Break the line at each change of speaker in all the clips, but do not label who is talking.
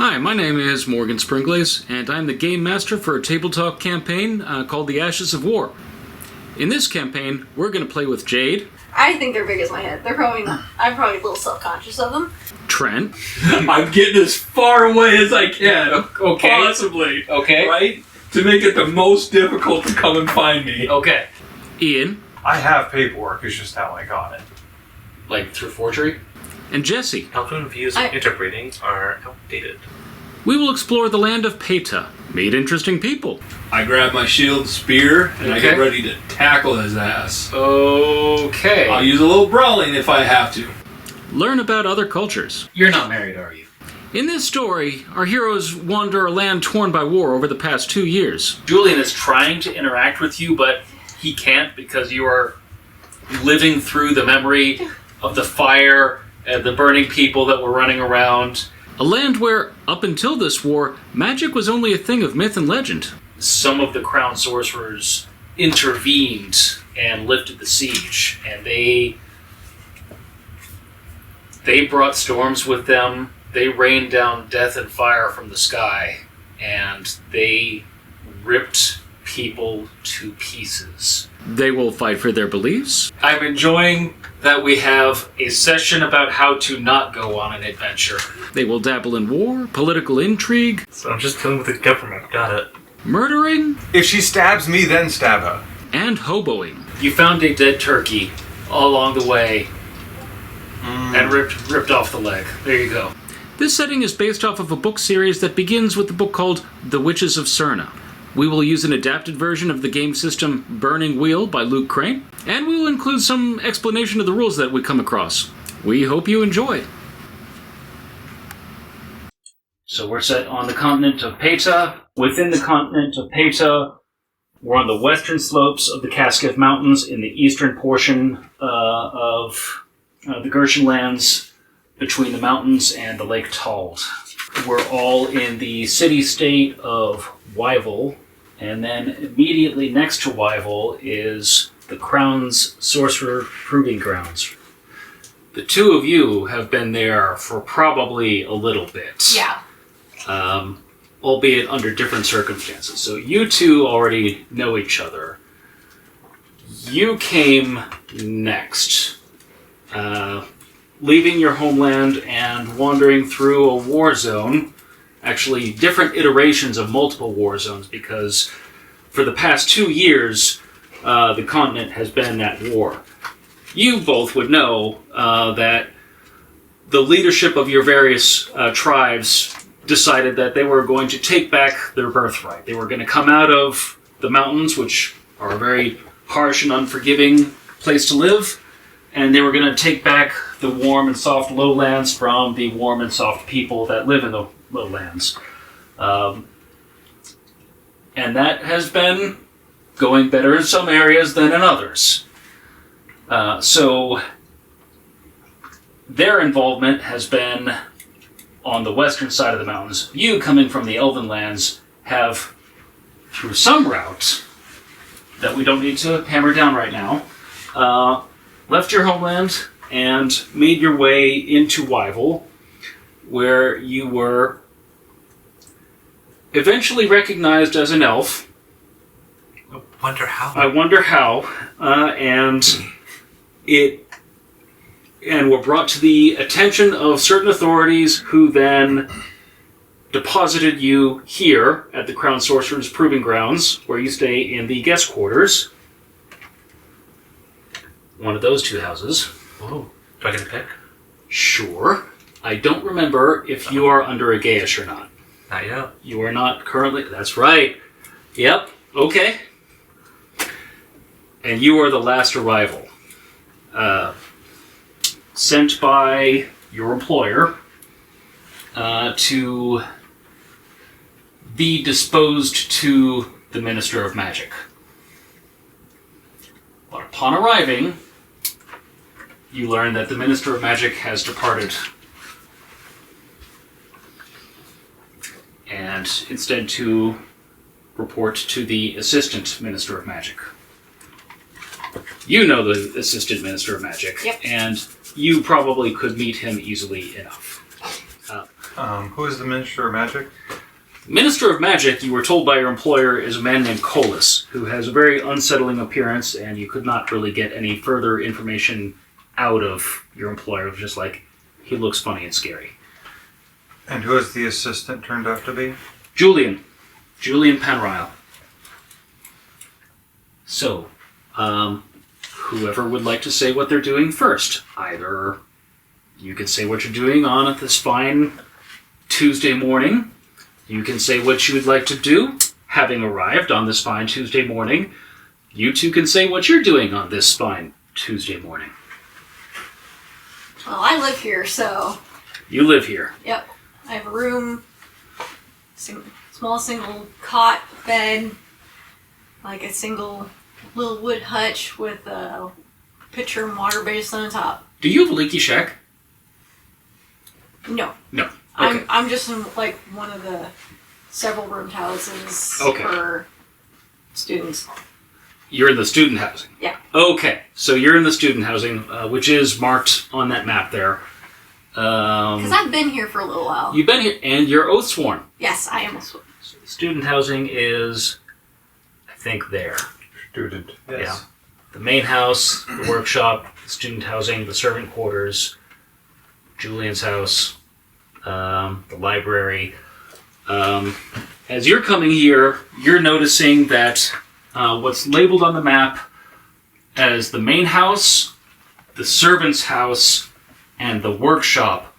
Hi, my name is Morgan Springlace, and I'm the Game Master for a tabletop campaign called The Ashes of War. In this campaign, we're going to play with Jade.
I think they're big as my head. I'm probably a little self-conscious of them.
Trent.
I'm getting as far away as I can.
Okay.
Possibly.
Okay.
Right? To make it the most difficult to come and find me.
Okay.
Ian.
I have paperwork, it's just how I got it.
Like through forgery?
And Jesse.
Alternate views of interbreeding are outdated.
We will explore the land of Peta, meet interesting people.
I grab my shield and spear, and I get ready to tackle his ass.
Okay.
I'll use a little brawling if I have to.
Learn about other cultures.
You're not married, are you?
In this story, our heroes wander a land torn by war over the past 2 years.
Julian is trying to interact with you, but he can't because you are living through the memory of the fire and the burning people that were running around.
A land where, up until this war, magic was only a thing of myth and legend.
Some of the crown sorcerers intervened and lifted the siege, and they brought storms with them. They rained down death and fire from the sky, and they ripped people to pieces.
They will fight for their beliefs.
I'm enjoying that we have a session about how to not go on an adventure.
They will dabble in war, political intrigue,
So I'm just dealing with the government. Got it.
murdering,
If she stabs me, then stab her.
and hoboing.
You found a dead turkey all along the way and ripped off the leg. There you go.
This setting is based off of a book series that begins with the book called The Witches of Serna. We will use an adapted version of the game system Burning Wheel by Luke Crane, and we will include some explanation of the rules that we come across. We hope you enjoy.
So we're set on the continent of Peta. Within the continent of Peta, we're on the western slopes of the Cascade Mountains in the eastern portion of the Gershon lands between the mountains and the Lake Tald. We're all in the city-state of Wyval, and then immediately next to Wyval is the Crown's Sorcerer Proving Grounds. The two of you have been there for probably a little bit.
Yeah.
Albeit under different circumstances. So you two already know each other. You came next, leaving your homeland and wandering through a war zone, actually different iterations of multiple war zones, because for the past 2 years, the continent has been at war. You both would know that the leadership of your various tribes decided that they were going to take back their birthright. They were going to come out of the mountains, which are a very harsh and unforgiving place to live, and they were going to take back the warm and soft lowlands from the warm and soft people that live in the lowlands. And that has been going better in some areas than in others. So their involvement has been on the western side of the mountains. You, coming from the Elven lands, have, through some route that we don't need to hammer down right now, left your homeland and made your way into Wyval, where you were eventually recognized as an elf.
I wonder how.
I wonder how, and were brought to the attention of certain authorities who then deposited you here at the Crown Sorcerer's Proving Grounds, where you stay in the guest quarters. One of those two houses.
Whoa. Do I get a pick?
Sure. I don't remember if you are under a Gaish or not.
Not yet.
You are not currently... That's right. Yep. Okay. And you are the last arrival. Sent by your employer to be disposed to the Minister of Magic. But upon arriving, you learn that the Minister of Magic has departed, and instead to report to the Assistant Minister of Magic. You know the Assistant Minister of Magic,
Yep.
and you probably could meet him easily enough.
Who is the Minister of Magic?
Minister of Magic, you were told by your employer, is a man named Colas, who has a very unsettling appearance, and you could not really get any further information out of your employer. It was just like, he looks funny and scary.
And who is the assistant turned out to be?
Julian Penryle. So, whoever would like to say what they're doing first. Either you can say what you're doing on this fine Tuesday morning. You can say what you would like to do, having arrived on this fine Tuesday morning. You two can say what you're doing on this fine Tuesday morning.
Well, I live here, so...
You live here.
Yep. I have a room, small single cot, bed, like a single little wood hutch with a pitcher and water basin on top.
Do you have a leaky shack?
No.
No. Okay.
I'm just in like one of the several roomed houses for students.
You're in the student housing?
Yeah.
Okay, so you're in the student housing, which is marked on that map there.
Because I've been here for a little while.
You've been here, and you're oath sworn.
Yes, I am a sworn.
So the student housing is, I think, there.
Student. Yes.
Yeah. The main house, the workshop, the student housing, the servant quarters, Julian's house, the library. As you're coming here, you're noticing that what's labeled on the map as the main house, the servant's house, and the workshop,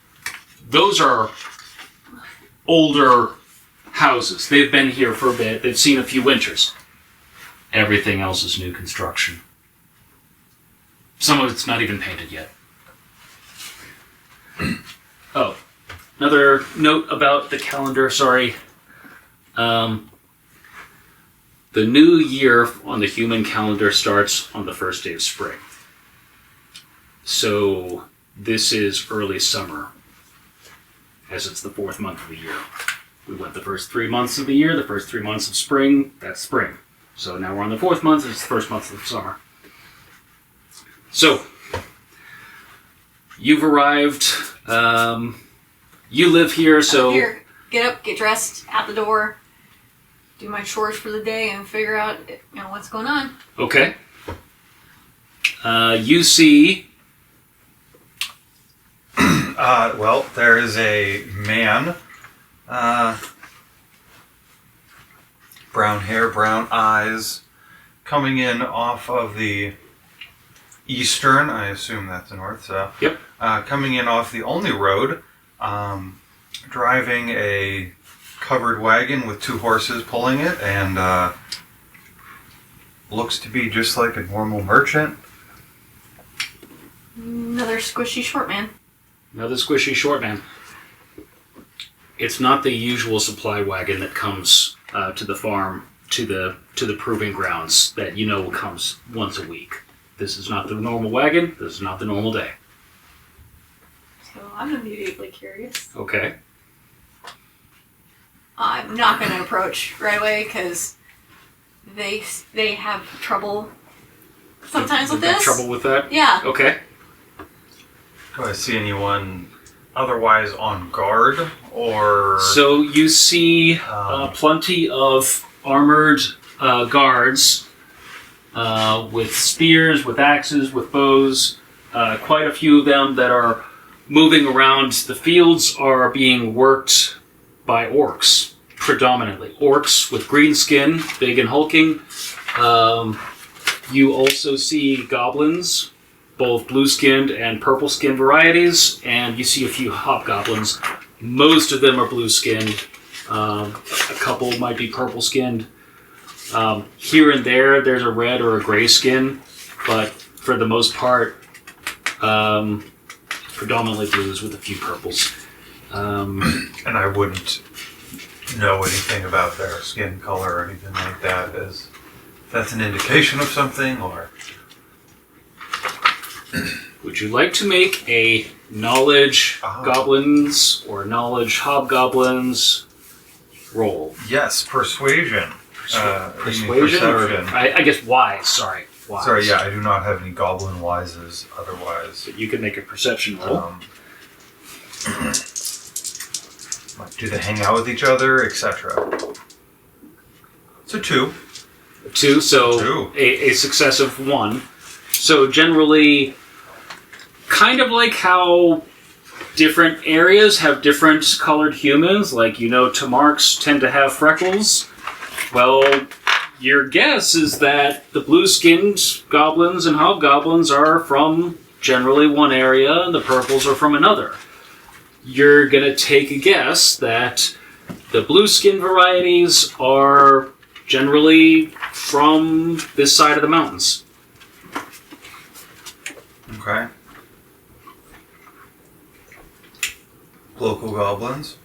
those are older houses. They've been here for a bit. They've seen a few winters. Everything else is new construction. Some of it's not even painted yet. Oh, another note about the calendar, sorry. The new year on the human calendar starts on the first day of spring. So this is early summer, as it's the 4th month of the year. We went the first 3 months of the year, the first 3 months of spring, that's spring. So now we're on the 4th month, it's the first month of summer. So, you've arrived, you live here, so...
Here, get up, get dressed, out the door, do my chores for the day, and figure out what's going on.
Okay. You see...
Well, there is a man, brown hair, brown eyes, coming in off of the eastern, I assume that's the north, so.
Yep.
Coming in off the only road, driving a covered wagon with 2 horses pulling it, and looks to be just like a normal merchant.
Another squishy short man.
Another squishy short man. It's not the usual supply wagon that comes to the farm, to the proving grounds that comes once a week. This is not the normal wagon. This is not the normal day.
So I'm immediately curious.
Okay.
I'm not going to approach right away because they have trouble sometimes with this.
Trouble with that?
Yeah.
Okay.
Do I see anyone otherwise on guard, or...
So you see plenty of armored guards with spears, with axes, with bows. Quite a few of them that are moving around. The fields are being worked by orcs, predominantly. Orcs with green skin, big and hulking. You also see goblins, both blue-skinned and purple-skinned varieties, and you see a few hobgoblins. Most of them are blue-skinned. A couple might be purple-skinned. Here and there's a red or a gray skin, but for the most part, predominantly blues with a few purples.
And I wouldn't know anything about their skin color or anything like that, as that's an indication of something, or...
Would you like to make a knowledge goblins or knowledge hobgoblins roll?
Yes, persuasion.
Persuasion? Or, I guess wise, sorry. Wise.
Sorry, yeah, I do not have any goblin wises otherwise.
But you can make a perception roll.
Like, do they hang out with each other, etc.? So 2.
2, so
2.
A success of 1. So generally, kind of like how different areas have different colored humans, like, Tamarks tend to have freckles. Well, your guess is that the blue-skinned goblins and hobgoblins are from generally one area, and the purples are from another. You're going to take a guess that the blue-skin varieties are generally from this side of the mountains.
Okay. Local goblins.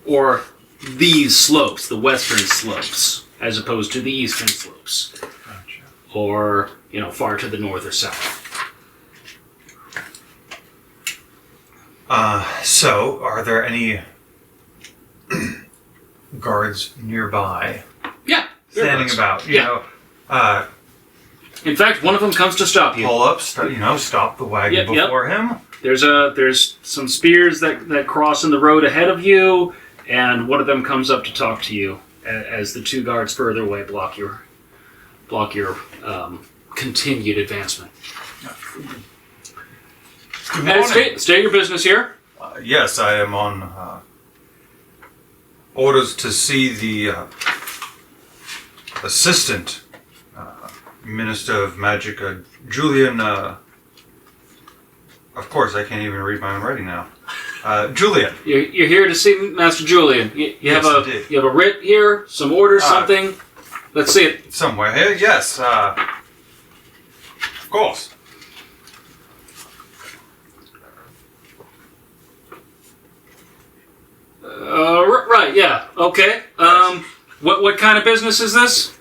Or these slopes, the western slopes, as opposed to the eastern slopes.
Gotcha.
Or, far to the north or south.
So, are there any guards nearby
Yeah.
standing about? You
Yeah.
know,
In fact, one of them comes to stop you.
pull up, stop the wagon
Yep.
before him.
There's some spears that cross in the road ahead of you, and one of them comes up to talk to you as the 2 guards further away block your continued advancement.
Good morning.
Stay your business here.
Yes, I am on orders to see the assistant minister of magic, Julian. Of course, I can't even read my own writing now. Julian.
You're here to see Master Julian. You
Yes,
have
indeed.
you have a writ here, some orders, something. Let's see it.
Somewhere here, yes. Of course.
Right, yeah, okay. What kind of business is this?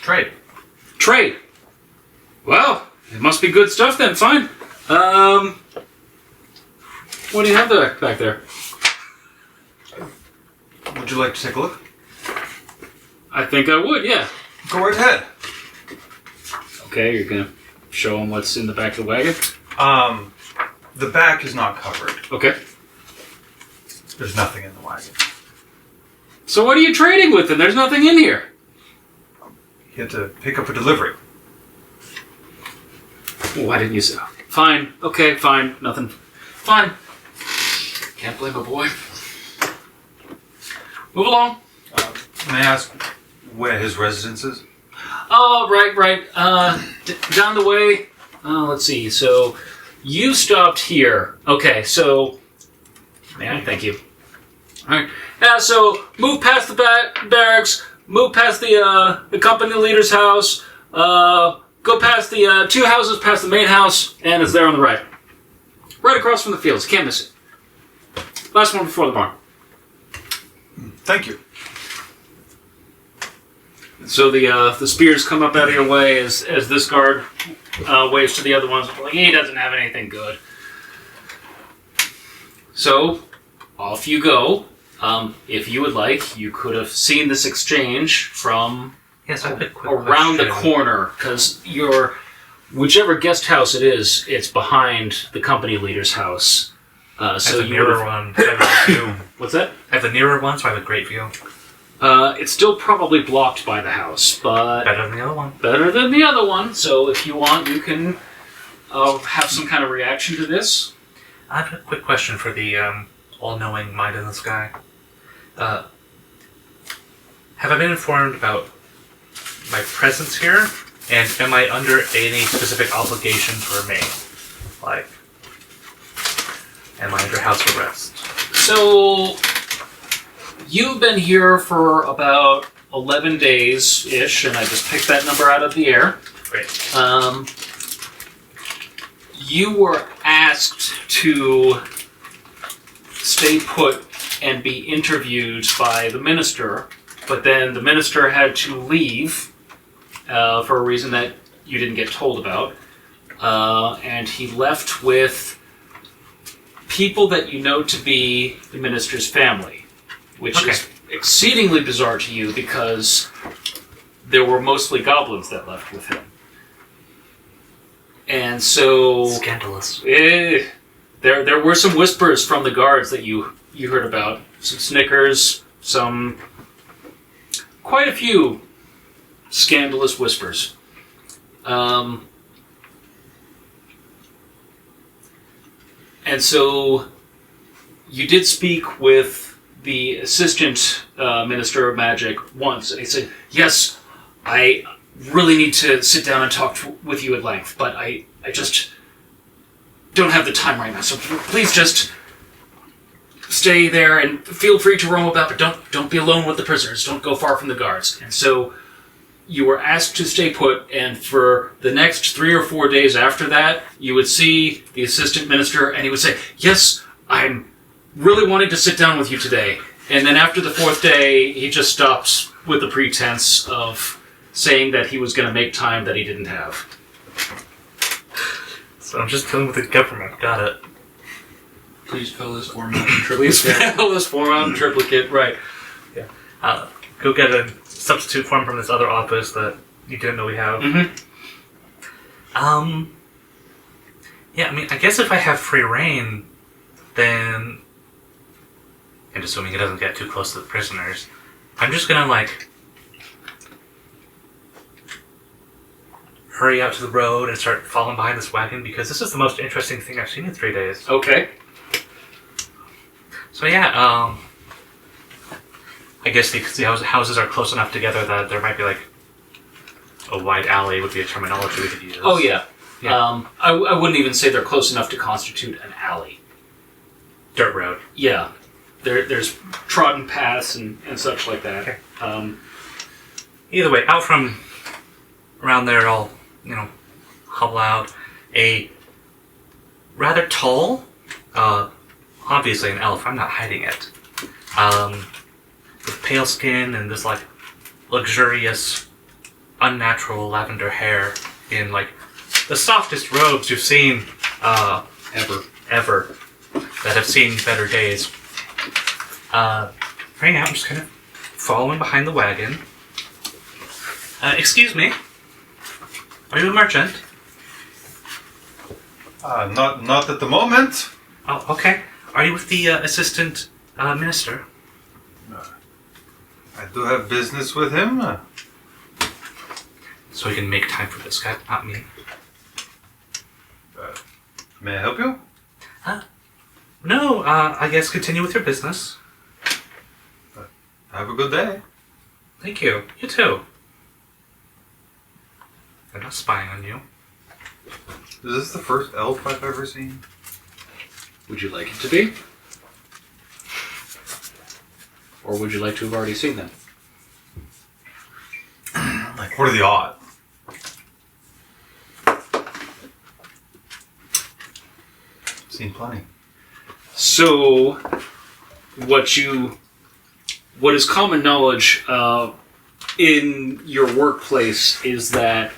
Trade.
Trade. Well, it must be good stuff then. Fine. What do you have there back there?
Would you like to take a look?
I think I would. Yeah.
Go right ahead.
Okay, you're gonna show him what's in the back of the wagon.
The back is not covered.
Okay.
There's nothing in the wagon.
So what are you trading with? And there's nothing in here.
You have to pick up a delivery.
Why didn't you say? Fine. Okay. Fine. Nothing. Fine. Can't blame a boy. Move along.
May I ask where his residence is?
Oh, right. Down the way. Let's see. So, you stopped here. Okay, so... Man, thank you. Alright. So, move past the barracks, move past the company leader's house, go past the 2 houses past the main house, and it's there on the right. Right across from the fields. Can't miss it. Last one before the barn.
Thank you.
So the spears come up out of your way as this guard waves to the other ones. Like, he doesn't have anything good. So, off you go. If you would like, you could have seen this exchange from
Yes, I have a quick
around the
question.
corner, because whichever guest house it is, it's behind the company leader's house.
I have
So
the
you
nearer
would've-
one. So I have a view.
What's that?
I have the nearer one, so I have a great view.
It's still probably blocked by the house, but
Better than the other one.
better than the other one. So if you want, you can have some kind of reaction to this.
I have a quick question for the all-knowing mind in the sky. Have I been informed about my presence here? And am I under any specific obligations for me? Like, am I under house arrest?
So you've been here for about 11 days-ish, and I just picked that number out of the air.
Great.
You were asked to stay put and be interviewed by the minister, but then the minister had to leave for a reason that you didn't get told about, and he left with people that you know to be the minister's family, which is exceedingly bizarre to you because there were mostly goblins that left with him. And so...
Scandalous.
There were some whispers from the guards that you heard about. Some snickers, quite a few scandalous whispers. And so you did speak with the assistant minister of magic once, and he said, yes, I really need to sit down and talk with you at length, but I just don't have the time right now, so please just stay there and feel free to roam about, but don't be alone with the prisoners. Don't go far from the guards. And so you were asked to stay put, and for the next 3 or 4 days after that, you would see the assistant minister, and he would say, yes, I'm really wanting to sit down with you today. And then after the 4th day, he just stops with the pretense of saying that he was going to make time that he didn't have.
So I'm just dealing with the government. Got it.
Please fill this form out in triplicate.
Please fill this form out in triplicate, right.
Yeah. Go get a substitute form from this other office that you didn't know we have.
Mm-hmm.
Yeah, I mean, I guess if I have free reign, then... And assuming it doesn't get too close to the prisoners, I'm just gonna, like... hurry out to the road and start falling behind this wagon, because this is the most interesting thing I've seen in 3 days.
Okay.
So yeah, I guess the houses are close enough together that there might be like a wide alley would be a terminology we could use.
Oh yeah.
Yeah.
I wouldn't even say they're close enough to constitute an alley.
Dirt road.
Yeah. There's trodden paths and such like that.
Okay.
Either
Either way, out from around there, I'll hobble out. A rather tall, obviously an elf. I'm not hiding it. With pale skin and this like luxurious, unnatural lavender hair in like the softest robes you've seen ever that have seen better days. Right now, I'm just kind of following behind the wagon. Excuse me. Are you a merchant?
Not at the moment.
Oh, okay. Are you with the assistant minister?
I do have business with him.
So he can make time for this guy, not me.
May I help you?
No, I guess continue with your business.
Have a good day.
Thank you. You too. I'm not spying on you.
Is this the first elf I've ever seen?
would you like it to be? Or would you like to have already seen them?
Like, what are the odds? Seen plenty.
So, what is common knowledge in your workplace is that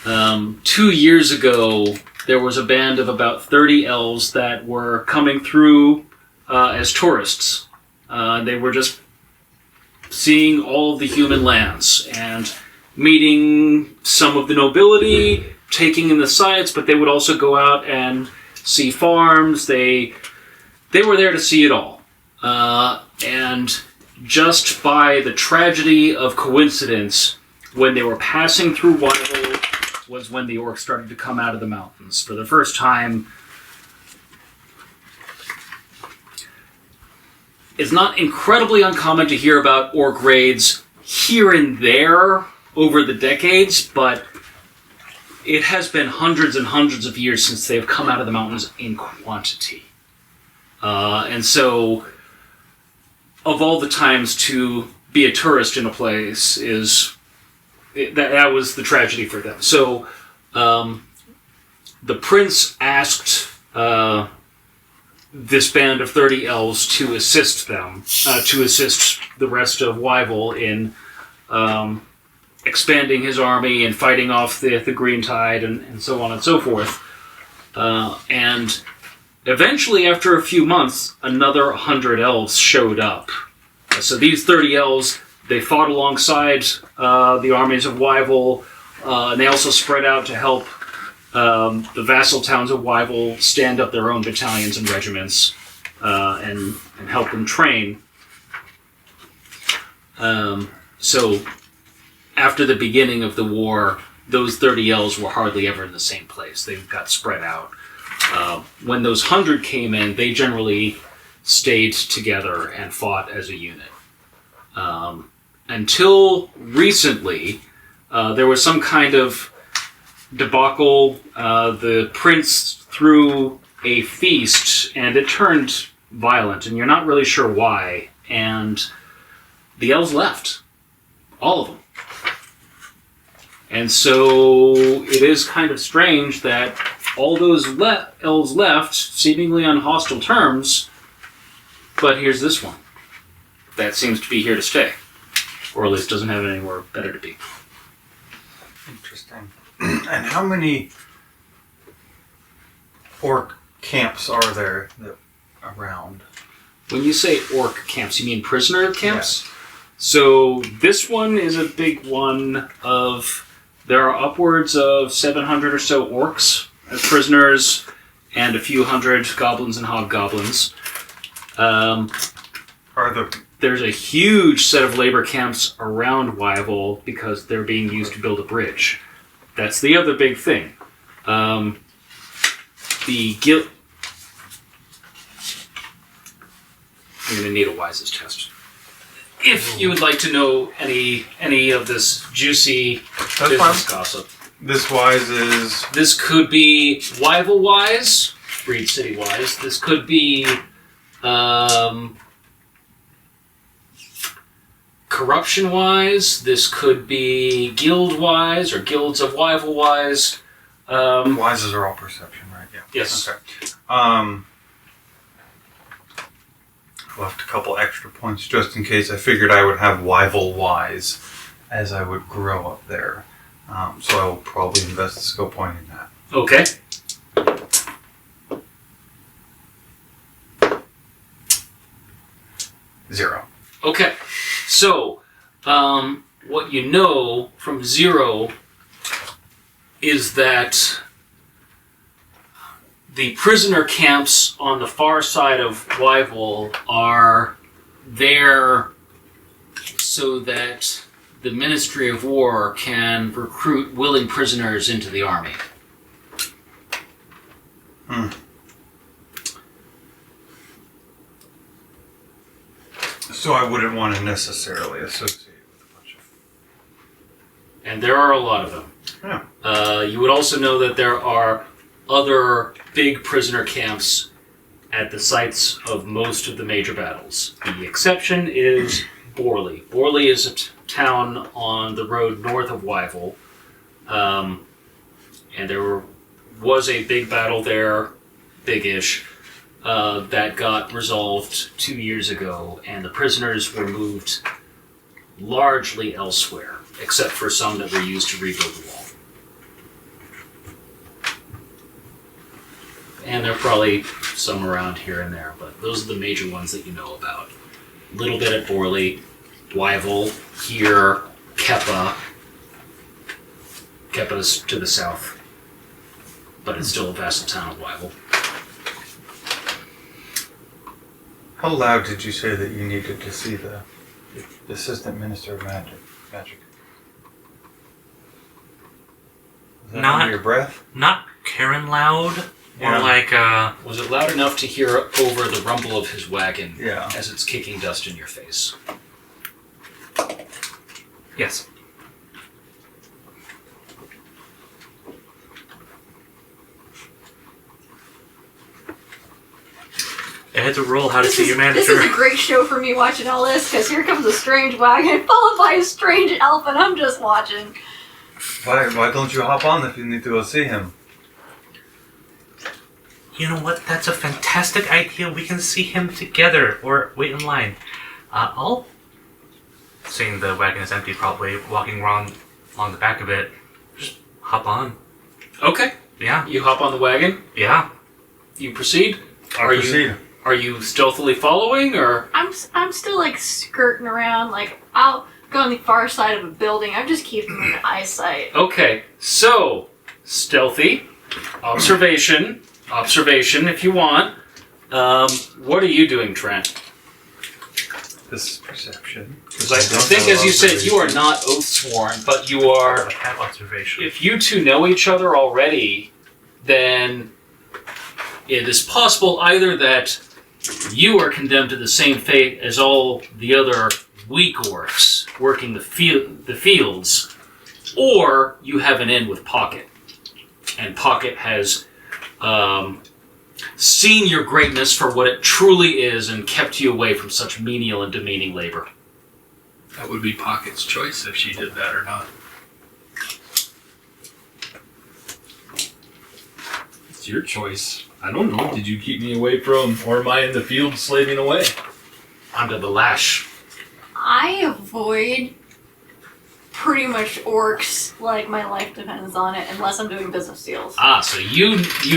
2 years ago there was a band of about 30 elves that were coming through as tourists. They were just seeing all of the human lands and meeting some of the nobility, taking in the sights, but they would also go out and see farms. They were there to see it all. And just by the tragedy of coincidence, when they were passing through Wyville was when the orcs started to come out of the mountains. For the first time, it's not incredibly uncommon to hear about orc raids here and there over the decades, but it has been hundreds and hundreds of years since they've come out of the mountains in quantity. And so, of all the times to be a tourist in a place that was the tragedy for them. So, the prince asked this band of 30 elves to assist them, to assist the rest of Wyville in expanding his army and fighting off the Green Tide and so on and so forth. And eventually, after a few months, another 100 elves showed up. So these 30 elves, they fought alongside the armies of Wyville, and they also spread out to help The vassal towns of Wyvil stand up their own battalions and regiments and help them train. So after the beginning of the war, those 30 elves were hardly ever in the same place. They got spread out. When those 100 came in, they generally stayed together and fought as a unit. Until recently, there was some kind of debacle. The prince threw a feast, and it turned violent, and you're not really sure why. And the elves left. All of them. And so it is kind of strange that all those elves left, seemingly on hostile terms, but here's this one that seems to be here to stay. Or at least doesn't have anywhere better to be.
Interesting. And how many orc camps are there around?
When you say orc camps, you mean prisoner camps? Yeah. So this one is a big one of... There are upwards of 700 or so orcs as prisoners, and a few hundred goblins and hobgoblins. There's a huge set of labor camps around Wyvil because they're being used to build a bridge. That's the other big thing. The guild... I'm going to need a Wises test. If you would like to know any of this juicy business gossip.
This Wise is...
This could be Wyvil Wise, Reed City Wise. This could be Corruption Wise. This could be Guild Wise or Guilds of Wyvil Wise.
Wises are all perception, right? Yeah.
Yes.
Okay. Left a couple extra points just in case. I figured I would have Wyvil Wise as I would grow up there. So I will probably invest a skill point in that.
Okay.
Zero.
Okay. So, what you know from Zero is that the prisoner camps on the far side of Wyvil are there so that the Ministry of War can recruit willing prisoners into the army.
So I wouldn't want to necessarily associate with a bunch of...
And there are a lot of them.
Yeah.
You would also know that there are other big prisoner camps at the sites of most of the major battles. The exception is Borley. Borley is a town on the road north of Wyvil. And there was a big battle there, big-ish, that got resolved 2 years ago, and the prisoners were moved largely elsewhere, except for some that were used to rebuild the wall. And there are probably some around here and there, but those are the major ones that you know about. A little bit at Borley, Wyvil, here, Keppa. Keppa's to the south, but it's still a vassal town of Wyvil.
How loud did you say that you needed to see the Assistant Minister of Magic? Is that under your breath?
Not Karen loud. More
Yeah.
like,
Was it loud enough to hear over the rumble of his wagon
Yeah.
as it's kicking dust in your face?
yes. I had to roll how to see your manager.
This is a great show for me watching all this, because here comes a strange wagon followed by a strange elf, and I'm just watching.
Why don't you hop on if you need to go see him?
You know what? That's a fantastic idea. We can see him together, or wait in line. I'll... Seeing the wagon is empty, probably walking along the back of it, just hop on.
Okay.
Yeah.
You hop on the wagon.
Yeah.
You proceed.
Proceed.
Are you stealthily following, or?
I'm still like skirting around, like I'll go on the far side of a building. I'm just keeping my eyesight.
Okay. So stealthy. observation, if you want. What are you doing, Trent?
This is perception.
Because I think, as you said, you are not oath-sworn, but you are...
I have observation.
If you two know each other already, then it is possible either that you are condemned to the same fate as all the other weak orcs working the fields, or you have an in with Pocket. And Pocket has seen your greatness for what it truly is and kept you away from such menial and demeaning labor.
That would be Pocket's choice if she did that or not. It's your choice. I don't know. Did you keep me away from, or am I in the field slaving away?
Under the lash.
I avoid pretty much orcs like my life depends on it, unless I'm doing business deals.
Ah, so you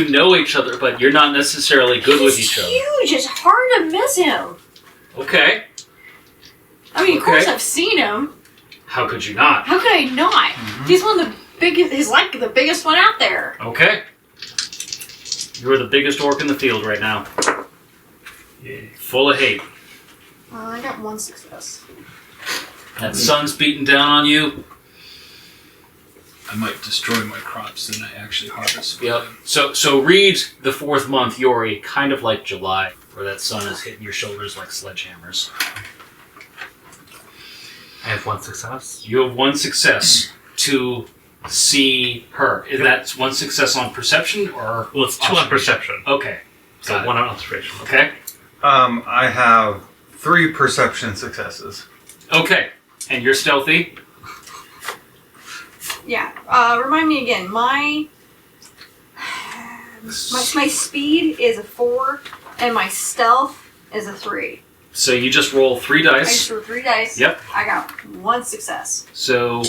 know each other, but you're not necessarily good with each other.
He's huge. It's hard to miss him.
Okay.
I mean, of
Okay.
course I've seen him.
How could you not?
How could I not? He's one of the biggest. He's like the biggest one out there.
Okay. You're the biggest orc in the field right now. Full of hate.
I got one success.
That sun's beating down on you.
I might destroy my crops than I actually harvest.
Yep. So read the 4th month, Yori, kind of like July, where that sun is hitting your shoulders like sledgehammers.
I have one success.
You have one success to see her. Is that one success on perception or?
Well, it's 2 on perception.
Okay.
So
Got it.
1 on observation.
Okay.
I have 3 perception successes.
Okay. And you're stealthy.
Yeah. Remind me again. My speed is a 4, and my stealth is a 3.
So you just roll 3
I
dice.
just rolled 3 dice.
Yep.
I got 1 success.
So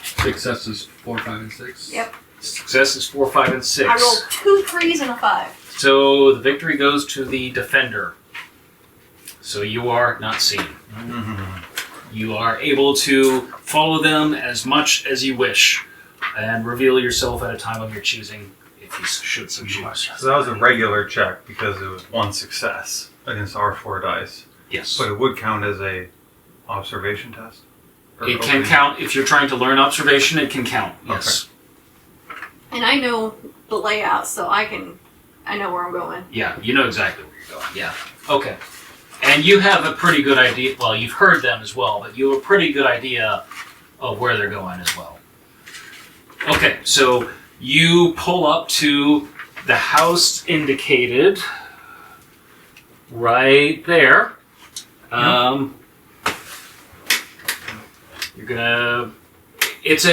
Successes 4, 5, and 6.
Yep.
success is 4, 5, and 6.
I rolled 2 3s and a 5.
So the victory goes to the defender. So you are not seen. You are able to follow them as much as you wish and reveal yourself at a time of your choosing if you should so choose.
So that was a regular check because it was 1 success against our 4 dice.
Yes.
But it would count as a observation test? Or
It can
opening?
count. If you're trying to learn observation, it can count. Yes.
And I know the layout, so I know where I'm going.
Yeah, you know exactly where you're going. Yeah. Okay. And you have a pretty good idea. Well, you've heard them as well, but you have a pretty good idea of where they're going as well. Okay, so you pull up to the house indicated right there. You're gonna. It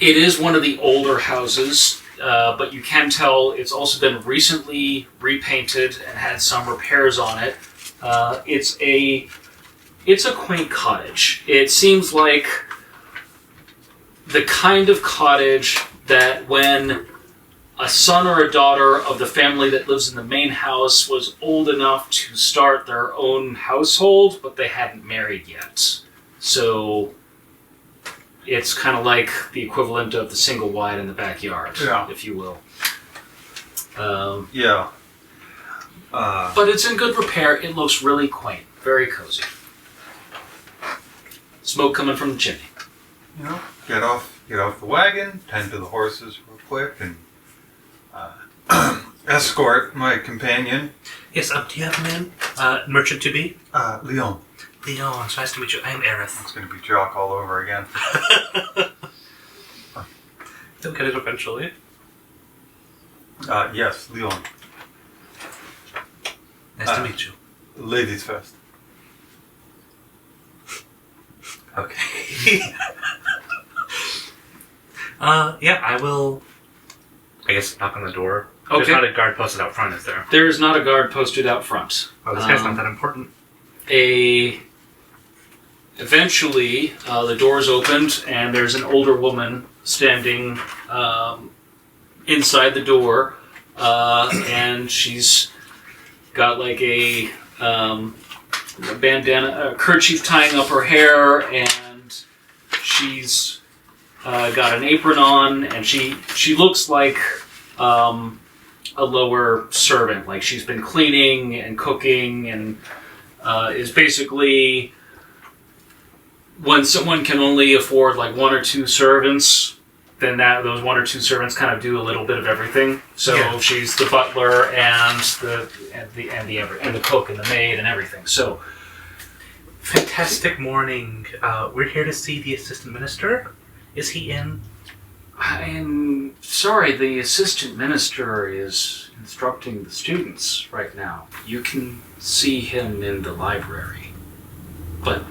is one of the older houses. But you can tell it's also been recently repainted and had some repairs on it. It's a quaint cottage. It seems like the kind of cottage that when a son or a daughter of the family that lives in the main house was old enough to start their own household, but they hadn't married yet. So it's kind of like the equivalent of the single wide in the backyard, if you will.
Yeah.
But it's in good repair. It looks really quaint. Very cozy. Smoke coming from the chimney.
You know, get off the wagon, tend to the horses real quick, and escort my companion,
Yes, do you have a name? Merchant to be?
Leone.
Leone, it's nice to meet you. I am Aerith.
It's going to be Jock all over again.
You'll get it eventually.
Yes, Leone.
Nice to meet you.
Ladies first.
Okay. Yeah, I will, I guess, knock on the door.
Okay.
There's not a guard posted out front, is there?
There is not a guard posted out front.
Oh, this guy's not that important.
Eventually, the door's opened, and there's an older woman standing inside the door, and she's got like a bandana, a kerchief tying up her hair, and she's got an apron on, and she looks like a lower servant. Like she's been cleaning and cooking, and is basically when someone can only afford like one or two servants. Then those one or two servants kind of do a little bit of everything. So
Yeah.
she's the butler and the cook and the maid and everything. So
Fantastic morning. We're here to see the assistant minister. Is he in?
I'm sorry, the assistant minister is instructing the students right now. You can see him in the library, but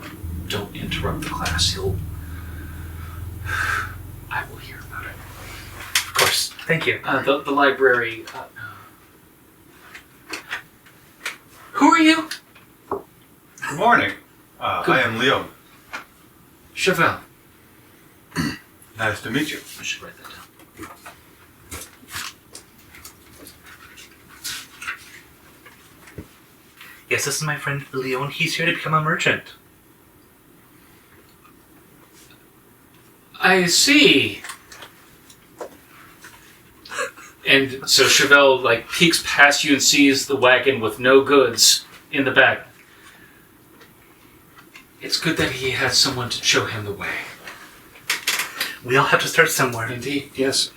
don't interrupt the class. I will hear about it.
Of course. Thank you.
The library. Who are you?
Good morning. I am Leone.
Chevelle.
Nice to meet you.
I should write that down.
Yes, this is my friend Leone. He's here to become a merchant.
I see. And so Chevelle like peeks past you and sees the wagon with no goods in the back. It's good that he has someone to show him the way.
We all have to start somewhere.
Indeed, yes.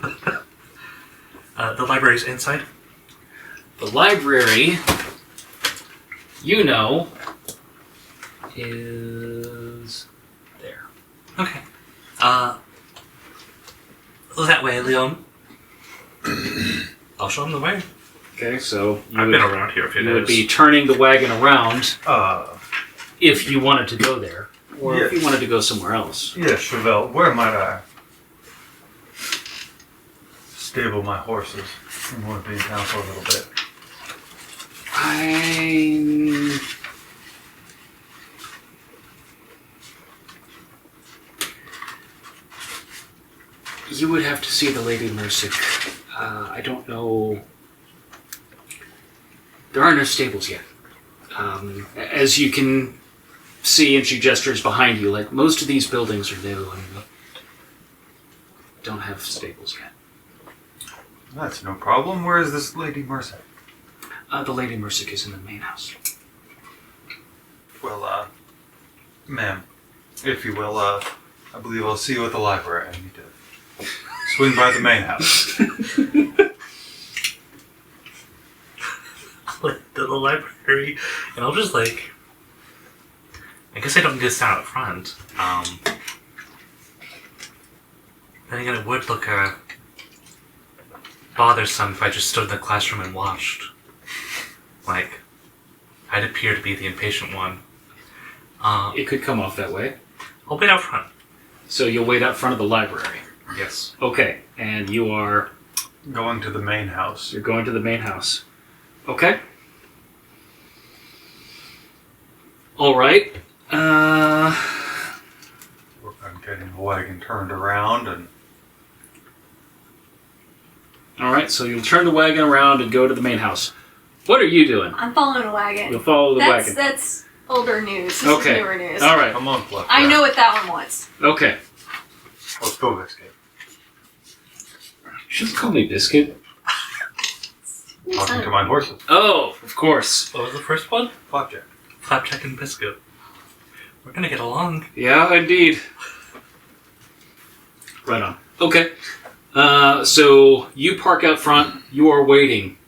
The library's inside.
The library, you know, is there.
Okay. That way, Leone. I'll show him the way.
Okay, so
I've been around here a few
you would
days.
be turning the wagon around
Uh,
if you wanted to go there, or if
Yes.
you wanted to go somewhere else.
yes, Chevelle. Where might I stable my horses? I'm going to be in town for a little bit.
You would have to see the Lady Mercic. I don't know. There are no stables yet. As you can see, and she gestures behind you, like most of these buildings are new and don't have stables yet.
That's no problem. Where is this Lady Mercer?
The Lady Mercic is in the main house.
Well, ma'am, if you will, I believe I'll see you at the library. I need to swing by the main house.
To the library, and I'll just I guess I don't need to stand out front. Then again, it would look bothersome if I just stood in the classroom and watched. I'd appear to be the impatient one.
It could come off that way.
I'll wait out front.
So you'll wait out front of the library.
Yes.
Okay, and you are...
Going to the main house.
You're going to the main house. Okay. All right.
I'm getting the wagon turned around and...
All right, so you'll turn the wagon around and go to the main house. What are you doing?
I'm following a wagon.
You'll follow the wagon.
That's older news. This
Okay.
is newer news.
All right.
Come on, Fluff.
I know what that one wants.
Okay.
Let's go, Biscuit.
Shouldn't call me Biscuit.
Talking to my horses.
Oh, of course.
What was the first one?
Flapjack.
Flapjack and Biscuit. We're gonna get along.
Yeah, indeed. Right on. Okay. So you park out front. You are waiting.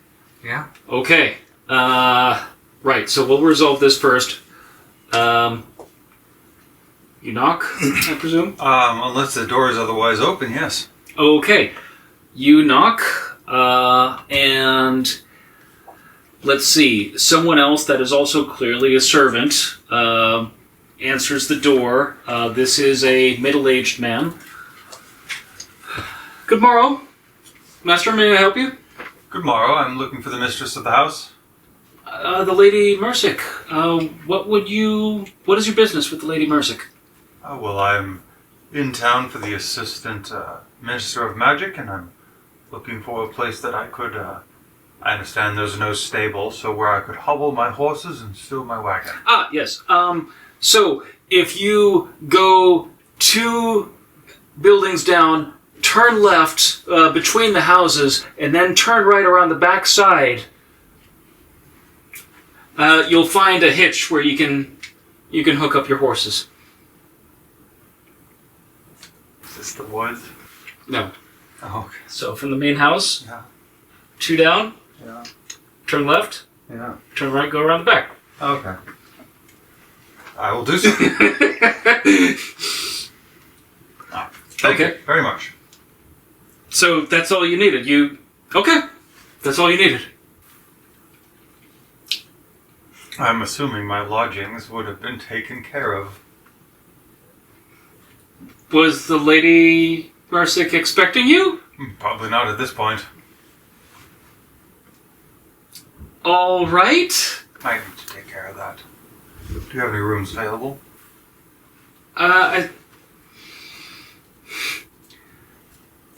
Yeah.
Okay. Right, so we'll resolve this first. You knock, I presume?
Unless the door is otherwise open, yes.
Okay. You knock, and let's see. Someone else that is also clearly a servant answers the door. This is a middle-aged man. Good morrow. Master, may I help you?
Good morrow. I'm looking for the mistress of the house.
The Lady Mercic. What is your business with the Lady Mercic?
Well, I'm in town for the assistant minister of magic, and I'm looking for a place that I could, I understand there's no stable, so where I could hobble my horses and stow my wagon.
Ah, yes. So if you go to buildings down, turn left between the houses, and then turn right around the back side. You'll find a hitch where you can hook up your horses.
Is this the woods?
No.
Oh, okay.
So from the main house,
Yeah.
2 down,
Yeah.
turn left,
Yeah.
turn right, go around the back.
Okay. I will do so. Thank
Okay.
you very much.
So that's all you needed. Okay? That's all you needed.
I'm assuming my lodgings would have been taken care of.
Was the Lady Marsic expecting you?
Probably not at this point.
All right.
I need to take care of that. Do you have any rooms available?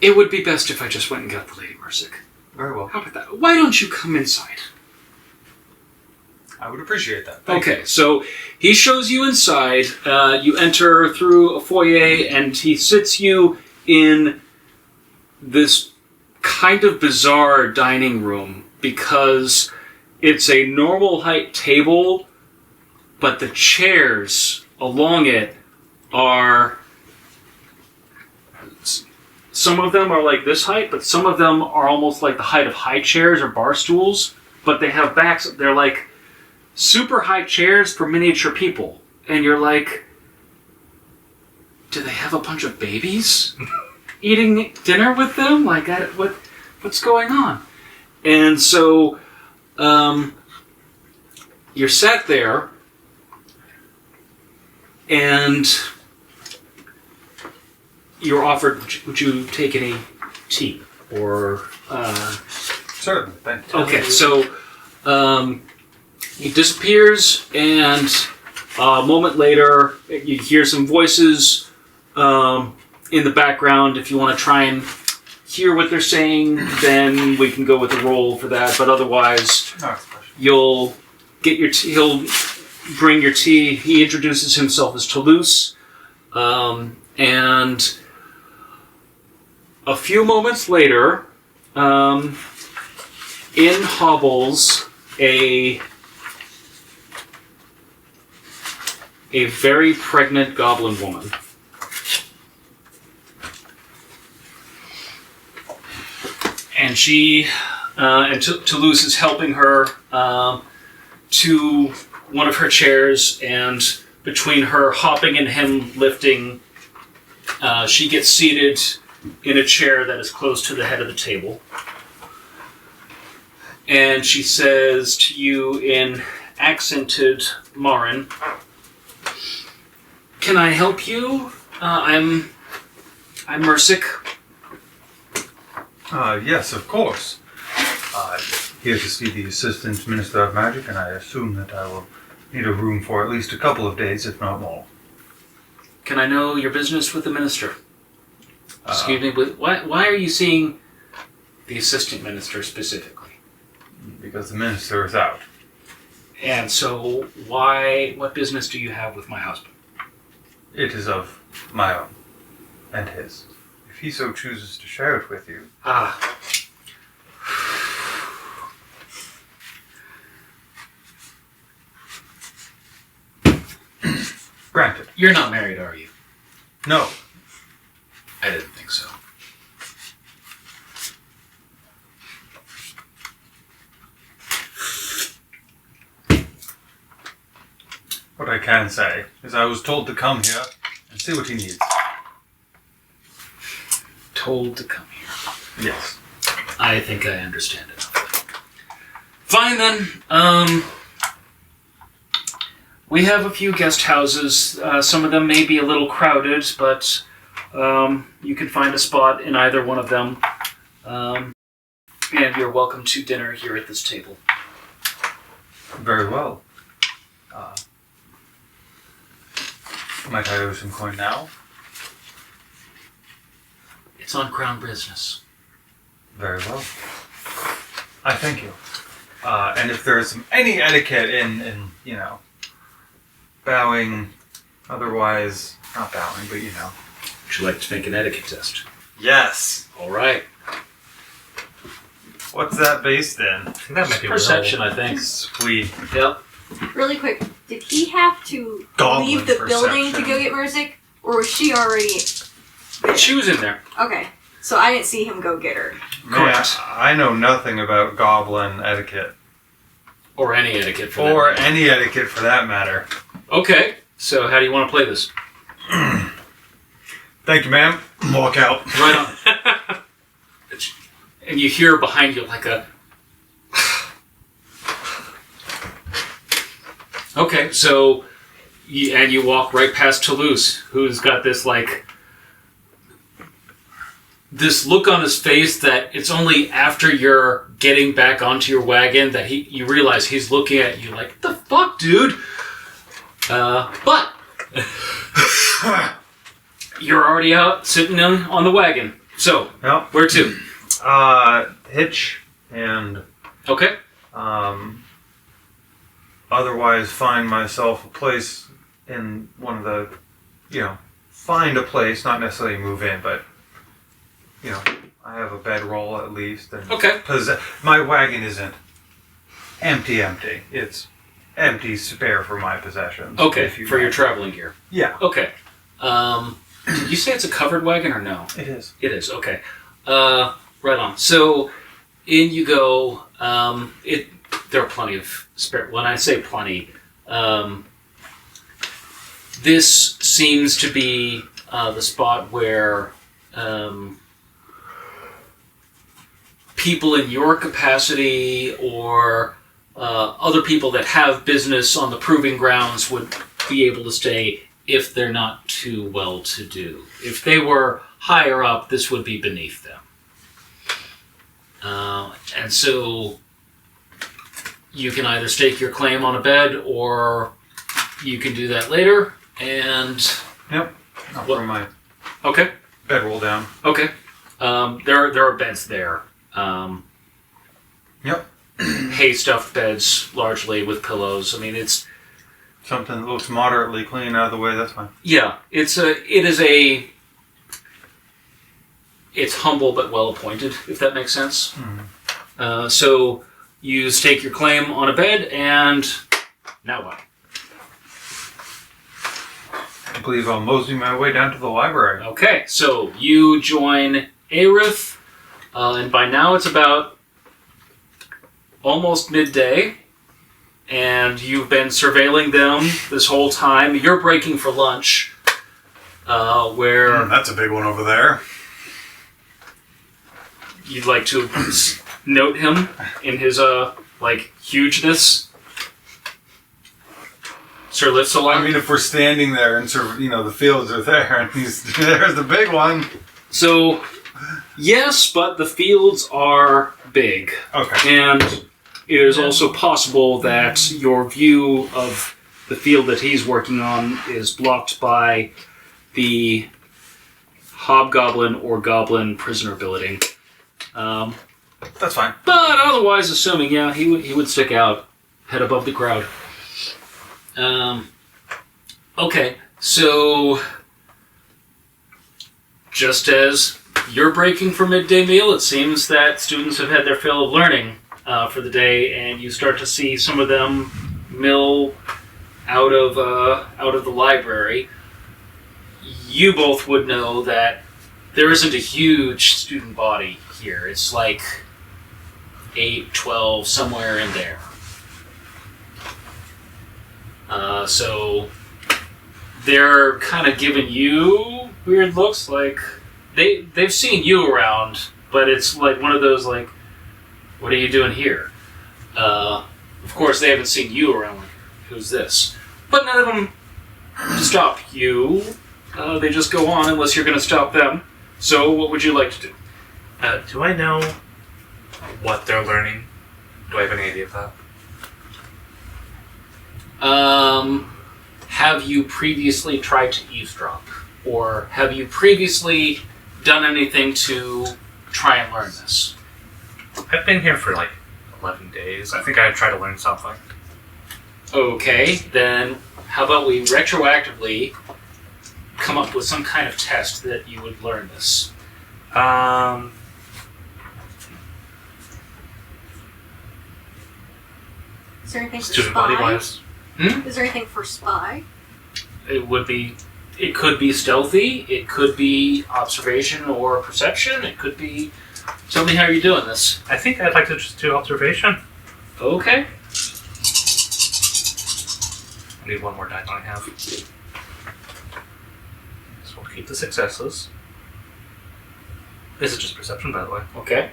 It would be best if I just went and got the Lady Marsic.
Very well.
How about that? Why don't you come inside?
I would appreciate that. Thank you.
Okay, so he shows you inside. You enter through a foyer, and he sits you in this kind of bizarre dining room because it's a normal height table, but the chairs along it are... Some of them are like this height, but some of them are almost like the height of high chairs or bar stools, but they have backs. They're like super high chairs for miniature people. And you're like, do they have a bunch of babies eating dinner with them? Like, what's going on? And so you're sat there, and you're offered, would you take any tea? Or,
Certainly. Thank you.
okay, so he disappears, and a moment later, you hear some voices in the background. If you want to try and hear what they're saying, then we can go with a roll for that. But otherwise,
No expression.
you'll get your tea. He'll bring your tea. He introduces himself as Toulouse, and a few moments later, in hobbles a very pregnant goblin woman. And she, Toulouse is helping her to one of her chairs, and between her hopping and him lifting, she gets seated in a chair that is close to the head of the table. And she says to you in accented Marin, "Can I help you? I'm Mersic."
Yes, of course. Here to see the Assistant Minister of Magic, and I assume that I will need a room for at least a couple of days, if not more.
Can I know your business with the minister? Excuse me, but why are you seeing the Assistant Minister specifically?
Because the Minister is out.
And so what business do you have with my husband?
It is of my own, and his. If he so chooses to share it with you.
Ah.
Granted.
You're not married, are you?
No.
I didn't think so.
What I can say is I was told to come here and see what he needs.
Told to come here.
Yes.
I think I understand it. Fine then. We have a few guest houses. Some of them may be a little crowded, but you can find a spot in either one of them. And you're welcome to dinner here at this table.
Very well. Might I owe some coin now?
It's on crown business.
Very well. I thank you. And if there is any etiquette in bowing, otherwise, not bowing, but
Would you like to make an etiquette test?
Yes.
All right.
What's that based in?
I think that might be
Perception,
real.
I think.
Sweet.
Yep.
Really quick, did he have to
Goblin
leave the building to
perception.
go get Merzik? Or was she already there?
She was in there.
Okay. So I didn't see him go get her.
Man,
Correct.
I know nothing about goblin etiquette.
Or any etiquette for that
Or
matter.
any etiquette for that matter.
Okay. So how do you want to play this?
Thank you, ma'am. Walk out.
Right on. And you hear behind you like a... Okay, so... you walk right past Toulouse, who's got this, like... this look on his face that it's only after you're getting back onto your wagon that you realize he's looking at you like, the fuck, dude? But... you're already out sitting on the wagon. So,
Yep.
where to?
Hitch and
Okay.
otherwise find myself a place in one of the, find a place, not necessarily move in, but, I have a bedroll at least. And
Okay.
because my wagon isn't empty. It's empty, spare for my possessions.
Okay,
if you
for your
will.
traveling gear.
Yeah,
Okay. Did you say it's a covered wagon or no?
it is.
It is, okay. Right on. So, in you go. There are plenty of spare... When I say plenty, this seems to be the spot where people in your capacity or other people that have business on the proving grounds would be able to stay if they're not too well-to-do. If they were higher up, this would be beneath them. And so you can either stake your claim on a bed or you can do that later. And
Yep. I'll throw my
okay,
bedroll down.
okay. There are beds there.
Yep.
Hay stuffed beds, largely with pillows. I mean, it's
Something that looks moderately clean out of the way, that's fine.
yeah. It's humble but well appointed, if that makes sense. So you stake your claim on a bed, and now what?
I believe I'll mosey my way down to the library.
Okay, so you join Aerith, and by now it's about almost midday, and you've been surveilling them this whole time. You're breaking for lunch, where
That's a big one over there.
you'd like to note him in his, hugeness. Sir lifts a lot.
I mean, if we're standing there and the fields are there, and there's the big one.
So, yes, but the fields are big.
Okay.
And it is also possible that your view of the field that he's working on is blocked by the hobgoblin or goblin prisoner building.
That's fine.
But otherwise, assuming, yeah, he would stick out, head above the crowd. Okay, so just as you're breaking for midday meal, it seems that students have had their fill of learning for the day, and you start to see some of them mill out of the library. You both would know that there isn't a huge student body here. It's like 8, 12, somewhere in there. So they're kind of giving you weird looks, like they've seen you around, but it's like one of those like, what are you doing here? Of course, they haven't seen you around. Like, who's this? But none of them stop you. They just go on unless you're going to stop them. So, what would you like to do?
Do I know what they're learning? Do I have any idea of that?
Have you previously tried to eavesdrop? Or have you previously done anything to try and learn this?
I've been here for like 11 days. I think I'd try to learn something.
Okay, then how about we retroactively come up with some kind of test that you would learn this.
Is there anything for
Student body
spy?
wise.
Is there anything for spy?
It would be. It could be stealthy. It could be observation or perception. It could be. Tell me how you're doing this.
I think I'd like to just do observation.
Okay.
I need one more die than I have. So we'll keep the successes. This is just perception, by the way.
Okay.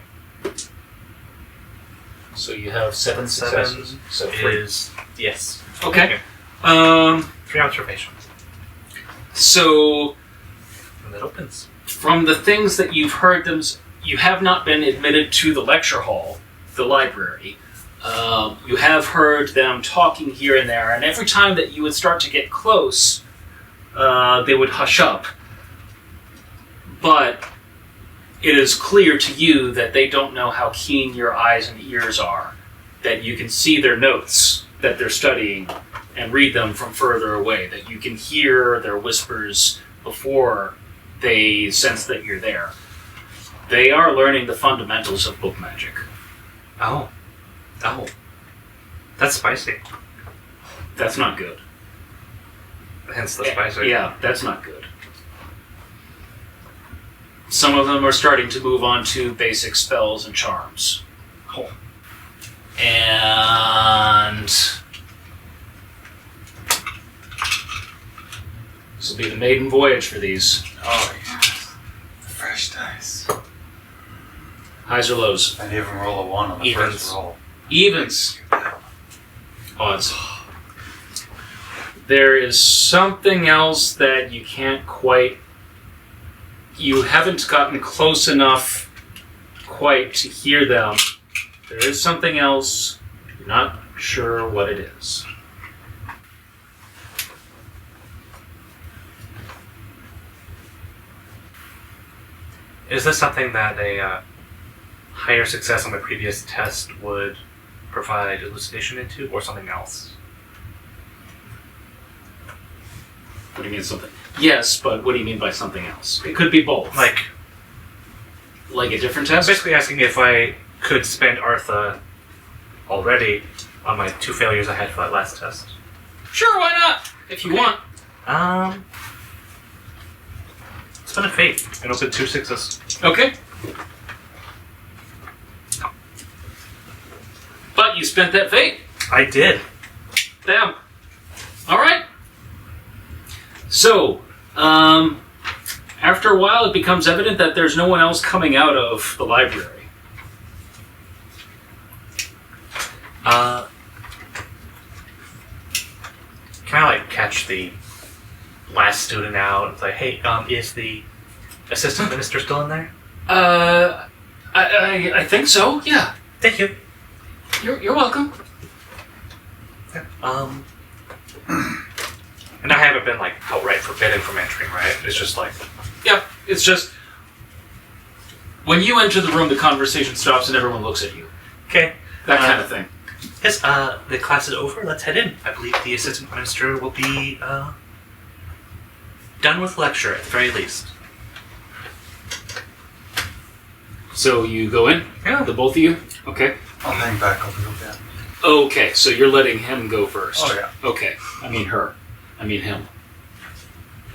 So you have 7 successes. So 3.
Is yes.
Okay.
3 observations.
So
And that opens.
from the things that you've heard them, you have not been admitted to the lecture hall, the library. You have heard them talking here and there, and every time that you would start to get close, they would hush up. But it is clear to you that they don't know how keen your eyes and ears are, that you can see their notes that they're studying and read them from further away, that you can hear their whispers before they sense that you're there. They are learning the fundamentals of book magic.
Oh. Oh. That's spicy.
That's not good.
Hence the spicy.
Yeah, that's not good. Some of them are starting to move on to basic spells and charms.
Oh.
And this will be the maiden voyage for these.
Oh, yes. Fresh dice.
Highs or lows?
I didn't even roll a 1 on the
Evens.
first roll.
Evens. Odds. There is something else that you can't quite... You haven't gotten close enough quite to hear them. There is something else. You're not sure what it is.
Is this something that a higher success on my previous test would provide elucidation into, or something else?
What do you mean something? Yes, but what do you mean by something else? It could be both.
Like,
Like a different
I'm
test?
basically asking if I could spend Artha already on my 2 failures I had for that last test.
Sure, why not? If you want.
Spend a fate and open 2 6s.
Okay. But you spent that fate.
I did.
Damn. Alright. So, after a while it becomes evident that there's no one else coming out of the library.
Can I catch the last student out and say, hey, is the assistant minister still in there?
I think so, yeah.
Thank you.
You're welcome.
And I haven't been outright forbidden from entering, right? It's just
Yeah, it's just... When you enter the room, the conversation stops and everyone looks at you.
okay.
That kind of thing.
Yes, the class is over. Let's head in. I believe the assistant minister will be done with lecture at the very least.
So you go in?
Yeah.
The both of you? Okay.
I'll hang back a little bit.
Okay, so you're letting him go first.
Oh, yeah.
Okay. I mean her. I mean him.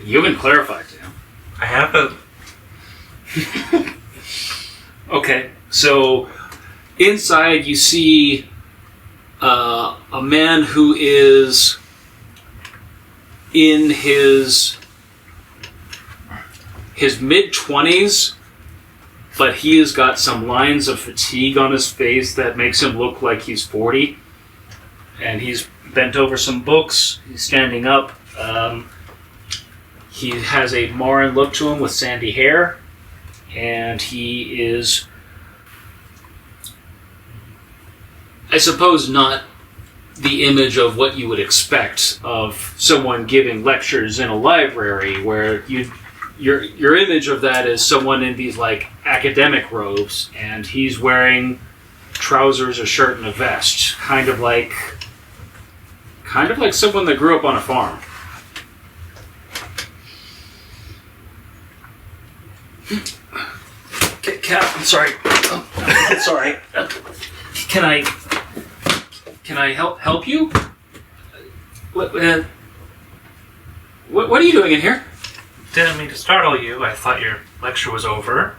You haven't clarified to him.
I have a...
Okay, so inside you see a man who is in his mid-20s, but he has got some lines of fatigue on his face that makes him look like he's 40. And he's bent over some books, he's standing up. He has a Morin look to him with sandy hair, and he is, I suppose, not the image of what you would expect of someone giving lectures in a library, where your image of that is someone in these academic robes, and he's wearing trousers, a shirt, and a vest, kind of like someone that grew up on a farm. Cap, I'm sorry. Oh, sorry. Can I help you? What are you doing in here?
Didn't mean to startle you. I thought your lecture was over.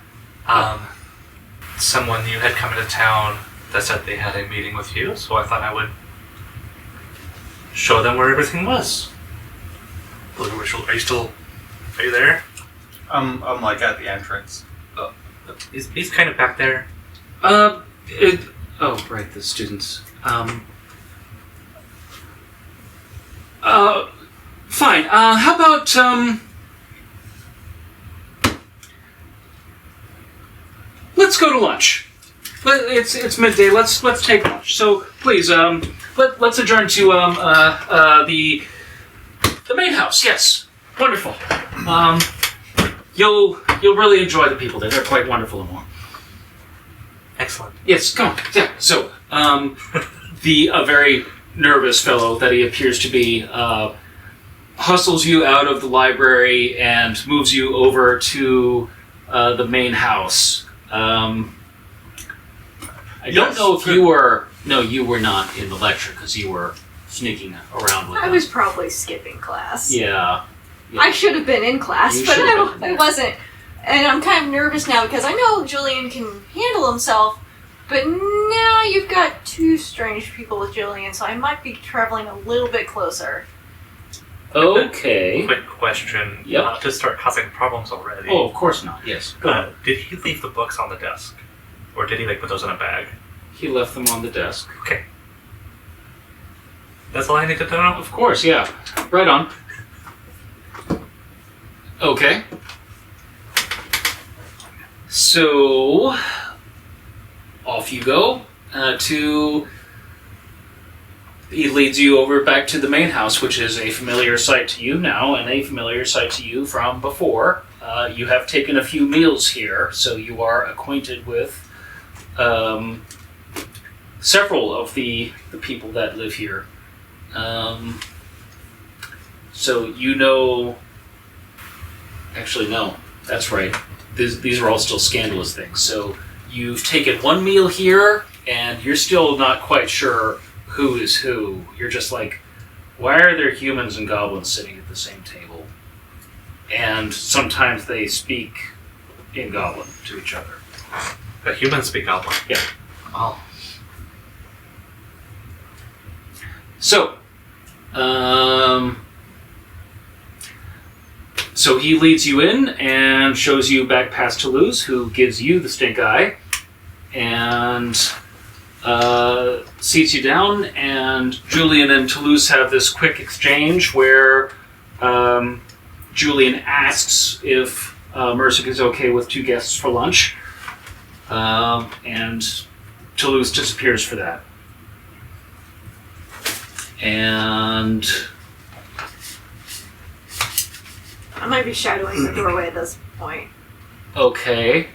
Someone new had come into town that said they had a meeting with you, so I thought I would show them where everything was. Are you there?
I'm like at the entrance.
He's kind of back there.
Oh, right, the students. Fine. How about, let's go to lunch. It's midday. Let's take lunch. So please, let's adjourn to the main house. Yes, wonderful. You'll really enjoy the people there. They're quite wonderful and warm.
Excellent.
Yes, come on. Yeah. So, a very nervous fellow that he appears to be hustles you out of the library and moves you over to the main house. I don't know if you were. No, you were not in the lecture because you were sneaking around with
I
them.
was probably skipping class.
Yeah.
I should have been in class,
You
but
should have been
I
there.
wasn't. And I'm kind of nervous now because I know Julian can handle himself, but now you've got two strange people with Julian, so I might be traveling a little bit closer.
Okay.
Quick question.
Yep.
Not to start causing problems already.
Oh, of course not. Yes. Go ahead.
Did he leave the books on the desk? Or did he put those in a bag?
He left them on the desk.
Okay. That's all I need to know?
Of course, yeah. Right on. Okay. So, off you go he leads you over back to the main house, which is a familiar sight to you now and a familiar sight to you from before. You have taken a few meals here, so you are acquainted with several of the people that live here. So you know... Actually, no. That's right. These are all still scandalous things. So you've taken one meal here, and you're still not quite sure who is who. You're just like, why are there humans and goblins sitting at the same table? And sometimes they speak in Goblin to each other.
The humans speak Goblin.
Yeah.
Oh.
So, so he leads you in and shows you back past Toulouse, who gives you the stink eye, and seats you down, and Julian and Toulouse have this quick exchange where Julian asks if Mercic is okay with two guests for lunch, and Toulouse disappears for that. And
I might be shadowing the doorway at this point.
okay,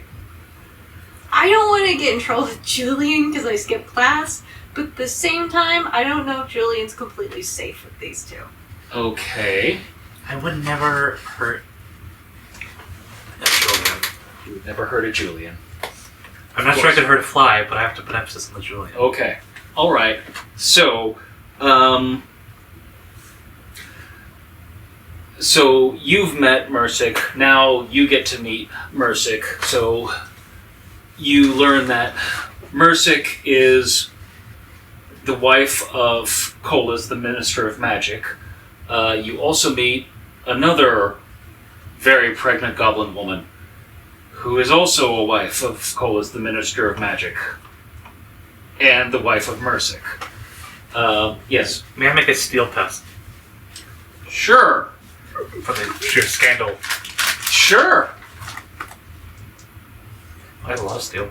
I don't want to get in trouble with Julian because I skipped class, but at the same time, I don't know if Julian's completely safe with these two.
okay.
I would never hurt Julian.
You would never heard of Julian.
I'm not sure I could hurt a fly, but I have to put emphasis on the Julian.
Okay. All right. So, so you've met Mercic. Now you get to meet Mercic. So you learn that Mercic is the wife of Colas, the Minister of Magic. You also meet another very pregnant goblin woman who is also a wife of Colas, the Minister of Magic, and the wife of Mercic. Yes.
May I make a steel test
Sure.
for the sheer scandal?
Sure.
I love steel.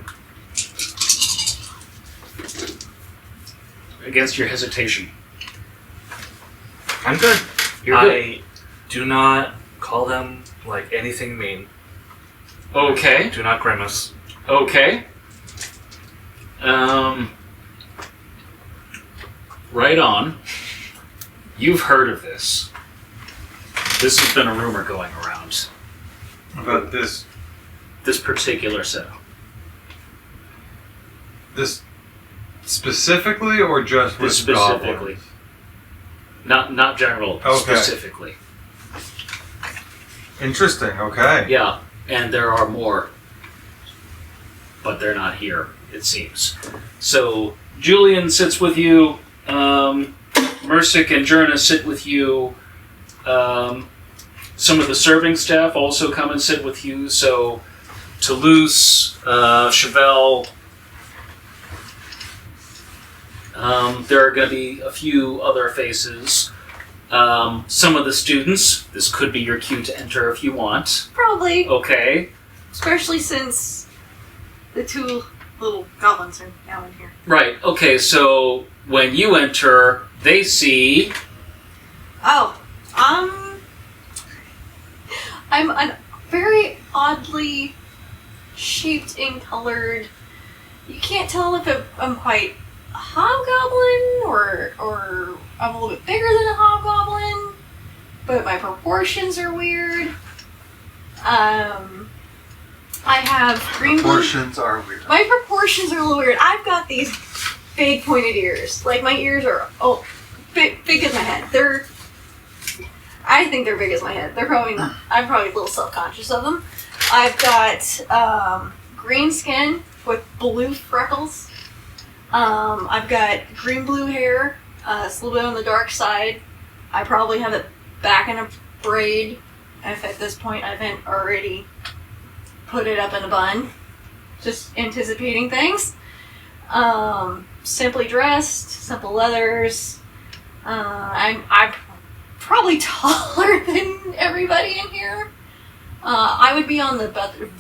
Against your hesitation.
I'm good.
You're good.
I do not call them like anything mean.
Okay.
Do not grimace.
Okay. Right on. You've heard of this. This has been a rumor going around.
About this.
This particular setup.
This specifically, or just with
Specifically.
goblins?
Not general,
Okay.
specifically.
Interesting. Okay.
Yeah, and there are more, but they're not here, it seems. So Julian sits with you. Mercic and Jerna sit with you. Some of the serving staff also come and sit with you. So Toulouse, Chevelle. There are going to be a few other faces. Some of the students. This could be your cue to enter if you want.
Probably.
Okay.
Especially since the two little goblins are now in here.
Right. Okay. So when you enter, they see.
Oh, I'm a very oddly shaped and colored. You can't tell if I'm quite a hobgoblin or I'm a little bit bigger than a hobgoblin, but my proportions are weird. I have green blue.
Proportions are weird.
My proportions are a little weird. I've got these big pointed ears. Like my ears are big as my head. I think they're big as my head. They're probably not. I'm probably a little self-conscious of them. I've got green skin with blue freckles. I've got green-blue hair. It's a little bit on the dark side. I probably have it back in a braid. If at this point I haven't already put it up in a bun. Just anticipating things. Simply dressed, simple leathers. I'm probably taller than everybody in here. I would be on the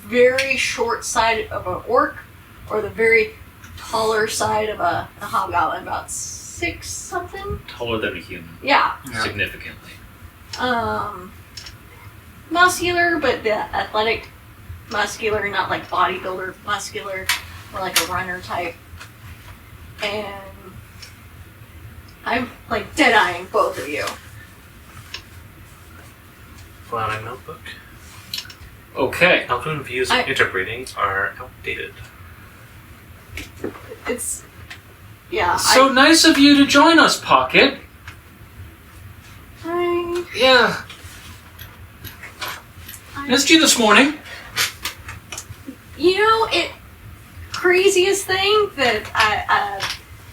very short side of an orc, or the very taller side of a hobgoblin, about 6 something.
Taller than a human.
Yeah.
Significantly.
Muscular, but the athletic muscular, not like bodybuilder muscular, more like a runner type. And I'm like dead-eyeing both of you.
Pull out a notebook.
Okay.
Elven views of interbreeding are outdated.
It's... yeah.
So nice of you to join us, Pocket. Yeah. Missed you this morning.
You know, craziest thing that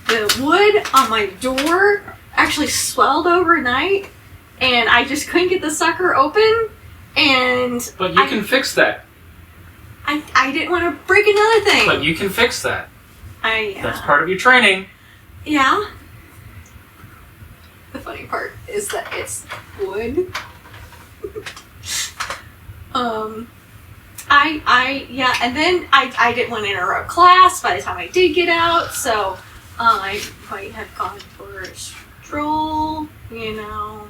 the wood on my door actually swelled overnight, and I just couldn't get the sucker open. And
But you can fix that.
I didn't want to break another thing.
But you can fix that. That's
Yeah.
part of your training.
Yeah. The funny part is that it's wood. Yeah, and then I didn't want to interrupt class by the time I did get out, so I might have gone for a stroll, you know.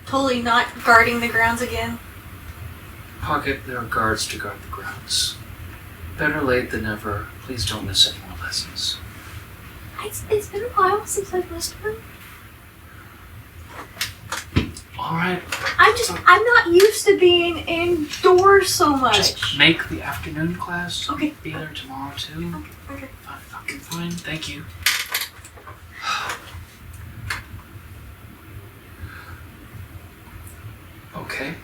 Totally not guarding the grounds again.
Pocket, there are guards to guard the grounds. Better late than never. Please don't miss any more lessons.
It's been a while since I've missed one.
Alright.
I'm not used to being indoors so much.
Just make the afternoon class.
Okay.
Be there tomorrow too.
Okay.
Okay, fine. Thank you. Okay.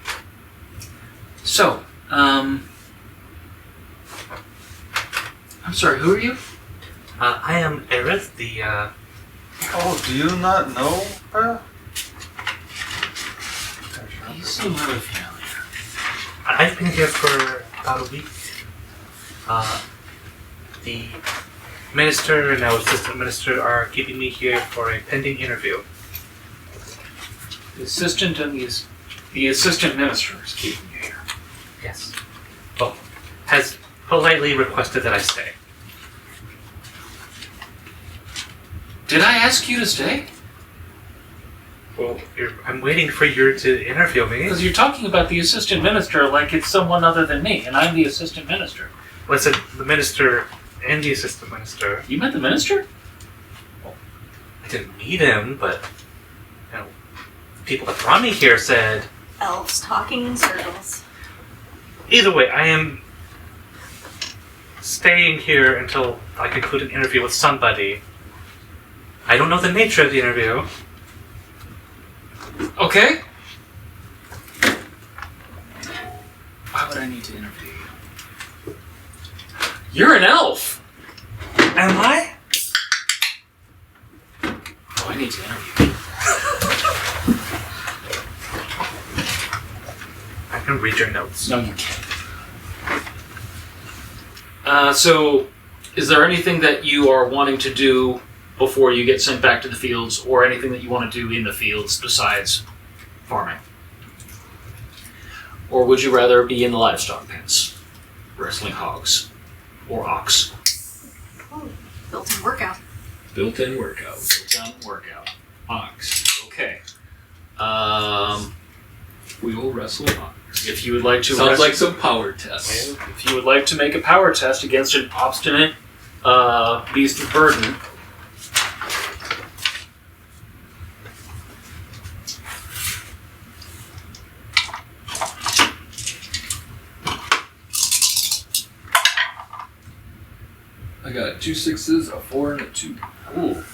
So, I'm sorry, who are you?
I am Aerith, the
Oh, do you not know her?
You seem really familiar.
I've been here for about a week. The minister and our assistant minister are keeping me here for a pending interview.
The assistant and the assistant minister is keeping you here.
Yes. Well, has politely requested that I stay.
Did I ask you to stay?
Well, I'm waiting for you to interview me.
Because you're talking about the assistant minister like it's someone other than me, and I'm the assistant minister.
Listen, the minister and the assistant minister.
You met the minister?
I didn't meet him, but you know, people that brought me here said.
Elves talking in circles.
Either way, I am staying here until I conclude an interview with somebody. I don't know the nature of the interview.
Okay. Why would I need to interview you? You're an elf!
Am I?
Oh, I need to interview you.
I can read your notes.
No, you can't. So, is there anything that you are wanting to do before you get sent back to the fields, or anything that you want to do in the fields besides farming? Or would you rather be in the livestock pens, wrestling hogs, or ox?
Oh, built-in workout.
Built-in workout.
Built-in workout. Ox. Okay.
We will wrestle ox.
If you would like to
Sounds like some power tests.
if you would like to make a power test against an obstinate beast of burden,
I got 2 6s, a 4, and a 2.
ooh.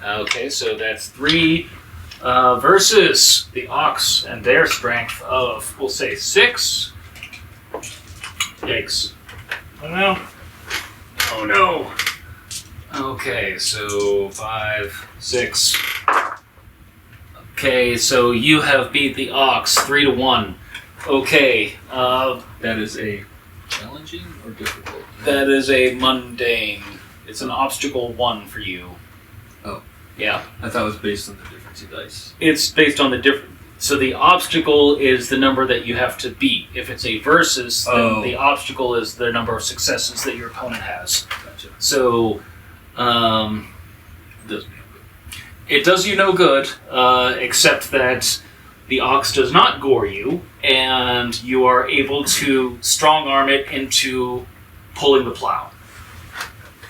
Okay, so that's 3 versus the ox and their strength of, we'll say, 6. Yikes. Oh no. Oh no. Okay, so 5, 6. Okay, so you have beat the ox 3-1. Okay,
That is a challenging or difficult?
that is a mundane. It's an obstacle 1 for you.
Oh.
Yeah.
I thought it was based on the difference of dice.
It's based on the different. So the obstacle is the number that you have to beat. If it's a versus, then
Oh.
the obstacle is the number of successes that your opponent has.
Gotcha.
So,
Does me good.
it does you no good, except that the ox does not gore you, and you are able to strong arm it into pulling the plow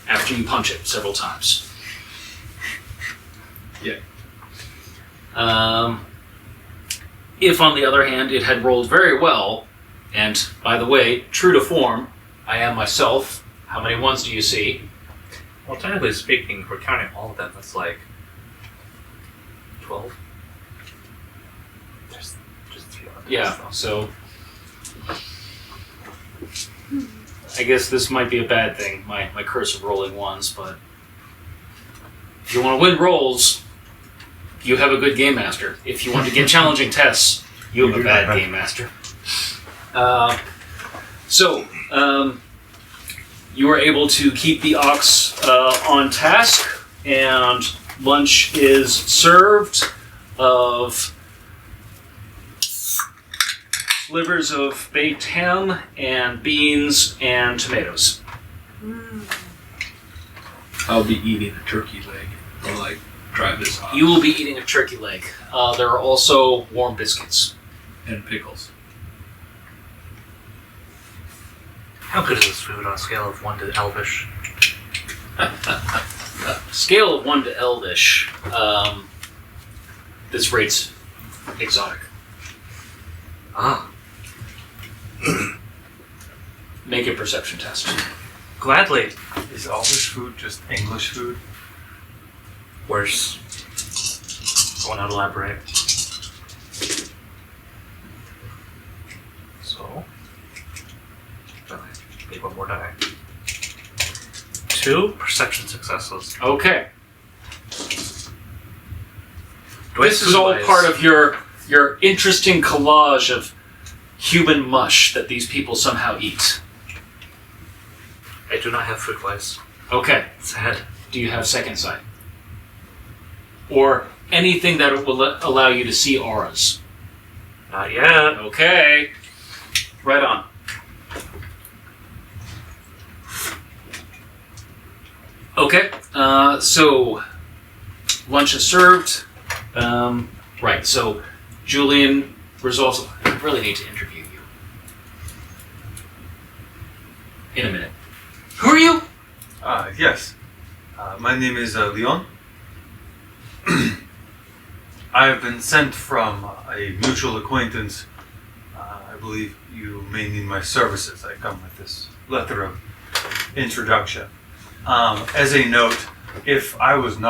after you punch it several times.
Yeah.
If, on the other hand, it had rolled very well, and, by the way, true to form, I am myself. How many ones do you see?
Well, technically speaking, if we're counting all of them, that's like 12. There's just 3 others.
Yeah, so I guess this might be a bad thing, my curse of rolling ones, but if you want to win rolls, you have a good game master. If you want to get challenging tests, you have a bad game master. You are able to keep the ox on task, and lunch is served of slivers of baked ham and beans and tomatoes.
I'll be eating a turkey leg while I drive this off.
You will be eating a turkey leg. There are also warm biscuits.
And pickles.
How good is this food on a scale of 1 to elvish?
Scale of 1 to elvish. This rate's exotic.
Ah,
Make a perception test.
gladly.
Is all this food just English food?
Worse. I want to elaborate. So, need one more die. 2 perception successes.
Okay.
Do I
This is all
food-wise-
part of your interesting collage of human mush that these people somehow eat.
I do not have food wise.
Okay.
Sad.
Do you have second sight? Or anything that will allow you to see auras?
Not yet.
Okay. Right on. Okay. So lunch is served. Right. So Julian resolves. I really need to interview you in a minute. Who are you?
Yes. My name is Leone. I have been sent from a mutual acquaintance. I believe you may need my services. I come with this letter of introduction. As a note, if I am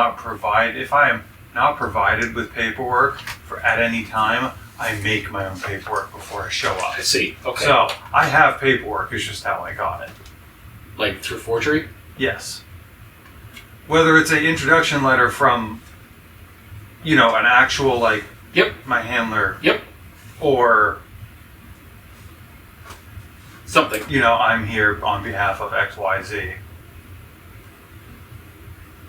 not provided with paperwork at any time, I make my own paperwork before I show up.
I see. Okay.
So I have paperwork. It's just how I got it.
Like through forgery?
Yes. Whether it's an introduction letter from, an actual, like,
Yep.
my handler,
Yep.
or,
Something.
I'm here on behalf of XYZ.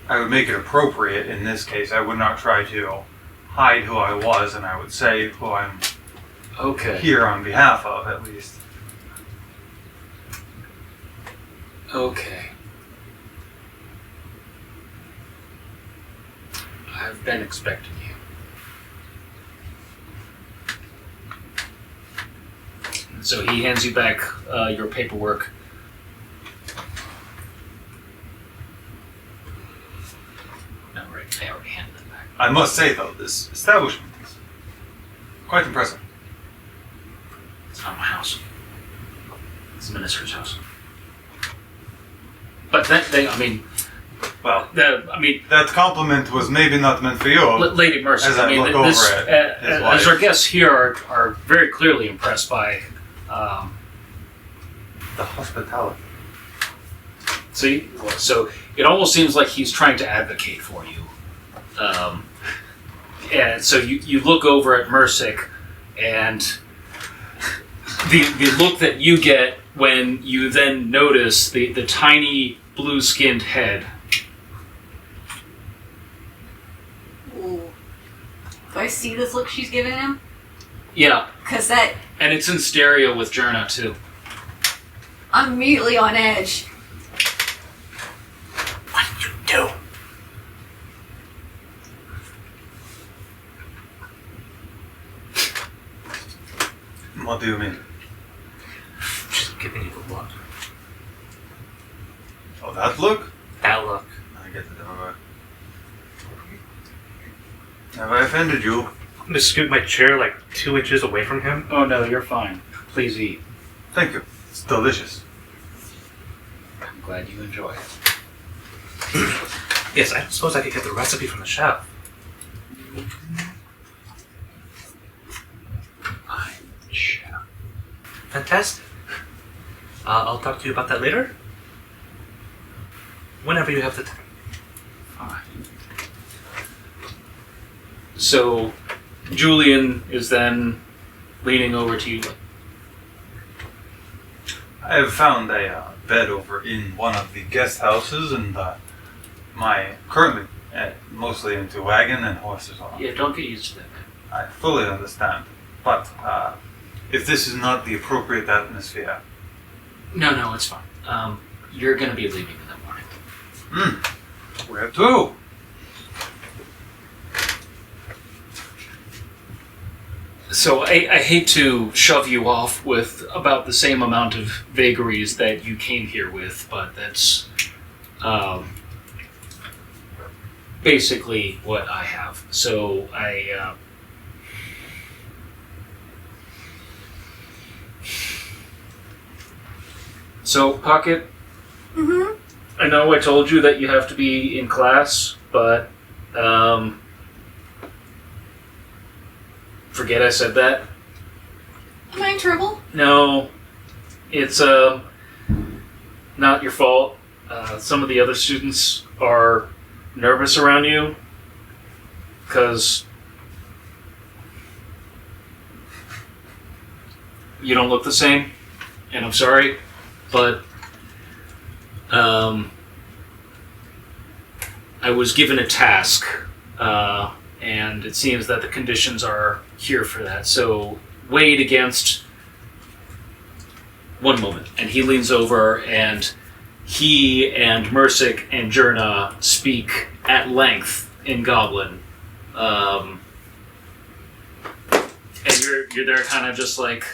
I would make it appropriate in this case. I would not try to hide who I was, and I would say who I'm
Okay.
here on behalf of, at least.
Okay. I've been expecting you. So he hands you back your paperwork. No, right. I already handed it back.
I must say, though, this establishment is quite impressive.
It's not my house. It's the minister's house. But
Well,
that
that compliment was maybe not meant for you.
Lady Mercy.
As I look over at his
as our
wife.
guests here are very clearly impressed by.
The hospitality.
So it almost seems like he's trying to advocate for you. And so you look over at Mersic, and the look that you get when you then notice the tiny blue-skinned head.
Ooh. Do I see this look she's giving him?
Yeah,
Because that,
and it's in stereo with Jerna too.
I'm immediately on edge.
What did you do?
What do you mean?
She's giving you the look.
Oh, that look?
That look.
I get it. Have I offended you?
I'm gonna scoot my chair like 2 inches away from him.
Oh no, you're fine. Please eat.
Thank you. It's delicious.
I'm glad you enjoy it.
Yes, I don't suppose I could get the recipe from the chef.
I'm chef.
Fantastic. I'll talk to you about that later. Whenever you have the time.
Fine. So Julian is then leaning over to you.
I have found a bed over in one of the guest houses, and currently mostly into wagon and horses.
Yeah, don't get used to that.
I fully understand, but if this is not the appropriate atmosphere,
No, it's fine. You're gonna be leaving in the morning.
where to?
So I hate to shove you off with about the same amount of vagaries that you came here with, but that's basically what I have. So So, Pocket,
Mm-hmm.
I know I told you that you have to be in class, but forget I said that.
Am I in trouble?
No, it's not your fault. Some of the other students are nervous around you because you don't look the same, and I'm sorry, but I was given a task, and it seems that the conditions are here for that. So weighed against. One moment, and he leans over, and he and Mersic and Jerna speak at length in Goblin, and you're there, kind of just like,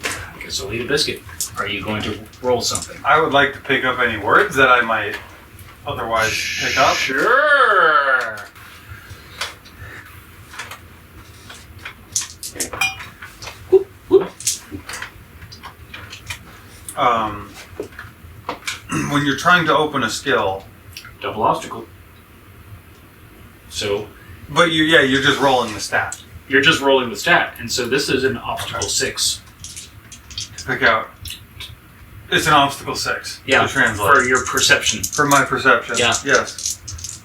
I guess I'll eat a biscuit. Are you going to roll something?
I would like to pick up any words that I might otherwise pick up.
Sure. Whoop, whoop.
when you're trying to open a skill,
Double obstacle. So
but you're just rolling the stat
you're just rolling the stat, and so this is an obstacle 6.
to pick out. It's an obstacle 6
Yeah,
to translate.
for your perception.
For my perception.
Yeah.
Yes.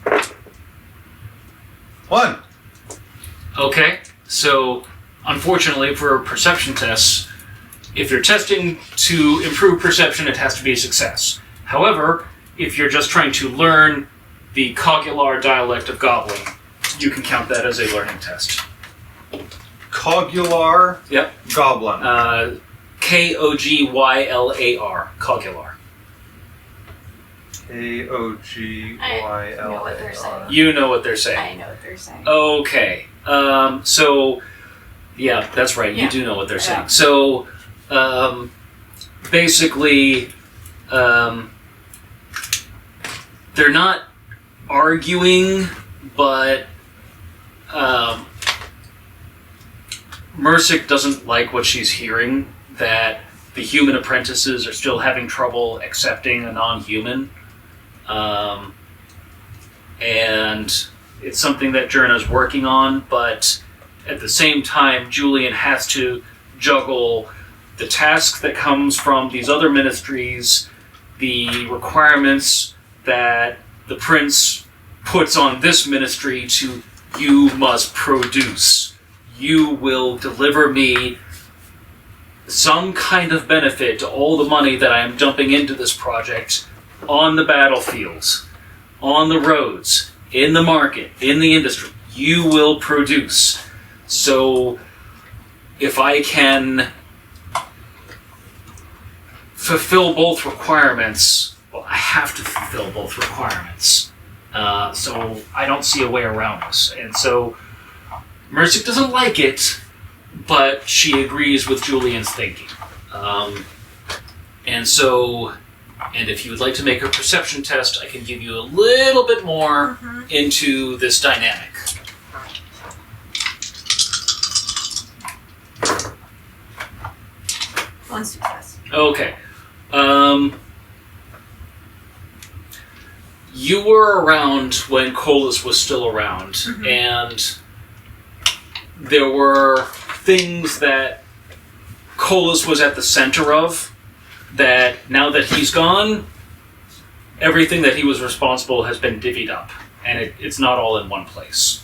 1.
Okay, so unfortunately for perception tests, if you're testing to improve perception, it has to be a success. However, if you're just trying to learn the Cogular dialect of Goblin, you can count that as a learning test.
Cogular
Yep.
goblin.
KogYlar, Cogular.
AogYlar.
know what they're saying.
You know what they're saying.
I know what they're saying.
Okay. So, yeah, that's right. You
Yeah.
do know what they're saying.
Yeah.
So, basically, they're not arguing, but Mercic doesn't like what she's hearing, that the human apprentices are still having trouble accepting a non-human. And it's something that Jerna's working on, but at the same time, Julian has to juggle the task that comes from these other ministries, the requirements that the prince puts on this ministry to, you must produce. You will deliver me some kind of benefit to all the money that I am dumping into this project on the battlefields, on the roads, in the market, in the industry. You will produce. So if I can fulfill both requirements, well, I have to fulfill both requirements. So I don't see a way around this. And so Mercic doesn't like it, but she agrees with Julian's thinking. And if you would like to make a perception test, I can give you a little bit more into this dynamic.
One success.
Okay. You were around when Colas was still around, and there were things that Colas was at the center of, that now that he's gone, everything that he was responsible has been divvied up, and it's not all in one place.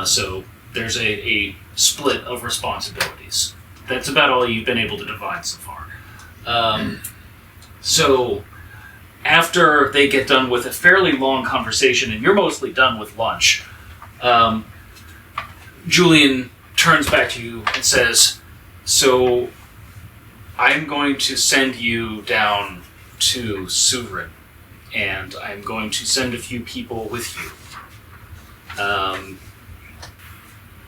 So there's a split of responsibilities. That's about all you've been able to divide so far. So after they get done with a fairly long conversation, and you're mostly done with lunch, Julian turns back to you and says, so I'm going to send you down to Soorin, and I'm going to send a few people with you.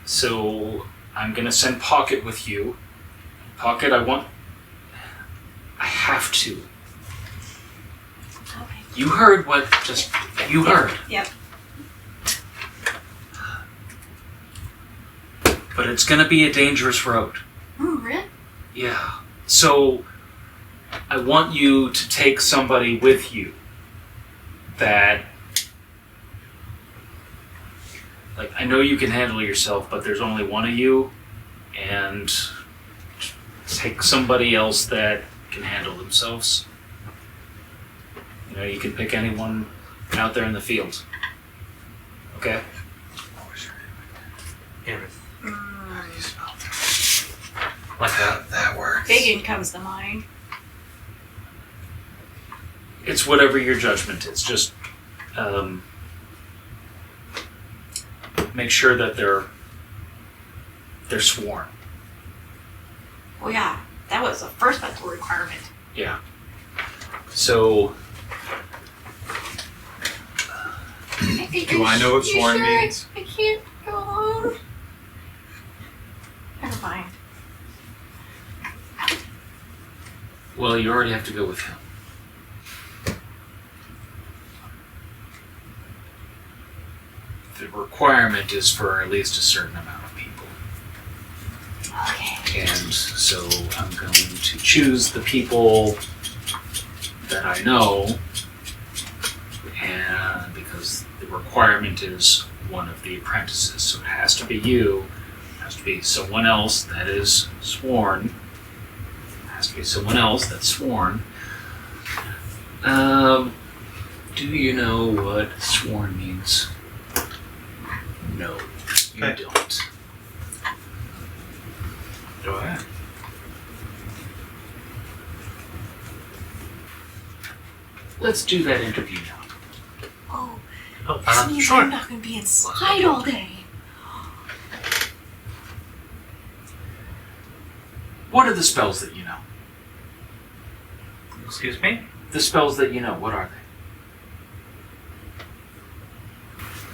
So I'm going to send Pocket with you. Pocket, I have to.
Okay.
You heard what you heard.
Yep.
But it's going to be a dangerous road.
Really?
Yeah. So I want you to take somebody with you that, like, I know you can handle yourself, but there's only one of you, and take somebody else that can handle themselves. You know, you can pick anyone out there in the field. Okay?
Aerith.
Mm.
Like that.
That works.
Bacon comes to mind.
It's whatever your judgment is. Just make sure that they're sworn.
Oh yeah, that was the first mental requirement.
Yeah. So
Do I know what
You
sworn
sure
means?
I can't go alone. Never mind.
well, you already have to go with him. The requirement is for at least a certain amount of people.
Okay.
And so I'm going to choose the people
that I know, and because the requirement is one of the apprentices, so it has to be you. It has to be someone else that is sworn. It has to be someone else that's sworn. Do you know what sworn means? No, you
Okay.
don't.
Do I?
Let's do that interview now.
Oh,
Oh,
this means
sure.
I'm not going to be inside all day.
What are the spells that you know?
Excuse me?
The spells that you know, what are they?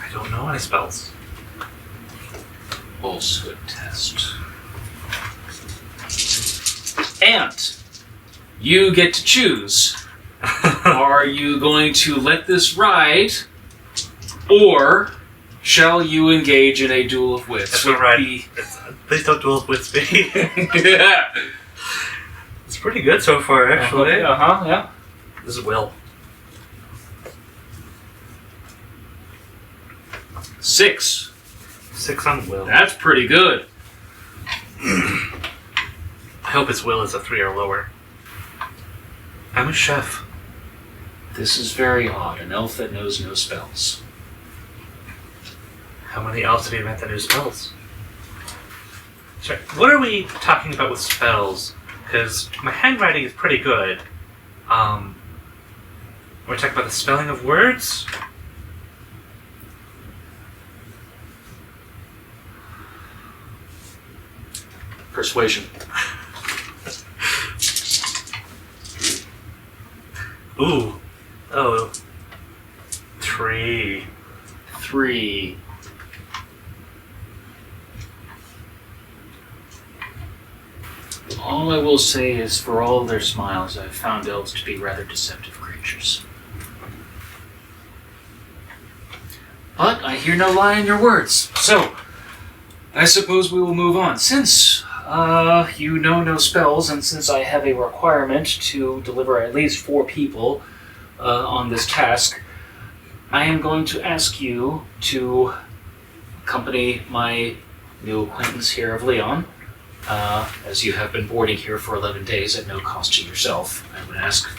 I don't know any spells.
Falsehood test. And you get to choose. Are you going to let this ride, or shall you engage in a duel of wits?
That's alright. Please don't duel with me.
Yeah.
It's pretty good so far, actually.
Yeah.
This is Will.
6.
6 on Will.
That's pretty good.
I hope its Will is a 3 or lower. I'm a chef.
This is very odd. An elf that knows no spells.
How many elves have you met that know spells? Sorry, what are we talking about with spells? Because my handwriting is pretty good. We're talking about the spelling of words?
Persuasion.
Ooh. Oh. 3.
3. All I will say is, for all their smiles, I've found elves to be rather deceptive creatures. But I hear no lie in your words, so I suppose we will move on. Since you know no spells, and since I have a requirement to deliver at least 4 people on this task, I am going to ask you to accompany my new acquaintance here of Leone. As you have been boarding here for 11 days at no cost to yourself, I would ask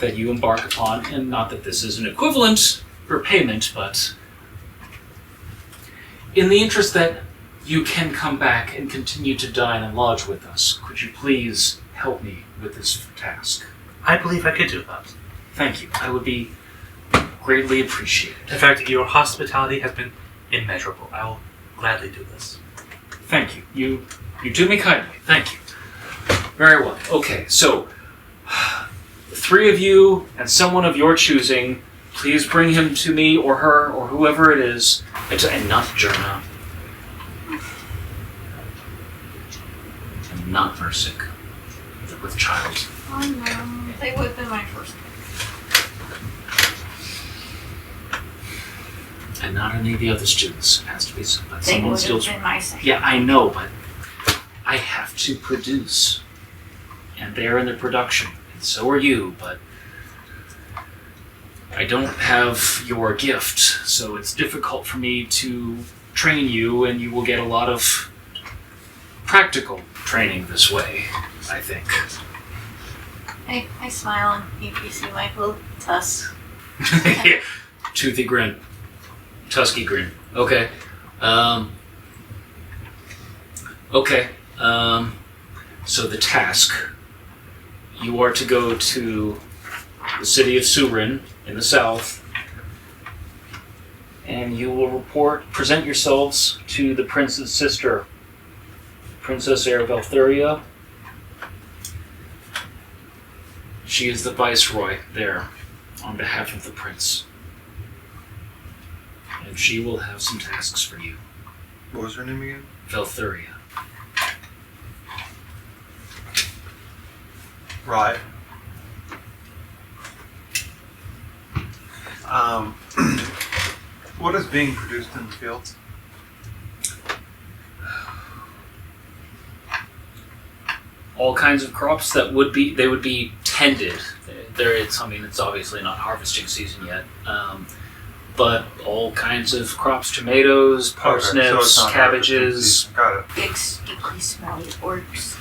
that you embark upon, and not that this is an equivalent for payment, but in the interest that you can come back and continue to dine and lodge with us, could you please help me with this task?
I believe I could do that.
Thank you. I would be greatly appreciated.
In fact, your hospitality has been immeasurable. I will gladly do this.
Thank you. You do me kindly. Thank you. Very well. Okay, so 3 of you and someone of your choosing, please bring him to me or her or whoever it is, and not Jerna. And not Versik. With child.
Oh no, they would have been my first pick.
And not any of the other students. It has to be someone.
They
Someone
would have
steals.
been my second.
Yeah, I know, but I have to produce. And they're in the production. And so are you, but I don't have your gift, so it's difficult for me to train you, and you will get a lot of tractical training this way, I think.
I smile and you can see my little tusk.
Yeah. Toothy grin. Tusky grin. Okay. So the task. You are to go to the city of Soorin in the south, and you will present yourselves to the prince's sister, Princess Aerith. She is the Viceroy there on behalf of the prince. And she will have some tasks for you.
What was her name again?
Valthuria.
Right. What is being produced in the fields?
all kinds of crops that would be tended. It's obviously not harvesting season yet, but all kinds of crops: tomatoes,
Okay, so
parsnips,
it's not
cabbages,
harvesting season. Got it.
Big, sticky, smelly orcs.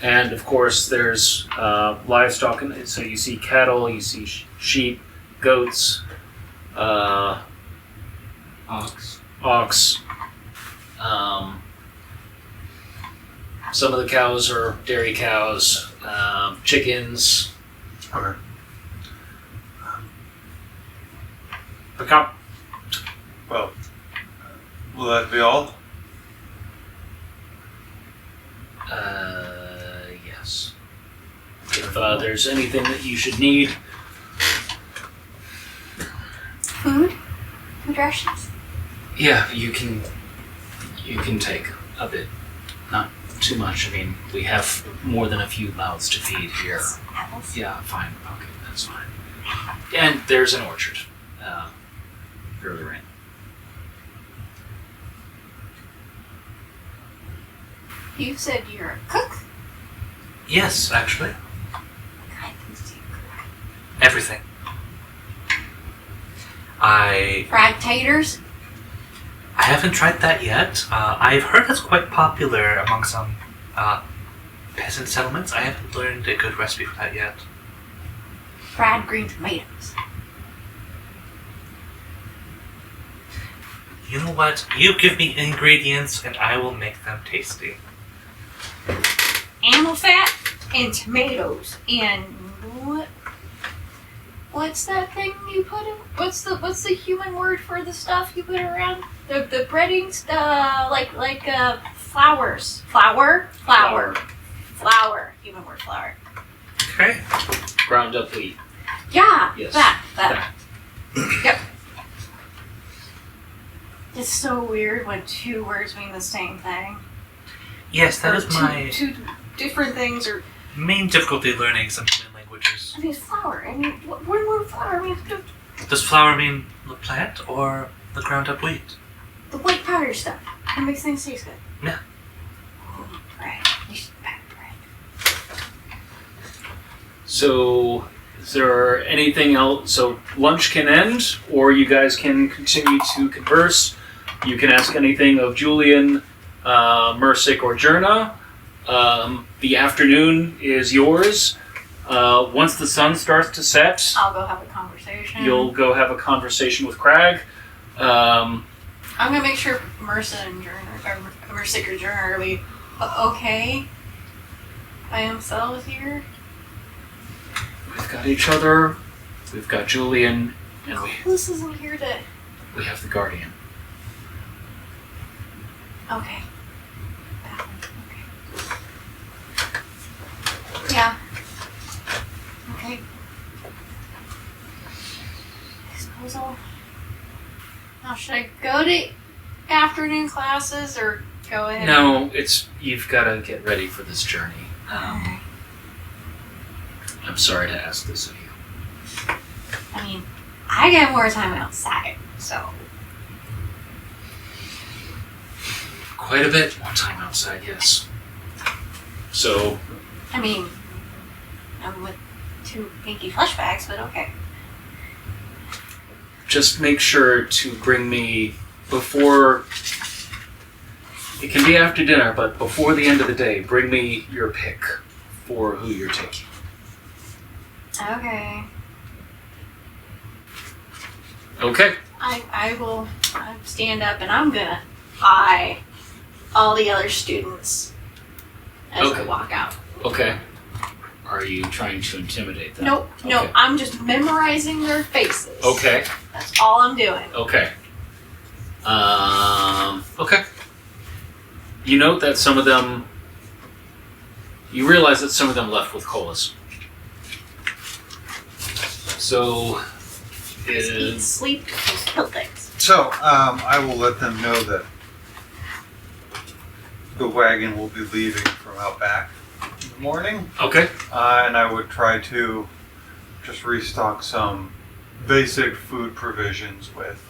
and of course there's livestock. So you see cattle, you see sheep, goats, ox. Some of the cows are dairy cows, chickens.
Okay.
Pick up.
Well, will that be all?
Yes. If there's anything that you should need,
Food? Food rations?
yeah, you can take a bit. Not too much. I mean, we have more than a few mouths to feed here.
Apples?
Yeah, fine. Okay, that's fine. And there's an orchard further in.
You said you're a cook?
Yes, actually.
What kind of things do you cook?
Everything. I
Fried taters?
haven't tried that yet. I've heard it's quite popular among some peasant settlements. I haven't learned a good recipe for that yet.
Fried green tomatoes.
You know what? You give me ingredients and I will make them tasty.
Animal fat and tomatoes and what's that thing you put in? What's the human word for the stuff you put around the breading stuff? Like flowers. Flour. Human word flour.
Okay.
Ground up wheat.
Yeah.
Yes.
That. Yep. It's so weird when two words mean the same thing.
Yes, that
Or
is my
two different things. Or
main difficulty learning some human languages.
I mean, flour. I mean, what word flour means?
Does flour mean the plant or the ground up wheat?
The white powder stuff. It makes things taste good.
Yeah.
Ooh, bread. We should pack bread.
So, is there anything else? So, lunch can end, or you guys can continue to converse. You can ask anything of Julian, Mersic, or Jerna. The afternoon is yours. Once the sun starts to set,
I'll go have a conversation.
you'll go have a conversation with Crag.
I'm gonna make sure Mersa and Jerna, or Mersic or Jerna are gonna be okay by themselves here.
We've got each other. We've got Julian, and
This isn't here to.
we have the Guardian.
Okay. Okay. Yeah. Okay. I suppose I'll. Now, should I go to afternoon classes or go ahead?
No, you've got to get ready for this journey.
Okay.
I'm sorry to ask this of you.
I mean, I get more time outside, so.
Quite a bit more time outside, yes. So,
I mean, I'm with two pinky flesh bags, but okay.
just make sure to bring me before. It can be after dinner, but before the end of the day, bring me your pick for who you're taking.
Okay.
Okay.
I will stand up and I'm gonna eye all the other students as
Okay.
I walk out.
Okay. Are you trying to intimidate them?
Nope, no,
Okay.
I'm just memorizing their faces.
Okay.
That's all I'm doing.
Okay. Okay. You note that some of them. You realize that some of them left with colas. So.
Just eat, sleep, and kill things.
So, I will let them know that the wagon will be leaving from out back in the morning.
Okay.
And I would try to just restock some basic food provisions with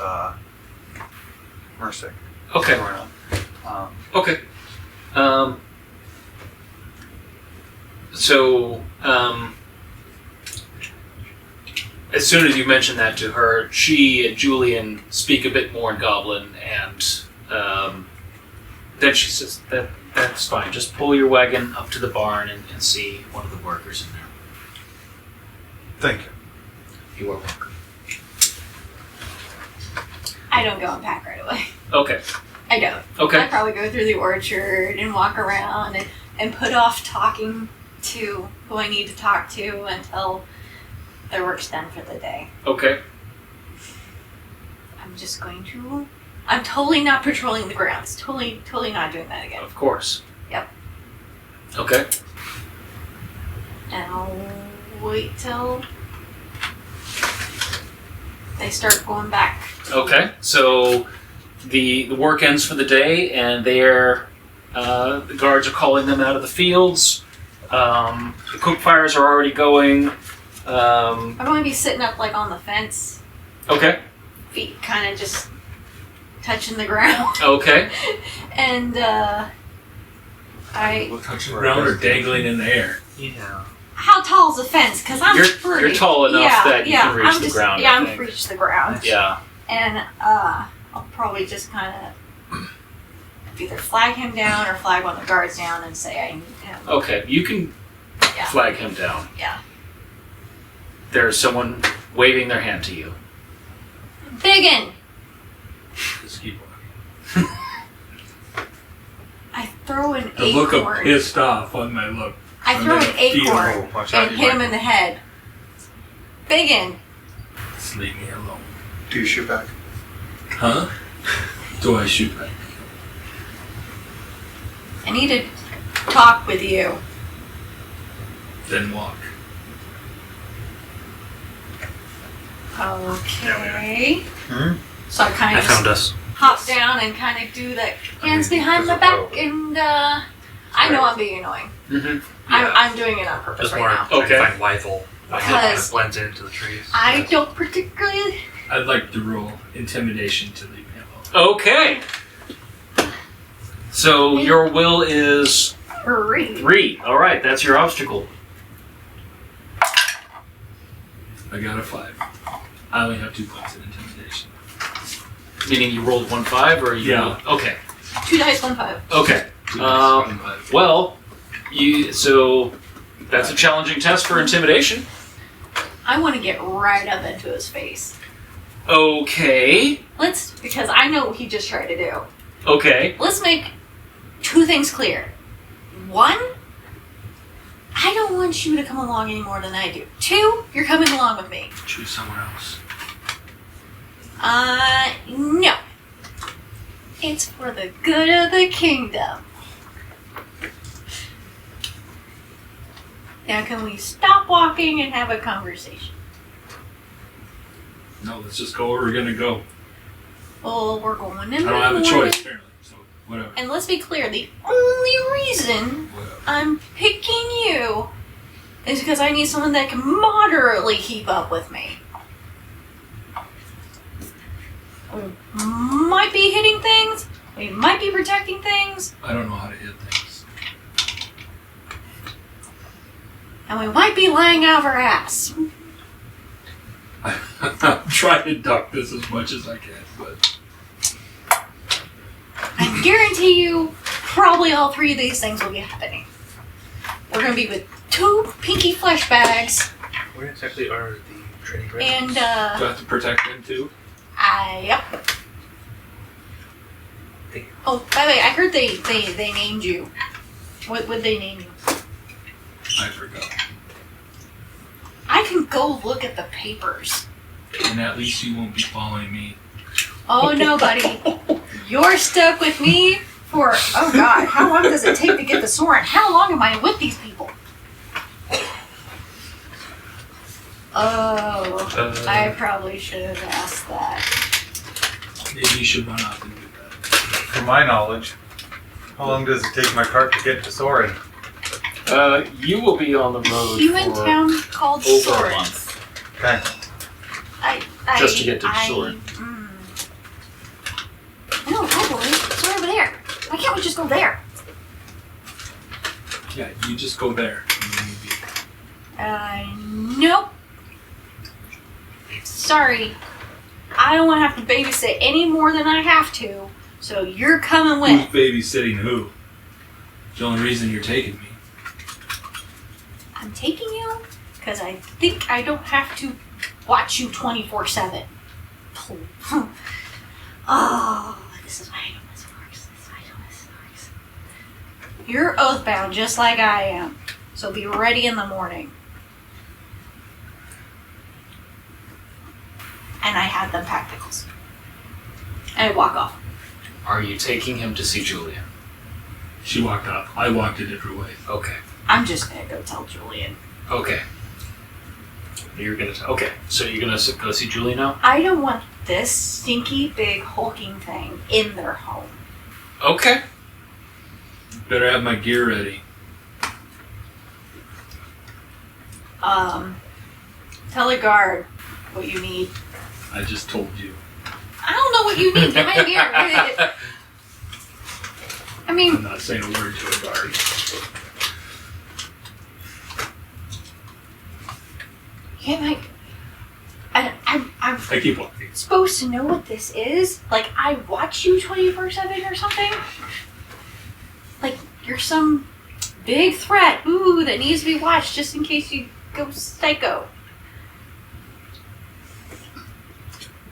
Mersic.
Okay.
Going on.
Okay. So, as soon as you mention that to her, she and Julian speak a bit more in Goblin, and then she says, that's fine. Just pull your wagon up to the barn and see one of the workers in there.
Thank you.
You are welcome.
I don't go and pack right away.
Okay.
I don't.
Okay.
I probably go through the orchard and walk around and put off talking to who I need to talk to until their work's done for the day.
Okay.
I'm totally not patrolling the grounds. Totally not doing that again.
Of course.
Yep.
Okay.
And I'll wait till they start going back.
Okay. So the work ends for the day, and the guards are calling them out of the fields. The cook fires are already going.
I'm going to be sitting up like on the fence,
Okay.
feet kind of just touching the ground,
Okay.
and I.
Touching the ground or dangling in the air?
Yeah.
How tall is the fence? Because I'm pretty.
You're tall enough that you can reach
I'm
the
just,
ground.
Yeah,
I
I'm
think.
reach the ground.
Yeah.
And I'll probably just kind of either flag him down or flag one of the guards down and say I need him.
Okay. You can
Yeah.
flag him down.
Yeah.
There's someone waving their hand to you.
Biggin!
Just keep walking.
I throw an
The look of
acorn.
pissed off on my look.
I
I'm
throw an
gonna feel-
acorn
Watch out,
and
you
hit him
might-
in the head. Biggin!
Just leave me alone.
Do you shoot back?
Huh? Do I shoot back?
I need to talk with you.
Then walk.
Okay.
Hmm?
So I kind
I
of
found us.
hop down and kind of do the hands behind the back, and I know I'm being annoying.
Mm-hmm.
I'm doing it on purpose
Just
right
more
now.
trying
Okay.
to find Weithel.
Because
blends into the trees.
I don't particularly.
I'd like to roll intimidation to leave me alone.
Okay. So your will is
Hurry.
3. All right. That's your obstacle.
I got a 5. I only have 2 points in intimidation.
Meaning you rolled 1 5, or you?
Yeah.
Okay.
2 dice, 1 5.
Okay.
2 dice, 1 5.
Well, so that's a challenging test for intimidation.
I want to get right up into his face.
Okay.
Because I know what he just tried to do.
Okay.
Let's make 2 things clear. 1, I don't want you to come along any more than I do. 2, you're coming along with me.
Choose someone else.
No. It's for the good of the kingdom. Now can we stop walking and have a conversation?
No, let's just go where we're gonna go.
Well, we're going in
I
the
don't have a
morning.
choice, apparently. So, whatever.
And let's be clear, the only reason
Whatever.
I'm picking you is because I need someone that can moderately keep up with me. We might be hitting things, we might be protecting things,
I don't know how to hit things.
and we might be lying out of our ass.
I'm trying to duck this as much as I can, but
I guarantee you, probably all 3 of these things will be happening. We're going to be with 2 pinky flesh bags,
Where exactly are the training grounds?
and
do I have to protect them too?
yep. Oh, by the way, I heard they named you. What would they name you?
I forgot.
I can go look at the papers.
And at least you won't be following me.
Oh no, buddy. You're stuck with me for, oh god, how long does it take to get to Soorin? How long am I with these people? Oh, I probably should have asked that.
Maybe you should run off and do that.
For my knowledge, how long does it take my cart to get to Soorin?
You will be on the road
Human
for
town called
over a
Soorin.
month.
Okay.
Just to get to Soorin.
No, probably. It's right over there. Why can't we just go there?
Yeah, you just go there.
Nope. Sorry. I don't want to have to babysit any more than I have to, so you're coming with.
Who's babysitting who? It's the only reason you're taking me.
I'm taking you because I think I don't have to watch you 24/7. Oh, this is why I know this works. This is why I know this works. You're oathbound just like I am, so be ready in the morning. And I had them practicals. And I walk off.
Are you taking him to see Julian?
She walked up. I walked a different way.
Okay.
I'm just gonna go tell Julian.
Okay. You're gonna. Okay. So you're gonna go see Julian now?
I don't want this stinky, big, hulking thing in their home.
Okay.
Better have my gear ready.
Tell a guard what you need.
I just told you.
I don't know what you need. Get my gear. I
I'm
mean,
not saying a word to a guard.
get my. I'm
I keep walking.
supposed to know what this is. Like, I watch you 24/7 or something. Like, you're some big threat. Ooh, that needs to be watched just in case you go psycho.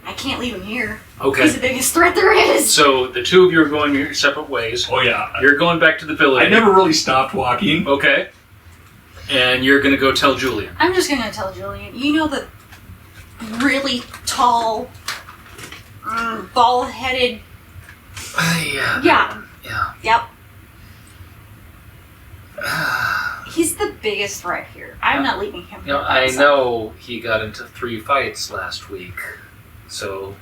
I can't leave him here.
Okay.
He's the biggest threat there is.
So the two of you are going your separate ways.
Oh yeah.
You're going back to the village.
I never really stopped walking.
Okay. And you're gonna go tell Julian.
I'm just gonna tell Julian. You know the really tall, bald-headed.
Yeah.
Yeah.
Yeah.
Yep. He's the biggest threat here. I'm not leaving him.
You know,
here by
I
himself.
know he got into 3 fights last week. So,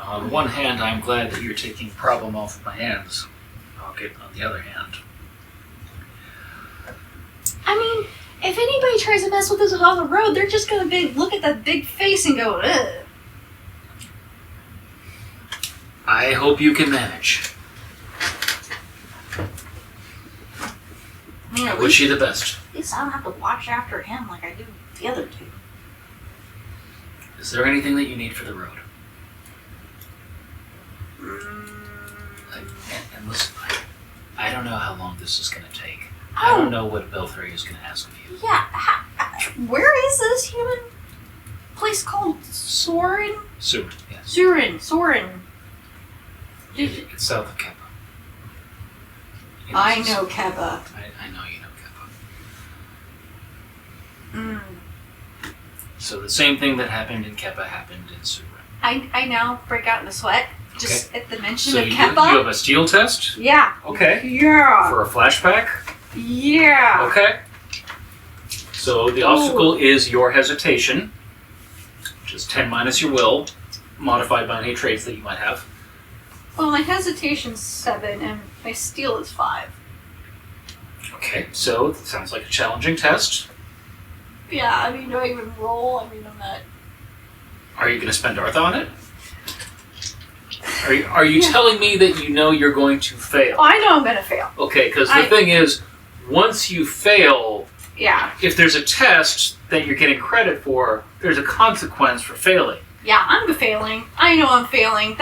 on one hand, I'm glad that you're taking the problem off of my hands. Okay, on the other hand.
I mean, if anybody tries to mess with us on the road, they're just gonna look at that big face and go, ugh.
I hope you can manage.
I mean,
I
at
wish
least,
you the best.
at least I don't have to watch after him like I do the other two.
Is there anything that you need for the road? And listen, I don't know how long this is going to take. I
Oh.
don't know what Belfry is going to ask of you.
Yeah, where is this human place called Soorin?
Soon, yes.
Soorin.
It's south of Keppa.
I know Keba.
I know you know Keppa.
Mm.
So the same thing that happened in Keppa happened in Soorin.
I now break out in a sweat just at the mention
So
of
you
Keba.
have a steel test?
Yeah.
Okay.
Yeah.
For a flashback?
Yeah.
Okay. So the obstacle is your hesitation, which is 10 minus your will, modified by any traits that you might have.
Well, my hesitation's 7 and my steel is 5.
Okay, so it sounds like a challenging test.
Yeah, I mean, do I even roll? I mean, I'm not.
Are you going to spend Arth on it? Are you telling me that you know you're going to fail?
Oh, I know I'm gonna fail.
Okay, because the thing is, once you fail,
Yeah.
if there's a test that you're getting credit for, there's a consequence for failing.
Yeah, I'm failing. I know I'm failing.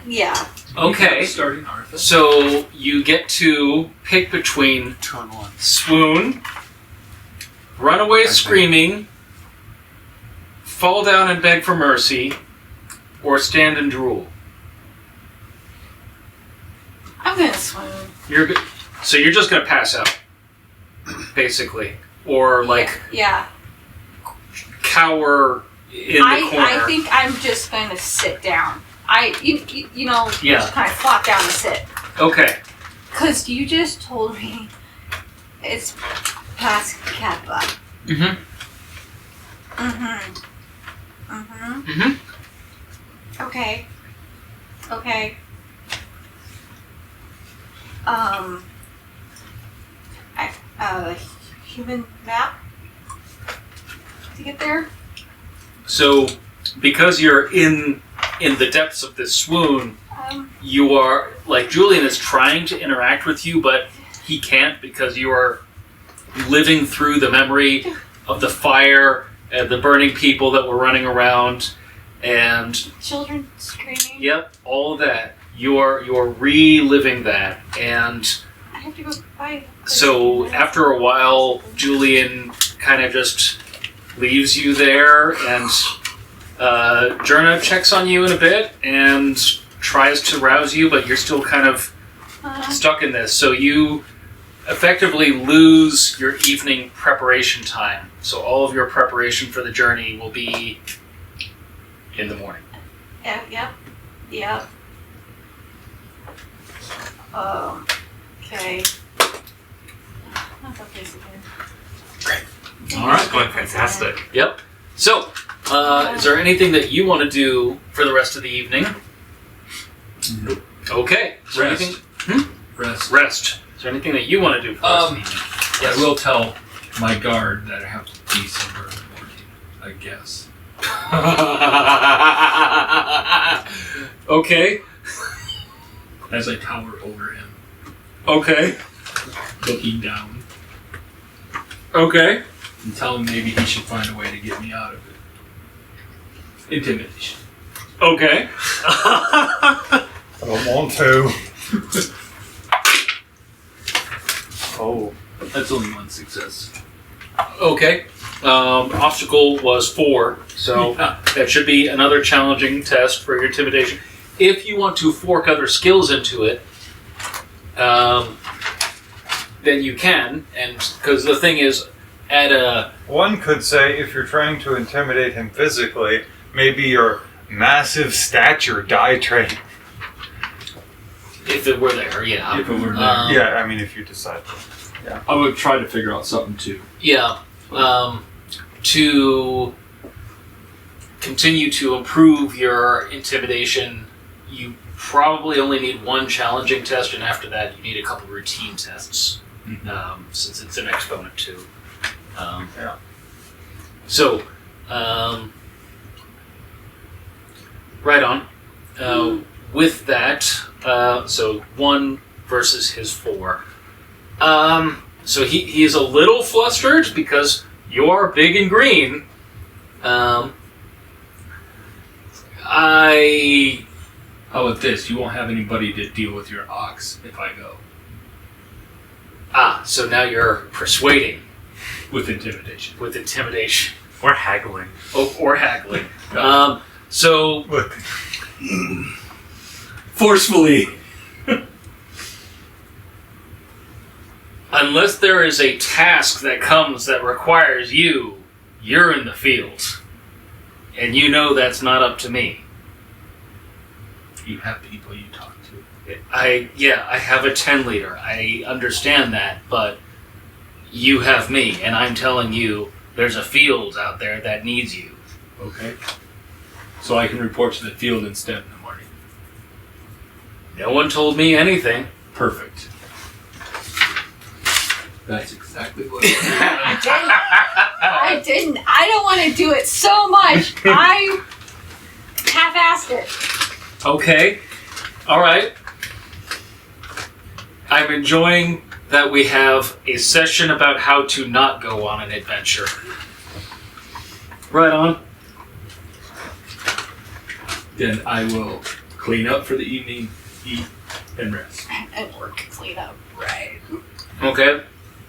Yeah.
Okay,
Starting Arthur.
so you get to pick between
Turn 1.
swoon, run away screaming, fall down and beg for mercy, or stand and drool.
I'm gonna swoon.
So you're just gonna pass out, basically, or like
Yeah.
cower in the corner.
I think I'm just gonna sit down. You know,
Yeah.
just kind of flop down and sit.
Okay.
Cause you just told me it's past Kappa.
Mm-hmm.
Mm-hmm. Mm-hmm.
Mm-hmm.
Okay. Human map to get there.
So, because you're in the depths of this swoon, you are like Julian is trying to interact with you, but he can't because you are living through the memory of the fire and the burning people that were running around, and
Children screaming.
yep, all of that. You're reliving that, and
I have to go buy.
so after a while, Julian kind of just leaves you there, and Jerna checks on you in a bit and tries to rouse you, but you're still kind of stuck in this. So you effectively lose your evening preparation time. So all of your preparation for the journey will be in the morning.
Yep. Okay. Not that place again.
All right.
Going fantastic.
Yep. So, is there anything that you want to do for the rest of the evening? Okay. Is there
Rest.
anything?
Rest.
Rest. Is there anything that you want to do for the rest of the evening?
I will tell my guard that I have to be somewhere in the morning, I guess.
Okay.
As I tower over him,
Okay.
looking down,
Okay.
and tell him maybe he should find a way to get me out of it. Intimidation.
Okay.
I don't want to. Oh.
That's only one success.
Okay. Obstacle was 4, so that should be another challenging test for your intimidation. If you want to fork other skills into it, then you can, and because the thing is, at a
One could say if you're trying to intimidate him physically, maybe your massive stature die trait.
if it were there, yeah.
If it were there.
Yeah, I mean if you decide to.
I would try to figure out something too.
Yeah. To continue to improve your intimidation, you probably only need one challenging test, and after that, you need a couple routine tests, since it's an exponent too.
Yeah.
So, right on. With that, so 1 versus his 4. So he is a little flustered because you are big and green.
How about this? You won't have anybody to deal with your ox if I go.
So now you're persuading
With intimidation.
with intimidation.
Or haggling.
Or haggling. So
Look.
Forcefully.
unless there is a task that comes that requires you're in the field. And you know that's not up to me.
You have people you talk to.
I have a 10 leader. I understand that, but you have me, and I'm telling you there's a field out there that needs you.
Okay. So I can report to the field instead in the morning.
No one told me anything.
Perfect. That's exactly what
I didn't. I don't want to do it so much. I half-assed it.
Okay. All right. I'm enjoying that we have a session about how to not go on an adventure. Right on.
Then I will clean up for the evening, eat, and rest.
And work clean up. Right.
Okay.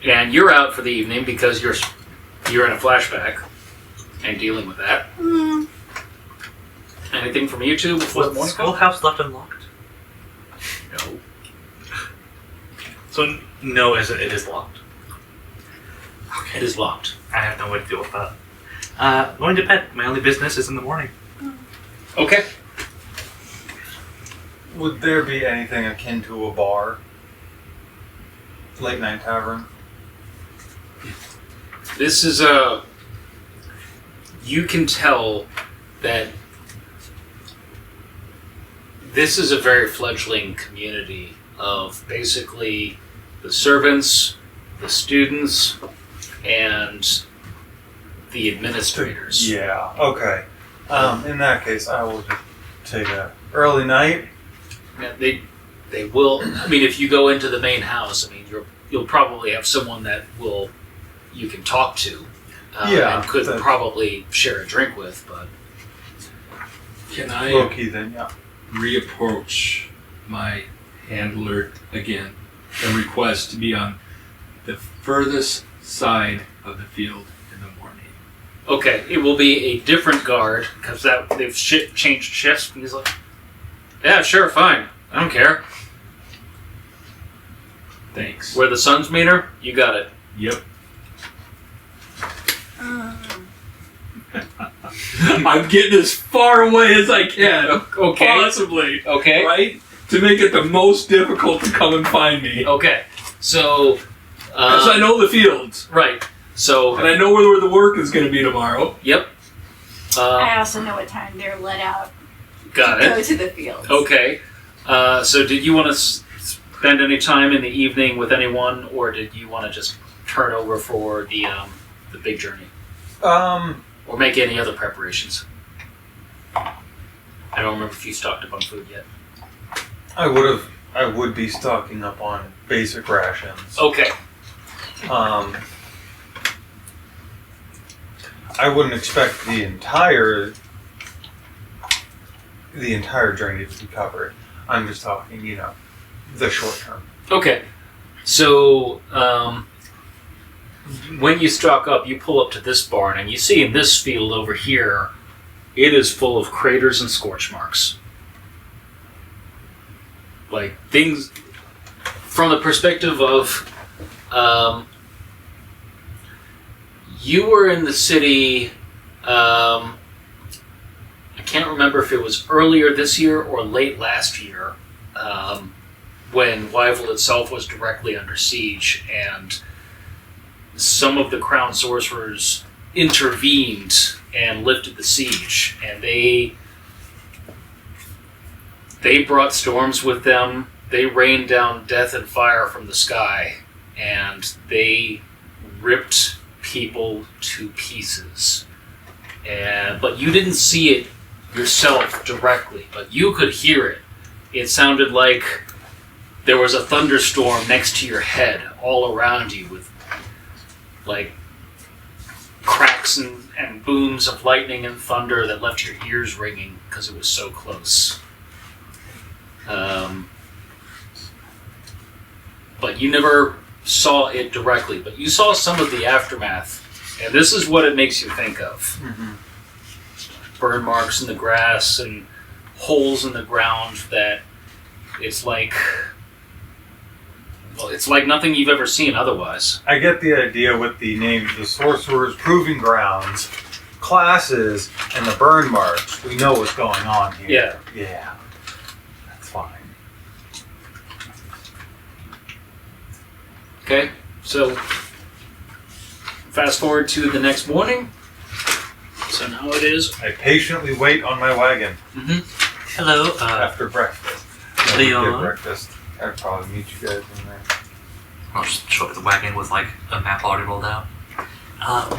And you're out for the evening because you're in a flashback and dealing with that. Anything from you two before the
Was the
morning?
schoolhouse left unlocked?
No.
So no, it is locked.
It is locked.
I have no way to deal with that. Going to bed. My only business is in the morning.
Okay.
Would there be anything akin to a bar? Late night tavern?
This is you can tell that this is a very fledgling community of basically the servants, the students, and the administrators.
Yeah, okay. In that case, I will just take a early night.
Now, they will. I mean, if you go into the main house, I mean, you'll probably have someone that you can talk to.
Yeah,
and could
that's-
probably share a drink with, but
Can I
Low-key then, yeah.
reapproach my handler again and request to be on the furthest side of the field in the morning?
okay, it will be a different guard because they've changed shifts. And he's like, "Yeah, sure, fine, I don't care.
Thanks.
Where the sun's meter, you got it."
Yep.
Um,
I'm getting as far away as I can.
Okay.
Possibly.
Okay.
Right? To make it the most difficult to come and find me.
Okay. So.
Because I know the fields.
Right. So.
And I know where the work is going to be tomorrow.
Yep.
I also know what time they're let out
Got
to go
it.
to the fields.
Okay. So did you want to spend any time in the evening with anyone, or did you want to just turn over for the big journey, or make any other preparations? I don't remember if you stocked up on food yet.
I would be stocking up on basic rations.
Okay.
I wouldn't expect the entire journey to be covered. I'm just talking, the short term.
Okay. So when you stock up, you pull up to this barn, and you see in this field over here, it is full of craters and scorch marks. Like things from the perspective of you were in the city. I can't remember if it was earlier this year or late last year, when Wyville itself was directly under siege, and some of the crown sorcerers intervened and lifted the siege, and they brought storms with them. They rained down death and fire from the sky, and they ripped people to pieces. But you didn't see it yourself directly, but you could hear it. It sounded like there was a thunderstorm next to your head, all around you, with like cracks and booms of lightning and thunder that left your ears ringing because it was so close. But you never saw it directly, but you saw some of the aftermath, and this is what it makes you think of.
Mm-hmm.
Burn marks in the grass and holes in the ground that it's like nothing you've ever seen otherwise.
I get the idea with the names, the Sorcerer's Proving Grounds, classes, and the burn marks. We know what's going on here.
Yeah.
Yeah. That's fine.
Okay, so fast forward to the next morning. So now it is.
I patiently wait on my wagon
Hello,
after breakfast.
Leone.
After breakfast. I'd probably meet you guys in there.
I'll just show up at the wagon with like a map already rolled out.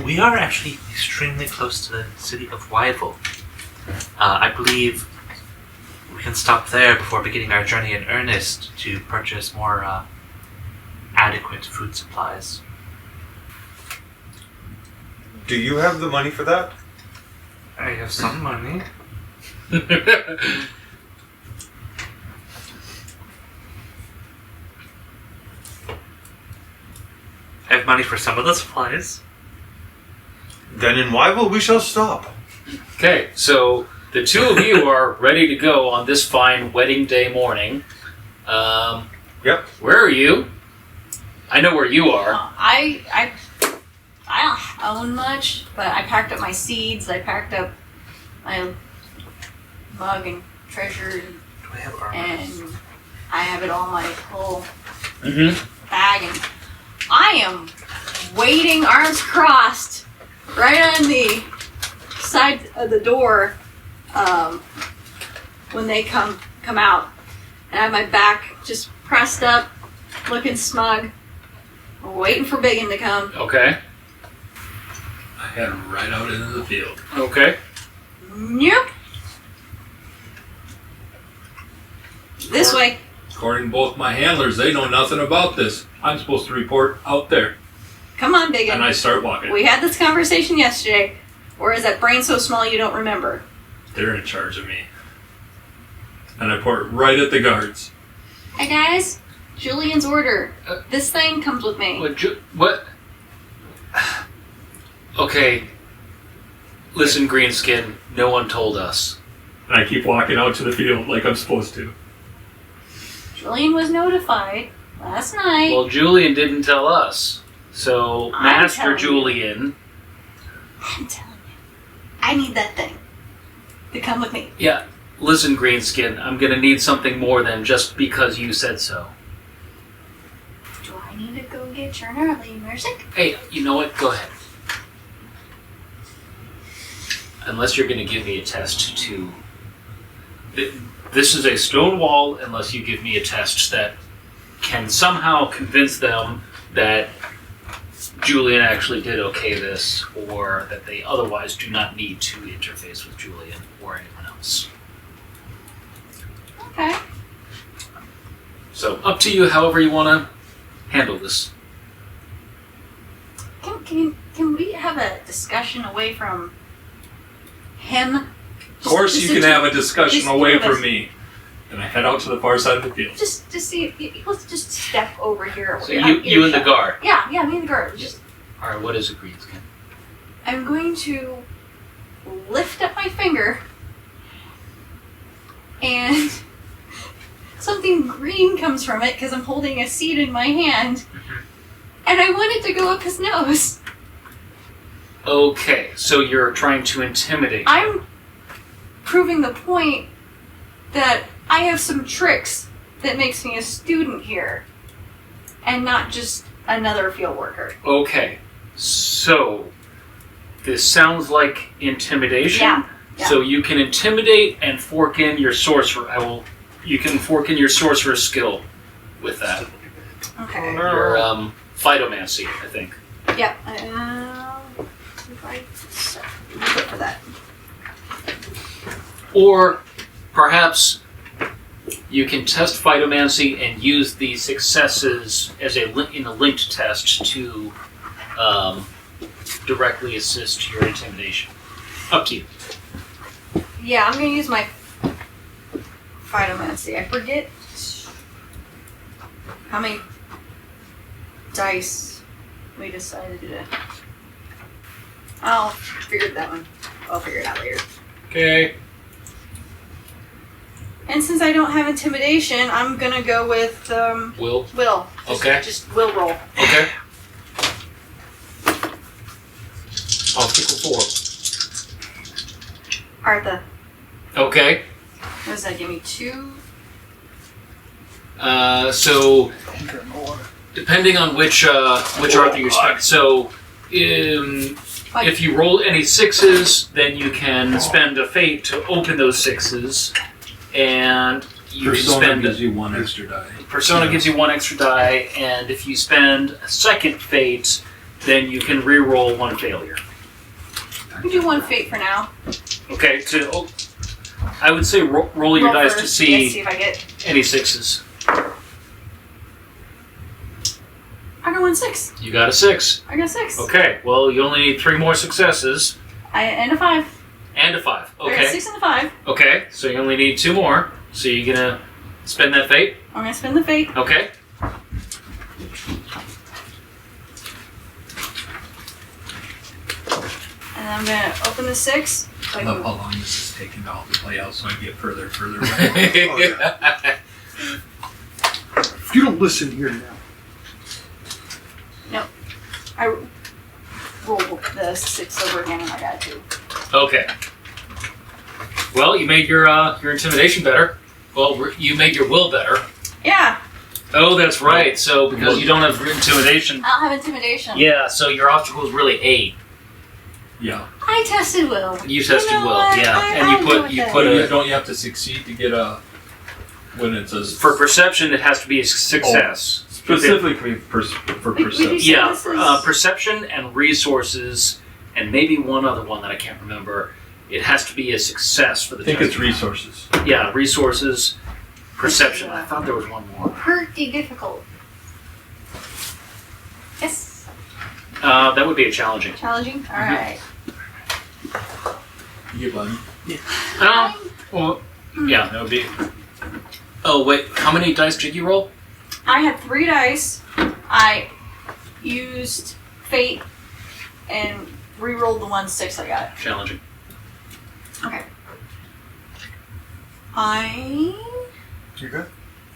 We are actually extremely close to the city of Wyville. I believe we can stop there before beginning our journey in earnest to purchase more adequate food supplies.
Do you have the money for that?
I have some money. I have money for some of the supplies.
Then in Wyville we shall stop.
Okay, so the two of you are ready to go on this fine wedding day morning.
Yep.
Where are you? I know where you are.
I don't own much, but I packed up my seeds. I packed up my mug and treasure,
Do I have armor?
and I have it all in my whole
Mm-hmm.
bag, and I am waiting, arms crossed, right on the side of the door when they come out. And I have my back just pressed up, looking smug, waiting for Biggin to come.
Okay.
I head right out into the field.
Okay.
Nope. This way.
According to both my handlers, they know nothing about this. I'm supposed to report out there.
Come on, Biggin.
And I start walking.
We had this conversation yesterday. Or is that brain so small you don't remember?
They're in charge of me. And I pour it right at the guards.
Hey guys, Julian's order. This thing comes with me.
What? Okay. Listen, Greenskin. No one told us.
And I keep walking out to the field like I'm supposed to.
Julian was notified last night.
Well, Julian didn't tell us. So,
I'm
Master
telling you.
Julian.
I'm telling you. I need that thing to come with me.
Yeah. Listen, Greenskin. I'm gonna need something more than just because you said so.
Do I need to go get Turner or Lee Music?
Hey, you know what? Go ahead. Unless you're gonna give me a test to... This is a stone wall unless you give me a test that can somehow convince them that Julian actually did okay this, or that they otherwise do not need to interface with Julian or anyone else.
Okay.
So, up to you however you want to handle this.
Can we have a discussion away from him?
Of course you can have a discussion away from me. And I head out to the far side of the field.
Just see. Let's just step over here.
So you and the guard.
Yeah, me and the guard. Just.
All right, what is a greenskin?
I'm going to lift up my finger, and something green comes from it because I'm holding a seed in my hand, and I want it to go up his nose.
Okay, so you're trying to intimidate.
I'm proving the point that I have some tricks that makes me a student here, and not just another field worker.
Okay, so this sounds like intimidation.
Yeah.
So you can intimidate and fork in your sorcerer. You can fork in your sorcerer skill with that.
Okay.
Your phytomancy, I think.
Yep. Good for that.
Or perhaps you can test phytomancy and use the successes as in a linked test to directly assist your intimidation. Up to you.
Yeah, I'm gonna use my phytomancy. I forget how many dice we decided to. I'll figure that one. I'll figure it out later.
Okay.
And since I don't have intimidation, I'm gonna go with
Will.
Will.
Okay.
Just will roll.
Okay. I'll pick a 4.
Artha.
Okay.
What does that give me? 2?
So depending on which Arthur you spec. So if you roll any 6s, then you can spend a fate to open those 6s, and you
Persona
can spend
gives you 1 extra die.
Persona gives you 1 extra die, and if you spend a second fate, then you can re-roll 1 failure.
We do 1 fate for now.
Okay. I would say roll your dice
first.
to see
Let's see if I get.
any 6s.
I got 1 6.
You got a 6.
I got 6.
Okay. Well, you only need 3 more successes
And a 5.
and a 5.
I got
Okay.
6 and a 5.
Okay. So you only need 2 more. So you're gonna spend that fate.
I'm gonna spend the fate.
Okay.
And I'm gonna open the 6.
I love how long this is taking to all to play out, so I get further and further away.
Oh, yeah. If you don't listen here now.
I rolled the 6 over again and I got a 2.
Okay. Well, you made your intimidation better. Well, you made your will better.
Yeah,
Oh, that's right. So because you don't have intimidation.
I don't have intimidation.
Yeah. So your obstacle is really 8.
Yeah.
I tested will.
You tested
know
will.
what?
Yeah. And
I'm
you
good
put
with
you
it.
put a
Don't you have to succeed to get a when it says
for perception. It has to be a success.
specifically for
We
perception?
do-
Yeah,
This is-
perception and resources, and maybe one other one that I can't remember. It has to be a success for the
I think
test.
it's resources.
Yeah, resources, perception. I thought there was one more.
Pretty difficult. Yes.
That would be a challenging.
Challenging? Alright.
You get money.
Well, yeah, that would be. Oh wait, how many dice did you roll?
I had 3 dice. I used fate and re-rolled the 1-6 I got.
Challenging.
Okay. I
You good?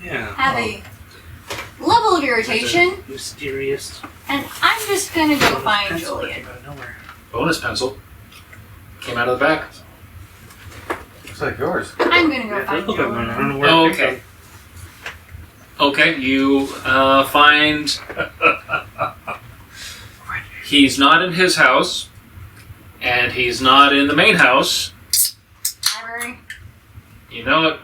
Yeah.
have a level of irritation,
Mysterious.
and I'm just gonna go find
Pencil that
Julian.
came out of nowhere.
Bonus pencil. Came out of the back.
Looks like yours.
I'm gonna go
Yeah,
find
look at mine. I don't
Julian.
know where
Oh,
it came
okay. Okay, you find he's not in his house, and he's not in the main house.
Library.
You know it.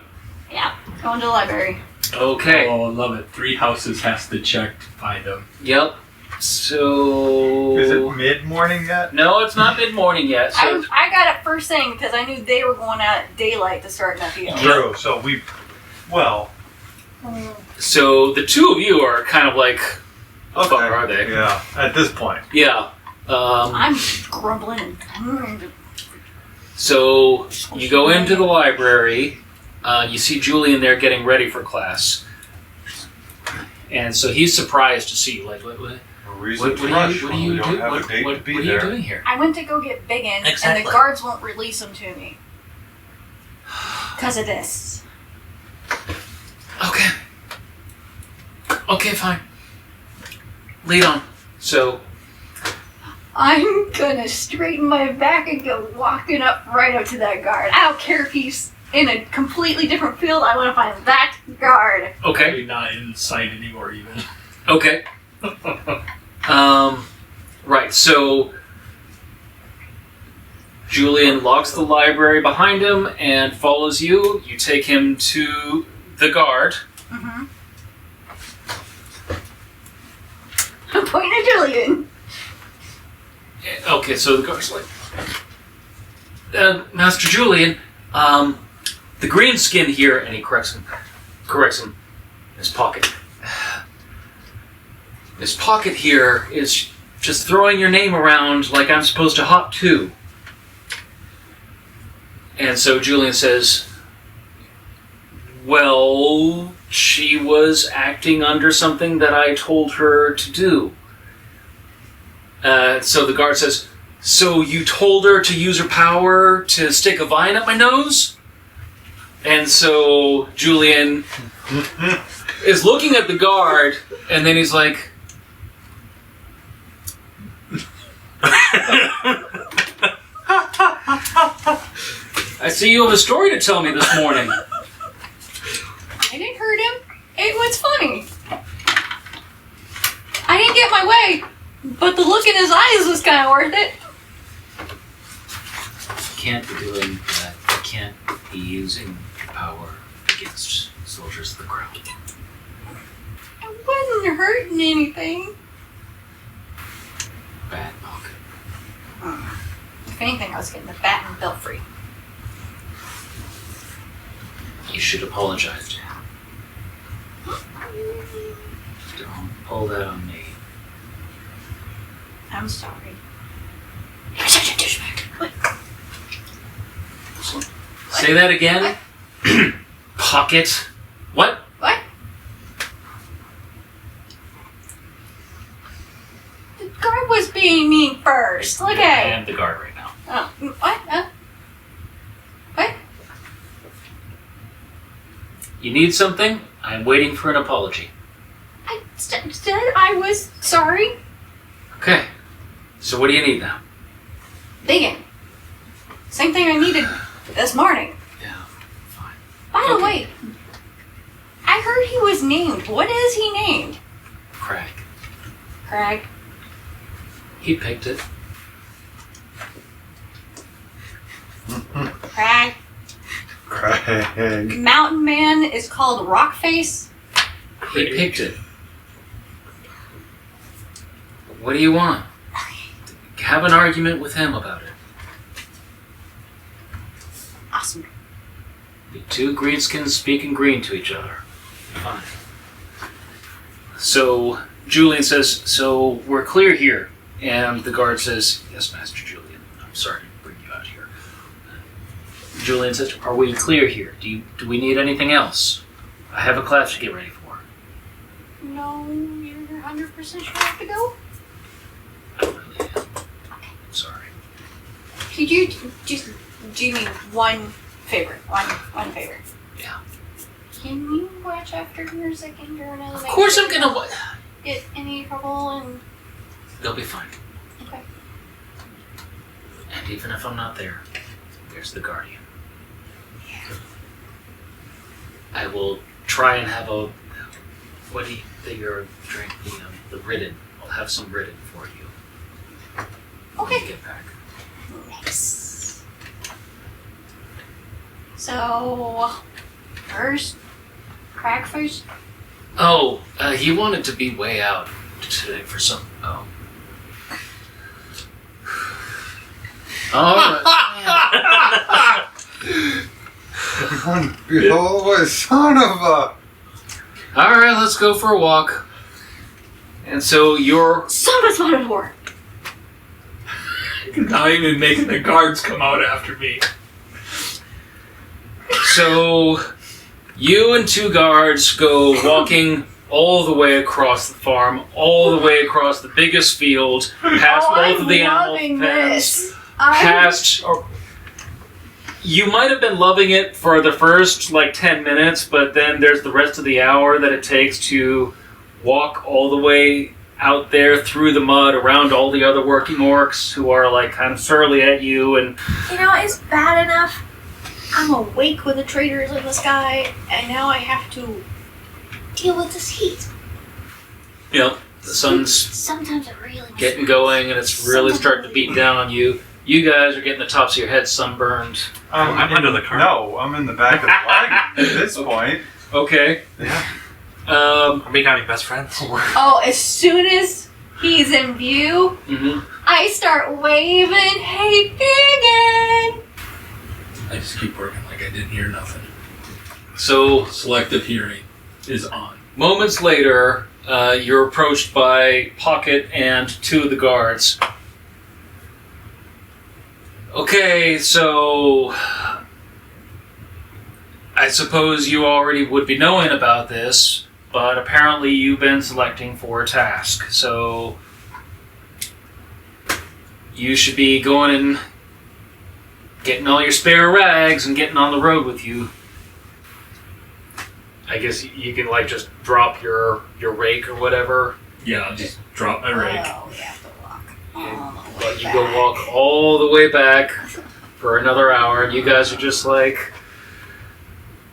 Yeah, going to the library.
Okay.
Oh, I love it. 3 houses has to check to find them.
Yep. So.
Is it mid-morning yet?
No, it's not mid-morning yet. So
I got it first thing because I knew they were going out at daylight to start in that field.
True. So well,
So the two of you are kind of like, how
okay.
far are they?
Yeah, at this point.
Yeah.
I'm grumbling and
So you go into the library. You see Julian there getting ready for class, and so he's surprised to see you. Like, what
A reason to
are
rush
you, what are
when
you
we don't
doing?
have
What,
a date
what,
to be
what are
there.
you doing here?
I went to go get Biggin, and
Exactly.
the guards won't release him to me. Because of this.
Okay. Okay, fine. Lead on. So
I'm gonna straighten my back and go walking up right up to that guard. I don't care if he's in a completely different field. I want to find that guard.
okay,
Maybe not in sight anymore, even.
okay. Right. So Julian locks the library behind him and follows you. You take him to the guard.
Mm-hmm. I'm pointing at Julian.
Okay, so the guard's like, Master Julian, the green skin here, and he corrects him in his pocket. This pocket here is just throwing your name around like I'm supposed to hop too. And so Julian says, well, she was acting under something that I told her to do. So the guard says, so you told her to use her power to stick a vine up my nose? And so Julian is looking at the guard, and then he's like, I see you have a story to tell me this morning.
I didn't hurt him. It was funny. I didn't get my way, but the look in his eyes was kind of worth it.
Can't be doing that. You can't be using power against soldiers of the crown.
I wasn't hurting anything.
Bad pocket.
If anything, I was getting the bat and belfry.
You should apologize to him. Don't pull that on me.
I'm sorry. You're such a douchebag.
Say that again. Pocket. What?
What? The guard was being mean first. Look
I
at
am the guard right now.
Oh, what? What?
You need something? I'm waiting for an apology.
I said I was sorry.
Okay. So what do you need now?
Biggin. Same thing I needed this morning.
Yeah, fine.
By the
Okay.
way, I heard he was named. What is he named?
Crag.
Crag.
He picked it.
Crag.
Craig.
Mountain Man is called Rockface.
He picked it. What do you want? Have an argument with him about it.
Awesome.
The two greenskins speaking green to each other. Fine. So Julian says, so we're clear here. And the guard says, "Yes, Master Julian. I'm sorry to bring you out here." Julian says, "Are we clear here? Do we need anything else? I have a class to get ready for."
No, you're 100% sure I have to go?
I really am. I'm sorry.
Could you just do me one favor? One favor.
Yeah.
Can you watch after your second journal?
Of course I'm gonna...
Get any trouble and...
They'll be fine.
Okay.
And even if I'm not there, there's the Guardian. I will try and have a... What do you... Your drink, the Ridden. I'll have some Ridden for you. When
Okay.
you get back.
Nice. So... First... Crag first?
Oh, he wanted to be way out today for some... Oh. Alright.
Oh, son of a...
Alright, let's go for a walk. And so you're...
So much fun for.
Not even making the guards come out after me.
So you and two guards go walking all the way across the farm, all the way across the biggest field, past both of the animal pens, past... You might have been loving it for the first, 10 minutes, but then there's the rest of the hour that it takes to walk all the way out there through the mud around all the other working orcs who are, kind of surly at you, and...
It's bad enough. I'm awake with the traitors in the sky, and now I have to deal with this heat.
The sun's
Sometimes it really makes
getting going, and it's really starting to beat down on you. You guys are getting the tops of your heads sunburned.
I'm under the car.
No, I'm in the back of the wagon at this point.
Okay.
Yeah.
Are we becoming best friends?
Oh, as soon as he's in view, I start waving, "Hey, Biggin!"
I just keep working like I didn't hear nothing.
So,
Selective hearing is on.
moments later, you're approached by Pocket and two of the guards. Okay, so I suppose you already would be knowing about this, but apparently you've been selecting for a task, so you should be going and getting all your spare rags and getting on the road with you. I guess you can just drop your rake or whatever.
Yeah, I'll just drop my rake.
Oh, we have to walk all the way
But you
back.
go walk all the way back for another hour, and you guys are just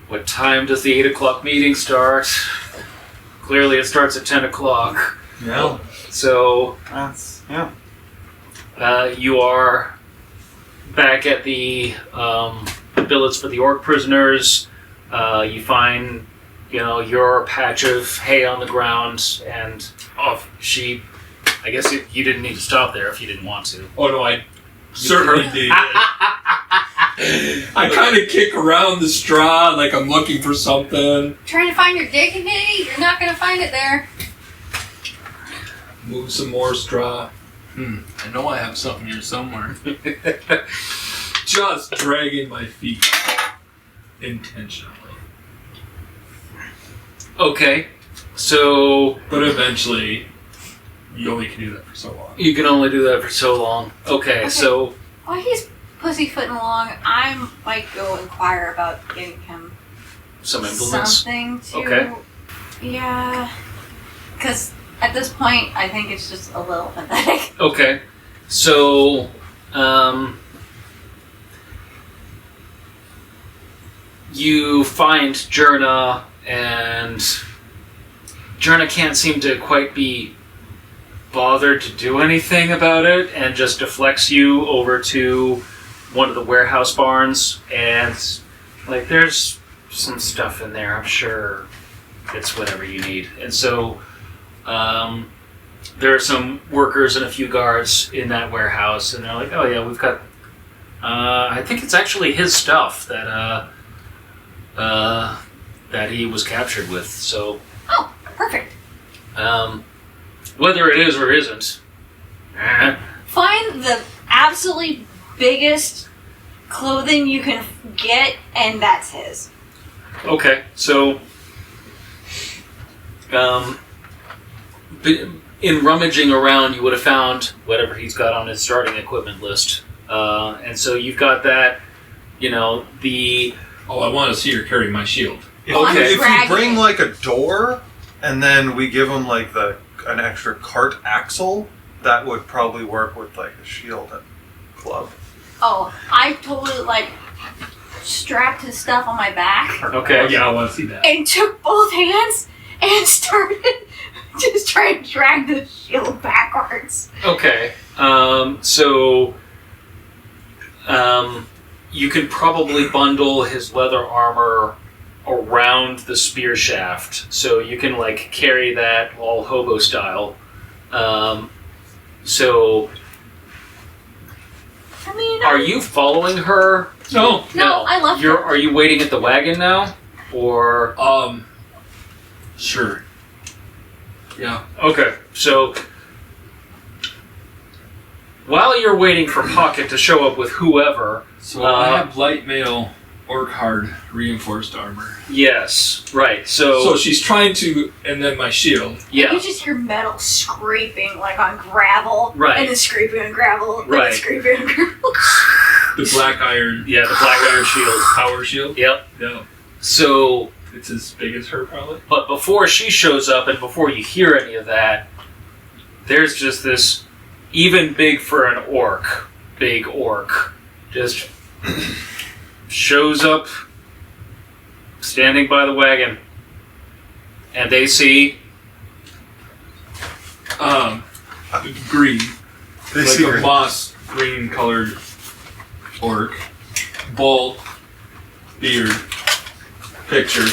what time does the 8 o'clock meeting start? Clearly it starts at 10 o'clock.
Yeah.
So,
That's, yeah.
you are back at the billets for the orc prisoners. You find, your patch of hay on the ground and sheep. I guess you didn't need to stop there if you didn't want to.
Oh no, I certainly did. I kind of kick around the straw like I'm looking for something.
Trying to find your dignity? You're not going to find it there.
Move some more straw. I know I have something here somewhere. Just dragging my feet intentionally.
Okay, so
But eventually, you only can do that for so long.
you can only do that for so long. Okay. So
While he's pussyfooting along, I might go inquire about getting him
some implements.
something to...
Okay.
Yeah. Because at this point, I think it's just a little pathetic.
Okay, so you find Jerna, and Jerna can't seem to quite be bothered to do anything about it, and just deflects you over to one of the warehouse barns, and there's some stuff in there. I'm sure it's whatever you need, and so. There are some workers and a few guards in that warehouse, and they're like, "Oh yeah, we've got. I think it's actually his stuff that he was captured with. So,
Oh, perfect.
whether it is or isn't,
Find the absolutely biggest clothing you can get, and that's his.
Okay, so in rummaging around, you would have found whatever he's got on his starting equipment list, and so you've got that. You know the.
Oh, I want to see her carry my shield.
Okay, if
dragging
you bring
it.
like a door, and then we give him like an extra cart axle, that would probably work with like a shield and club.
Oh, I totally like strapped his stuff on my back
Okay.
Yeah, I want to see that.
and took both hands and started just trying to drag the shield backwards.
Okay. You can probably bundle his leather armor around the spear shaft, so you can like carry that all hobo style. So,
I mean,
are you following her?
No.
no, I left her.
Are you waiting at the wagon now, or?
Sure. Yeah.
Okay, so while you're waiting for Pocket to show up with whoever,
So I have light mail orc hard reinforced armor.
yes, right.
So she's trying to, and then my shield.
Yeah,
You just hear metal scraping like on gravel,
Right.
and then scraping on gravel, and
Right.
then scraping on gravel.
The black iron.
yeah, the black iron shield.
Power shield.
Yep.
Yeah.
So,
It's as big as her, probably.
but before she shows up and before you hear any of that, there's just this even big for an orc, big orc, just shows up, standing by the wagon, and they see
Green.
They
Like
see
a
her.
moss green colored orc. Bald. Beard. Picture.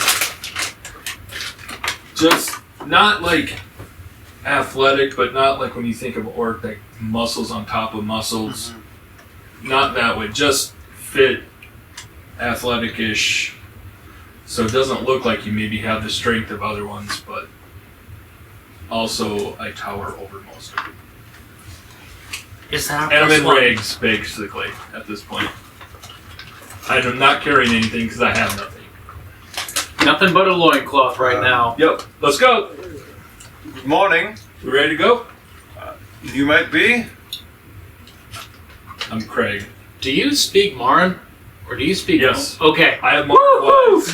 Just not like athletic, but not like when you think of orc, like muscles on top of muscles. Not that way. Just fit, athletic-ish. So it doesn't look like you maybe have the strength of other ones, but also I tower over most of it.
Is that
And I'm
plus
in
one?
rags, basically, at this point. I'm not carrying anything because I have nothing.
nothing but a loincloth right now.
Yep, let's go.
Good morning.
We ready to go?
You might be.
I'm Craig.
Do you speak Marin? Or do you speak...
Yes.
Okay.
I have Marin Wise.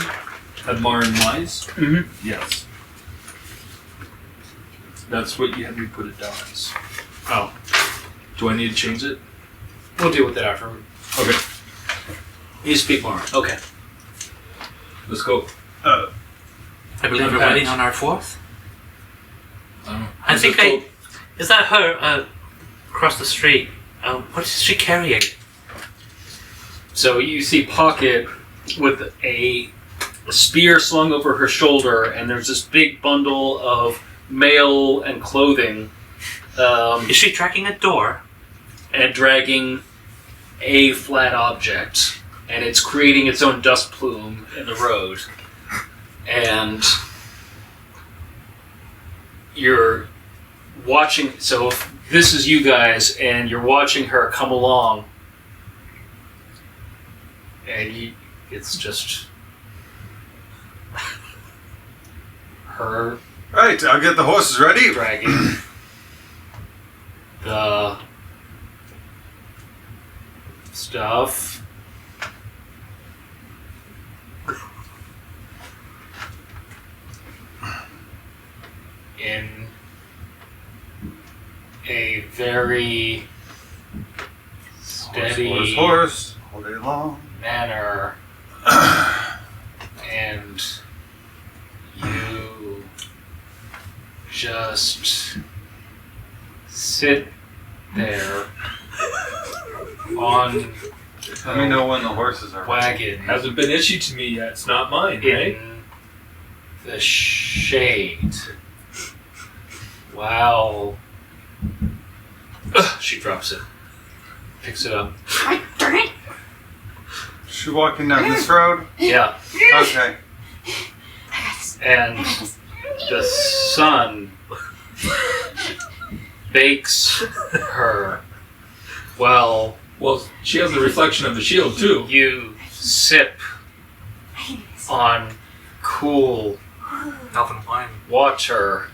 Have Marin Wise?
Mhm.
Yes. That's what you had me put it down as.
Oh.
Do I need to change it?
We'll deal with that after.
Okay,
You speak Marin. Okay.
let's go.
I believe
I'm
we're
back.
waiting on our fourth. I
Let's
think
just
I.
go.
Is that her across the street? What is she carrying?
So you see Pocket with a spear slung over her shoulder, and there's this big bundle of mail and clothing,
Is she tracking a door?
and dragging a flat object, and it's creating its own dust plume in the road. And you're watching, so if this is you guys, and you're watching her come along, and it's just her
Right, I'll get the horses ready.
dragging the stuff. In a very steady
Horse, all day long.
manner, and you just sit there on
Let me know when the horses are ready.
wagon
Hasn't been issued to me yet. It's not mine, right?
in the shade. Wow. She drops it. Picks it up.
Right, darn it.
Is she walking down this road?
Yeah.
Okay.
And the sun
bakes her. Well,
she has the reflection of the shield too.
you sip on cool
Elven wine.
water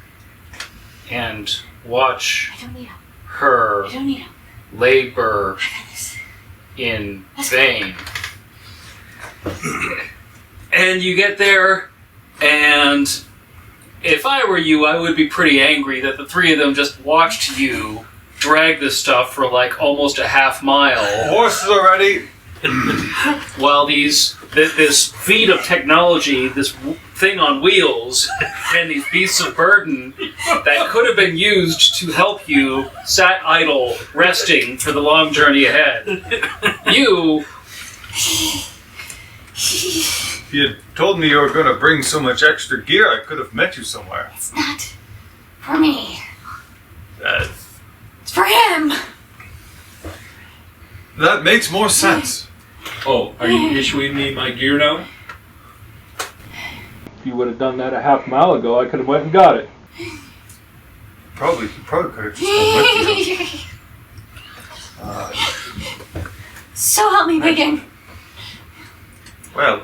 and watch
I don't need help.
her
I don't need help.
labor
I got this.
in vain. And you get there, and if I were you, I would be pretty angry that the three of them just watched you drag this stuff for like almost a half mile.
Horses already.
While this feat of technology, this thing on wheels, and these beasts of burden that could have been used to help you sat idle, resting for the long journey ahead. You,
If you had told me you were going to bring so much extra gear, I could have met you somewhere.
It's not for me.
That
It's for him.
makes more sense.
Oh, are you issuing me my gear now?
If you would have done that a half mile ago, I could have went and got it.
Probably could have just come with you.
So help me, Megan.
Well,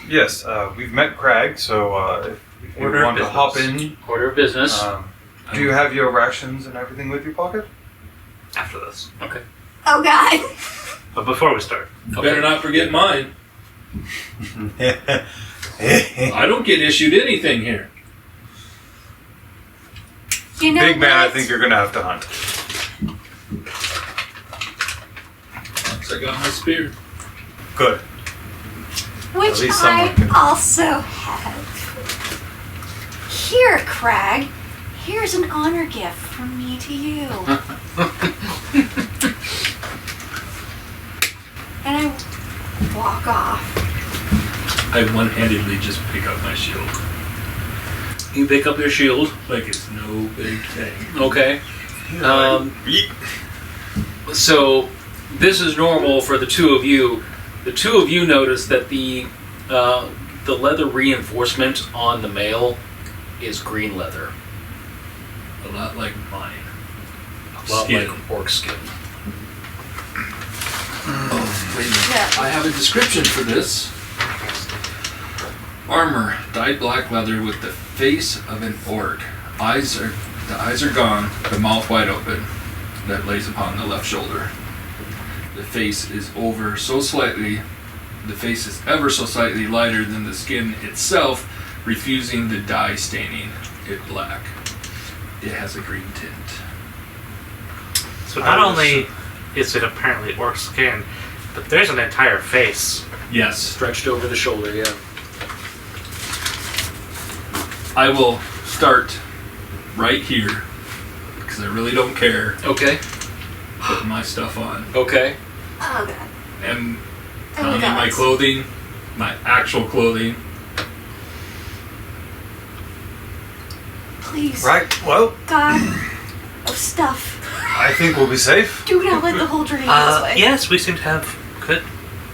yes, we've met Crag, so if you
Order of
want to
business.
hop in,
order of business.
do you have your rations and everything with your pocket?
After this.
Okay.
Oh God.
But before we start,
Better not forget mine. I don't get issued anything here.
You know
Big man, I
what?
think you're going to have to hunt.
Once I got my spear.
Good.
Which
At least someone
I
can-
also have. Here, Crag. Here's an honor gift from me to you. And I walk off.
I one-handedly just pick up my shield.
You pick up your shield.
Like it's no big thing.
Okay. So this is normal for the two of you. The two of you notice that the leather reinforcement on the mail is green leather,
A lot like mine.
a lot
Skin.
like orc skin.
Oh, wait a minute.
Yeah.
I have a description for this. Armor, dyed black leather with the face of an orc. The eyes are gone, the mouth wide open, that lays upon the left shoulder. The face is ever so slightly lighter than the skin itself, refusing the dye staining it black. It has a green tint.
so not only is it apparently orc skin, but there's an entire face.
Yes,
Stretched over the shoulder, yeah.
I will start right here because I really don't care.
Okay.
Putting my stuff on.
Okay.
Oh God.
And
Oh
on
God.
my clothing, my actual clothing.
Please.
Right, well,
God of stuff.
I think we'll be safe.
Do not let the whole journey this way.
Yes, we seem to have good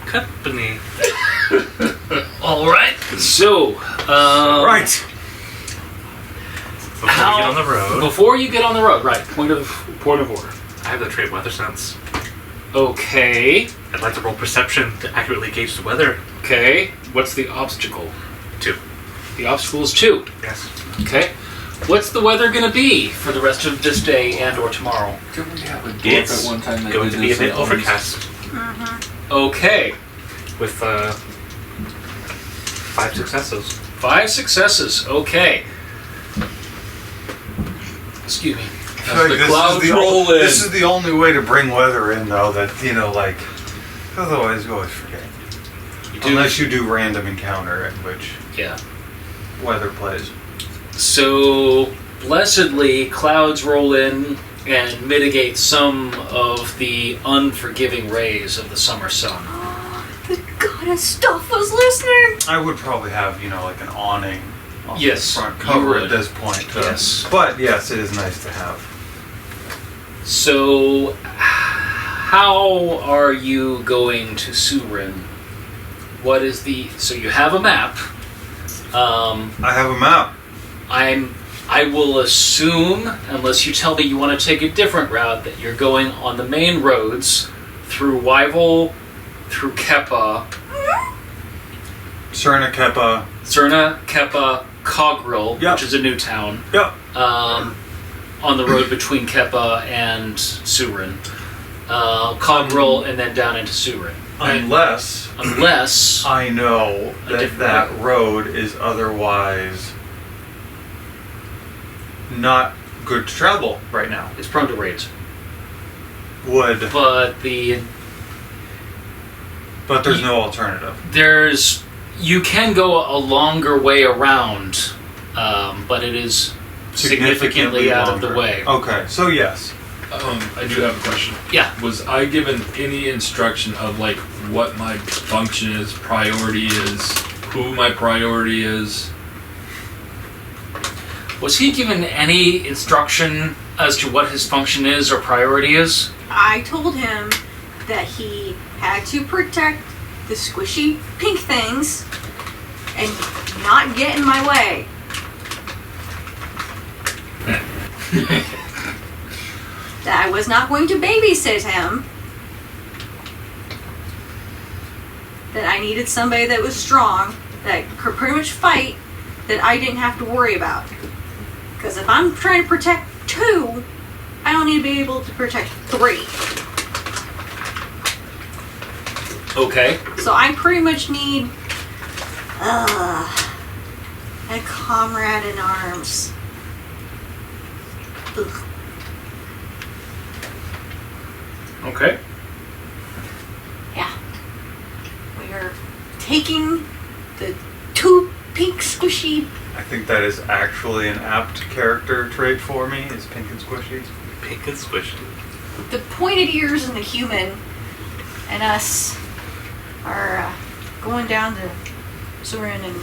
company.
All right. So,
Right.
Before we get on the road,
Before you get on the road, right? Point of order.
I have the trait weather sense.
Okay.
I'd like to roll perception to accurately gauge the weather.
Okay. What's the obstacle?
2.
The obstacle is 2.
Yes.
Okay. What's the weather gonna be for the rest of this day and/or tomorrow?
Didn't we have a dwarf
It's
at one time that
going
did
to be a
this
bit
and always-
overcast
Okay.
with 5 successes.
5 successes. Okay. Excuse me.
I
As
feel like
the
this
clouds
is the
roll in.
This is the only way to bring weather in, though, that, like, otherwise you always forget. Unless you do random encounter in which
Yeah.
weather plays.
So, blessedly, clouds roll in and mitigate some of the unforgiving rays of the summer sun.
The God of stuff was listening.
I would probably have, like an awning on
Yes,
the front
you
cover
would.
at this point.
Yes.
But, yes, it is nice to have.
So, how are you going to Soorin? What is the... So you have a map.
I have a map.
I'm I will assume, unless you tell me you want to take a different route, that you're going on the main roads through Wyval, through Keppa,
Serna,
Keppa, Cogril,
Yep.
which is a new town,
Yep.
on the road between Keppa and Soorin. Cogril, and then down into Soorin.
Unless I know that
different
that road is otherwise not good to travel right now.
It's prone to raids.
But there's no alternative.
You can go a longer way around, but it is significantly out of the way.
Okay, so yes.
I do have a question.
Yeah.
Was I given any instruction of like what my function is, priority is, who my priority is?
Was he given any instruction as to what his function is or priority is?
I told him that he had to protect the squishy pink things and not get in my way. That I was not going to babysit him. That I needed somebody that was strong, that could pretty much fight, that I didn't have to worry about. Because if I'm trying to protect 2, I don't need to be able to protect 3.
Okay.
So I pretty much need a comrade in arms. Ugh.
Okay.
Yeah. We are taking the 2 pink squishy.
I think that is actually an apt character trait for me, is pink and squishy.
Pink and squishy.
The pointed ears and the human and us are going down to Soorin and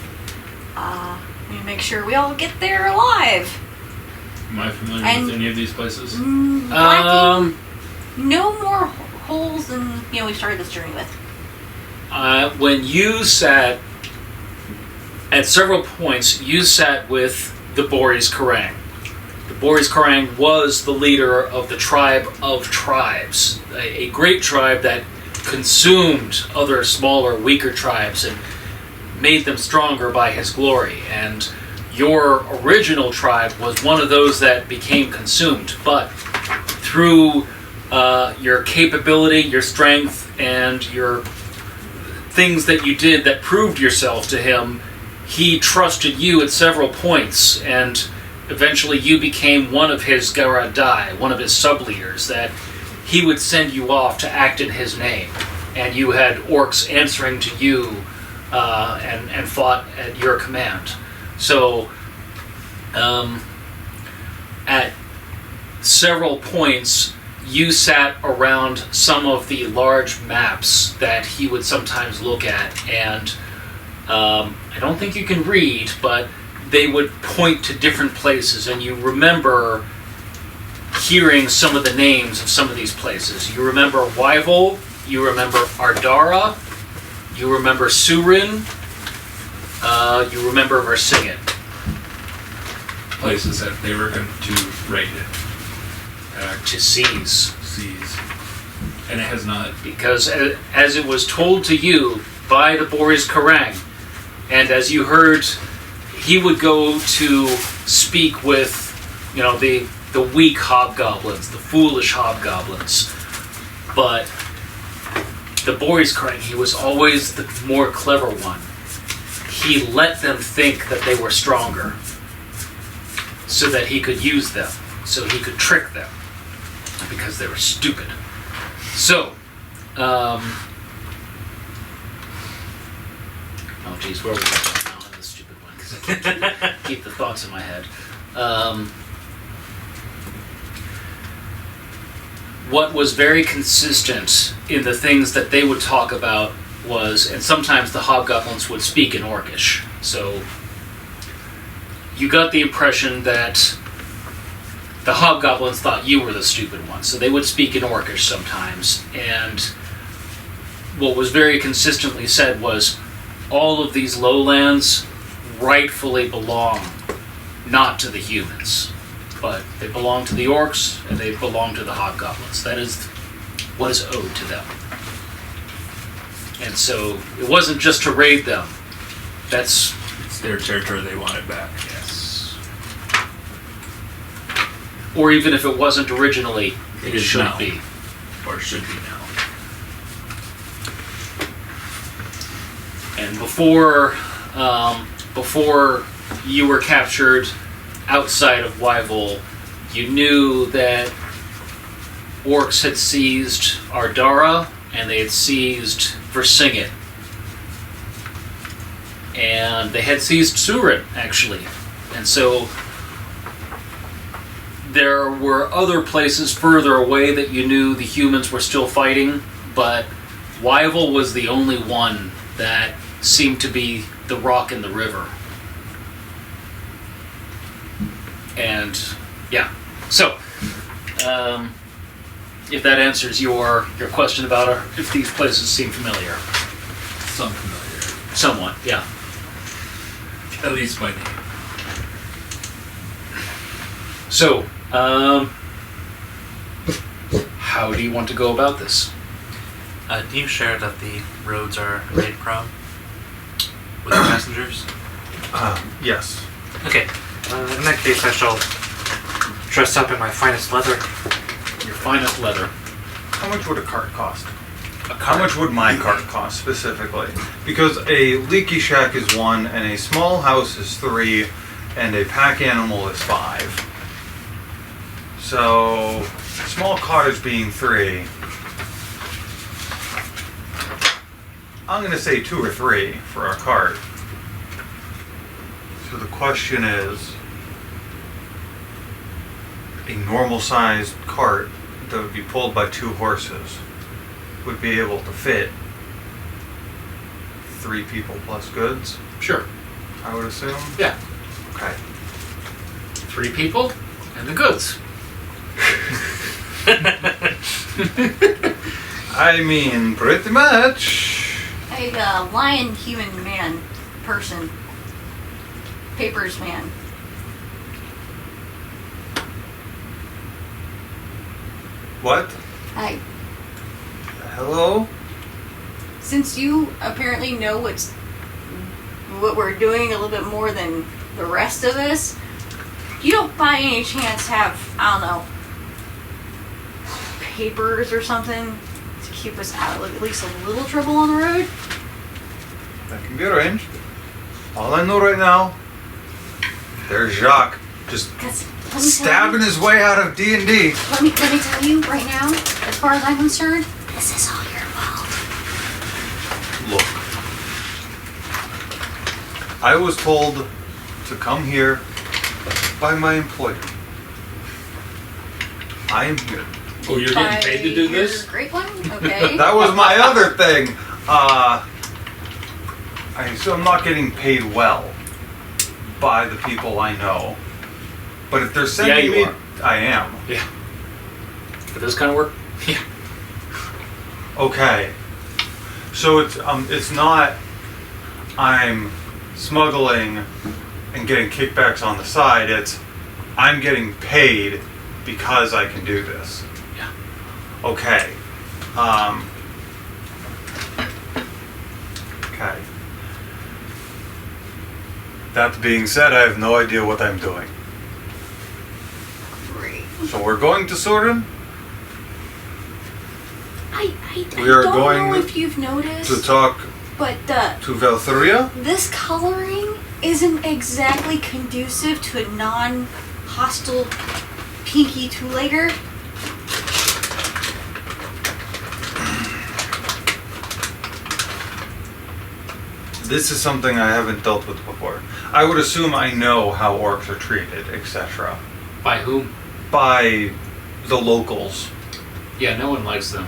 we make sure we all get there alive.
Am I familiar
And-
with any of these places?
Lacking no more holes than we started this journey with.
When you sat, at several points, you sat with the Boris Karang. The Boris Karang was the leader of the tribe of tribes, a great tribe that consumed other smaller, weaker tribes and made them stronger by his glory. And your original tribe was one of those that became consumed, but through your capability, your strength, and your things that you did that proved yourself to him, he trusted you at several points, and eventually you became one of his Garadai, one of his sub-leaders, that he would send you off to act in his name. And you had orcs answering to you and fought at your command. So, at several points, you sat around some of the large maps that he would sometimes look at, and I don't think you can read, but they would point to different places, and you remember hearing some of the names of some of these places. You remember Wyval, you remember Ardara, you remember Soorin, you remember Versingit.
Places that they were going to raid.
To seize.
And it has not.
Because as it was told to you by the Boris Karang, and as you heard, he would go to speak with, the weak hobgoblins, the foolish hobgoblins. But the Boris Karang, he was always the more clever one. He let them think that they were stronger, so that he could use them, so he could trick them, because they were stupid. So, oh geez, where are we going now on this stupid one? Because I can't keep the thoughts in my head. What was very consistent in the things that they would talk about was, and sometimes the hobgoblins would speak in Orcish, so you got the impression that the hobgoblins thought you were the stupid one, so they would speak in Orcish sometimes, and what was very consistently said was, all of these lowlands rightfully belong not to the humans. But they belong to the orcs, and they belong to the hobgoblins. That is what is owed to them. And so it wasn't just to raid them. It's
their territory, they want it back.
yes. Or even if it wasn't originally,
It
it
is
should
now.
be.
Or should be now.
And before you were captured outside of Wyvil, you knew that orcs had seized Ardara and they had seized Versingit. And they had seized Soorin, actually. And so there were other places further away that you knew the humans were still fighting, but Wyvil was the only one that seemed to be the rock in the river. And yeah, so if that answers your question about if these places seem familiar,
Some familiar.
somewhat, yeah.
At least by name.
So, how do you want to go about this?
Do you share that the roads are raid prone with the passengers?
Yes.
Okay. In that case, I shall dress up in my finest leather.
Your finest leather.
How much would a cart cost?
A
How much would my cart cost specifically? Because a leaky shack is 1, and a small house is 3, and a pack animal is 5. So, small cottage being 3, I'm going to say 2 or 3 for a cart. So the question is, a normal-sized cart that would be pulled by 2 horses would be able to fit 3 people plus goods,
Sure.
I would assume?
Yeah.
Okay.
3 people and the goods.
I mean, pretty much.
A lion, human, man, person, papers man.
What?
I.
Hello?
Since you apparently know what we're doing a little bit more than the rest of us, you don't by any chance have, I don't know, papers or something to keep us out of at least a little trouble on the road?
That can be arranged. All I know right now, there's Jacques just
Because
stabbing his way out of D&D.
let me tell you right now, as far as I'm concerned, this is all your fault.
Look. I was told to come here by my employer. I am here.
Oh, you're getting paid to do this?
Great one? Okay.
That was my other thing. So I'm not getting paid well by the people I know. But if they're sending
you
me,
are.
I am.
Yeah. For this kind of work? Yeah.
Okay. So it's not I'm smuggling and getting kickbacks on the side. It's I'm getting paid because I can do this.
Yeah.
Okay. Okay. That being said, I have no idea what I'm doing.
Great.
So we're going to Soorin
I
We are
don't
going
know if you've noticed,
to talk
but
to Valthuria.
this coloring isn't exactly conducive to a non-hostile pinky two-legger.
This is something I haven't dealt with before. I would assume I know how orcs are treated, etc.
By whom?
By the locals.
Yeah, no one likes them.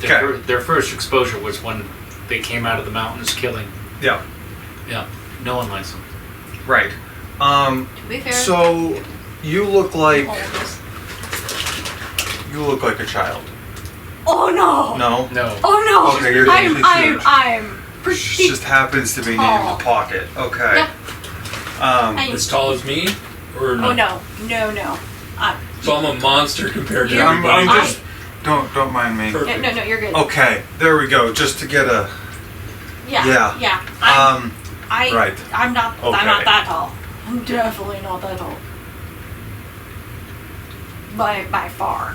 Okay.
Their first exposure was when they came out of the mountains killing.
Yeah.
Yeah, no one likes them.
Right.
To be fair,
So you look like
all of us.
a child.
Oh no!
No.
No.
Oh no!
Okay, you're usually huge.
I'm pretty.
Just happens to be named
Oh.
Pocket. Okay.
Yep.
Um,
I-
As tall as me? Or
Oh
no?
no.
So I'm a monster compared to
You're-
everybody.
I'm just don't mind me.
Perfect.
No, you're good.
Okay, there we go. Just to get a
Yeah.
right.
I'm not
Okay.
that tall. I'm definitely not that tall. By far.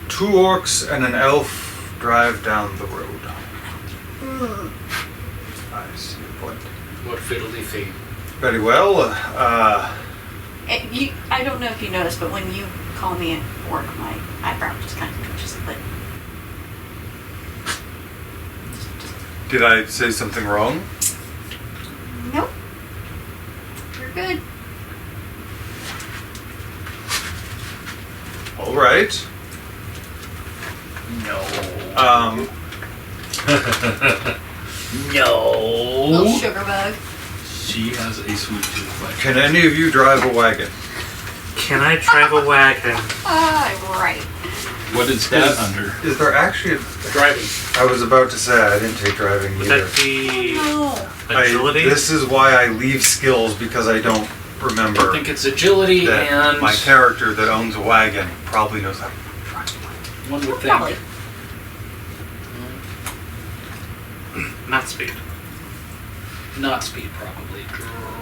2 orcs and an elf drive down the road. I see your point.
What fiddly thing?
Very well.
I don't know if you noticed, but when you call me an orc, my eyebrow just kind of twitches a bit.
Did I say something wrong?
Nope. You're good.
All right.
No.
Little
No.
sugar bug.
She has a sweet tooth. Like,
Can any of you drive a wagon?
Can I drive a wagon?
Right.
what is that under?
Is there actually a...
Driving.
I was about to say I didn't take driving
Would
either.
that be
No.
agility?
This is why I leave skills, because I don't remember
I think it's agility
that
and
my character that owns a wagon probably knows how to drive a wagon.
one would
Probably.
think.
Not speed.
Not speed, probably.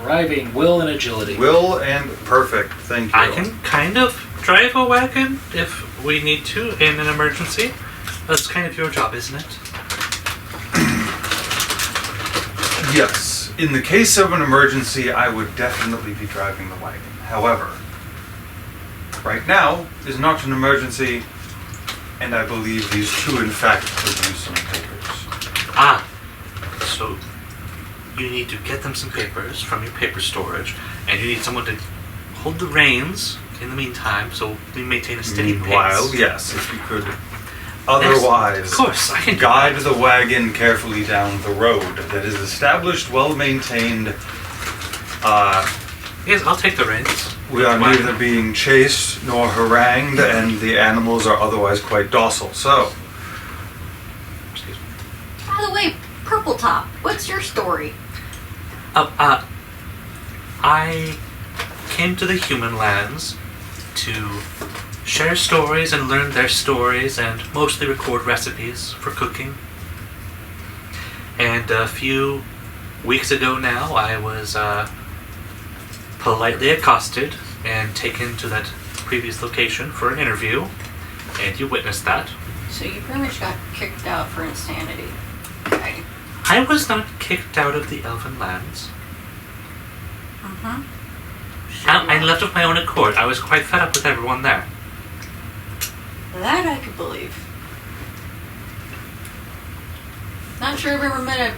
Driving, will, and agility.
Will and perfect, thank you.
I can kind of drive a wagon if we need to in an emergency. That's kind of your job, isn't it?
Yes. In the case of an emergency, I would definitely be driving the wagon. However, right now is not an emergency, and I believe these two, in fact, could use some papers.
Ah, so you need to get them some papers from your paper storage, and you need someone to hold the reins in the meantime, so we maintain a steady
Meanwhile,
pace.
yes, if you could. Otherwise,
Of course, I can do
guide
that.
the wagon carefully down the road that is established, well-maintained.
Yes, I'll take the reins.
We are
Wagon.
neither being chased nor harangued, and the animals are otherwise quite docile. So,
Excuse me.
By the way, Purple Top, what's your story?
I came to the human lands to share stories and learn their stories and mostly record recipes for cooking. And a few weeks ago now, I was politely accosted and taken to that previous location for an interview, and you witnessed that.
So you pretty much got kicked out for insanity. Okay.
I was not kicked out of the Elven lands.
Mm-hmm.
I left of my own accord. I was quite fed up with everyone there.
That I could believe. Not sure I've ever met a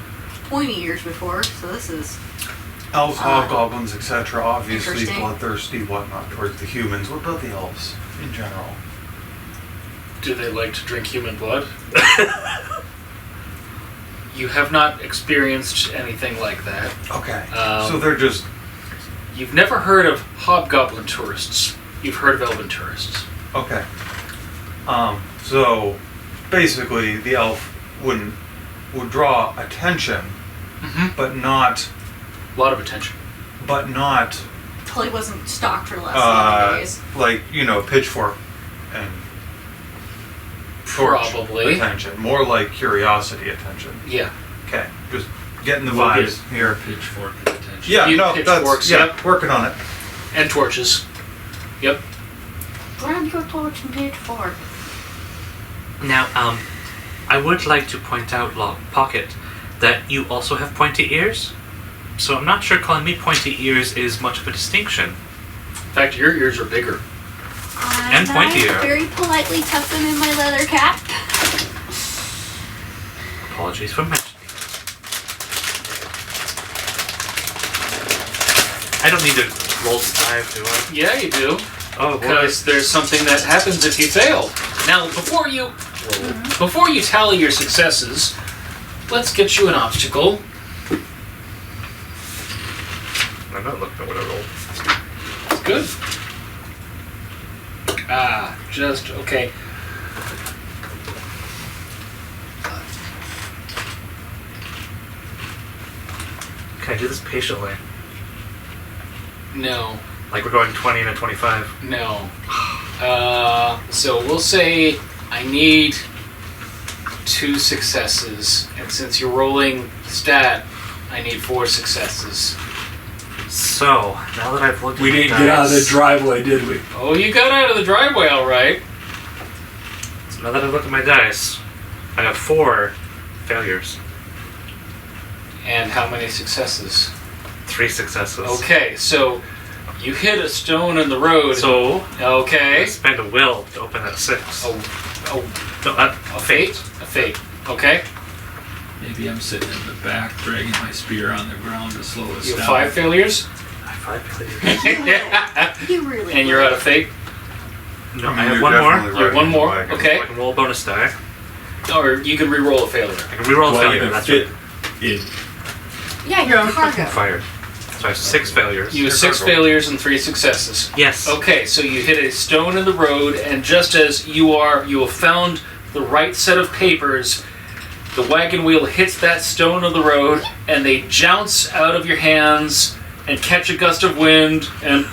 pointy ears before, so this is...
elves, hobgoblins, etc., obviously
Interesting.
bloodthirsty, whatnot, towards the humans. What about the elves in general?
Do they like to drink human blood? You have not experienced anything like that.
Okay,
Um,
so they're just...
You've never heard of hobgoblin tourists. You've heard of elven tourists.
Okay. So basically the elf would draw attention,
Mm-hmm.
but not
A lot of attention.
Probably wasn't stocked for the last 8 days.
like, pitchfork and
Probably.
attention. More like curiosity attention.
Yeah.
Okay, just getting the
We'll
vibes here.
Pitchfork attention.
Yeah,
You
no,
pitchforks,
that's,
yep.
working on it.
And torches. Yep.
Grab your torch and pitchfork.
Now, I would like to point out, Pocket, that you also have pointy ears. So I'm not sure calling me pointy ears is much of a distinction.
In fact, your ears are bigger.
And pointier.
I very politely tuck them in my leather cap.
Apologies for mentioning. I don't need to roll dive, do I?
Yeah, you do.
Oh, boy.
Because there's something that happens if you fail. Now, before you tally your successes, let's get you an obstacle.
I'm not looking at what I rolled.
Good. Just okay.
Can I do this patiently?
No.
Like we're going 20 and a 25.
No. So we'll say I need 2 successes, and since you're rolling stat, I need 4 successes.
So, now that I've looked
We
at the
didn't get out of the
dice-
driveway, did we?
Oh, you got out of the driveway all right.
So now that I've looked at my dice, I have 4 failures.
And how many successes?
3 successes.
Okay, so you hit a stone in the road.
So, I
Okay.
spend a will to open that 6.
Oh,
No,
a fate? A fate. Okay.
Maybe I'm sitting in the back, dragging my spear on the ground to slow us
You have
down.
5 failures.
I have 5 failures.
You really.
And you're out of fate.
No,
I
I
mean,
have
you're
one more.
definitely
You have one
riding
more.
the wagon.
Okay.
I can roll a bonus die.
Or you can re-roll a failure.
I can reroll a
Well,
failure.
you
That's
fit
right.
in.
Yeah, you're cargo.
Fired. So I have 6 failures.
You have 6
cargo.
failures and 3 successes.
Yes.
Okay, so you hit a stone in the road, and just as you have found the right set of papers, the wagon wheel hits that stone of the road, and they jounce out of your hands and catch a gust of wind, and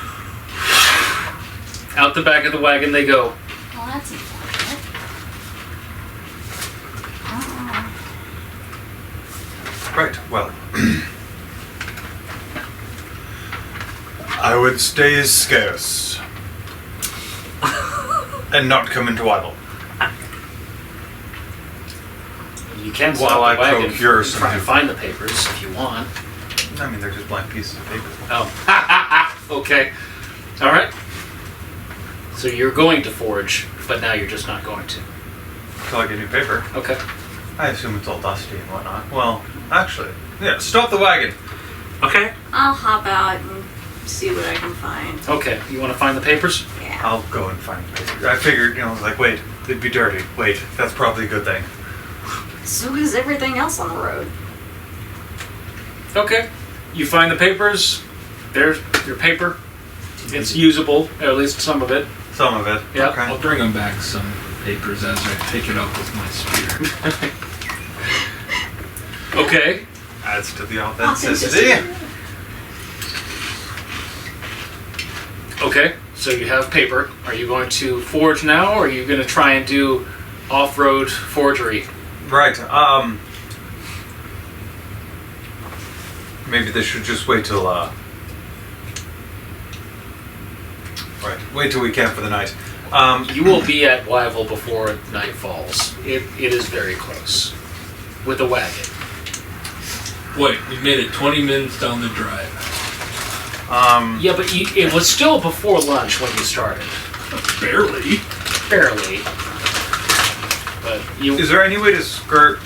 out the back of the wagon they go.
Well, that's unfortunate.
Right, well. I would stay scarce. And not come into idle.
You can
While
stop
I
the wagon
procure
and
some
try and
new-
find the papers if you want.
I mean, they're just blank pieces of paper.
Oh, okay. All right. So you're going to forge, but now you're just not going to.
Until I get new paper.
Okay.
I assume it's all dusty and whatnot. Well, actually, yeah, stop the wagon.
Okay.
I'll hop out and see what I can find.
Okay. You want to find the papers?
Yeah.
I'll go and find the paper. I figured, I was like, wait, they'd be dirty. Wait, that's probably a good thing.
So is everything else on the road.
Okay. You find the papers. There's your paper. It's usable, at least some of it.
Some of it.
Yeah,
Okay.
I'll bring them back some papers as I pick it up with my spear.
Okay.
Adds to the authenticity.
Authenticity.
Okay. So you have paper. Are you going to forge now, or are you going to try and do off-road forgery?
Right. Maybe they should just wait till. Right. Wait till we camp for the night.
You will be at Wyville before night falls. It is very close. With a wagon.
Wait, we made it 20 minutes down the drive.
Yeah, but it was still before lunch when you started.
Barely.
Barely. But you...
Is there any way to skirt?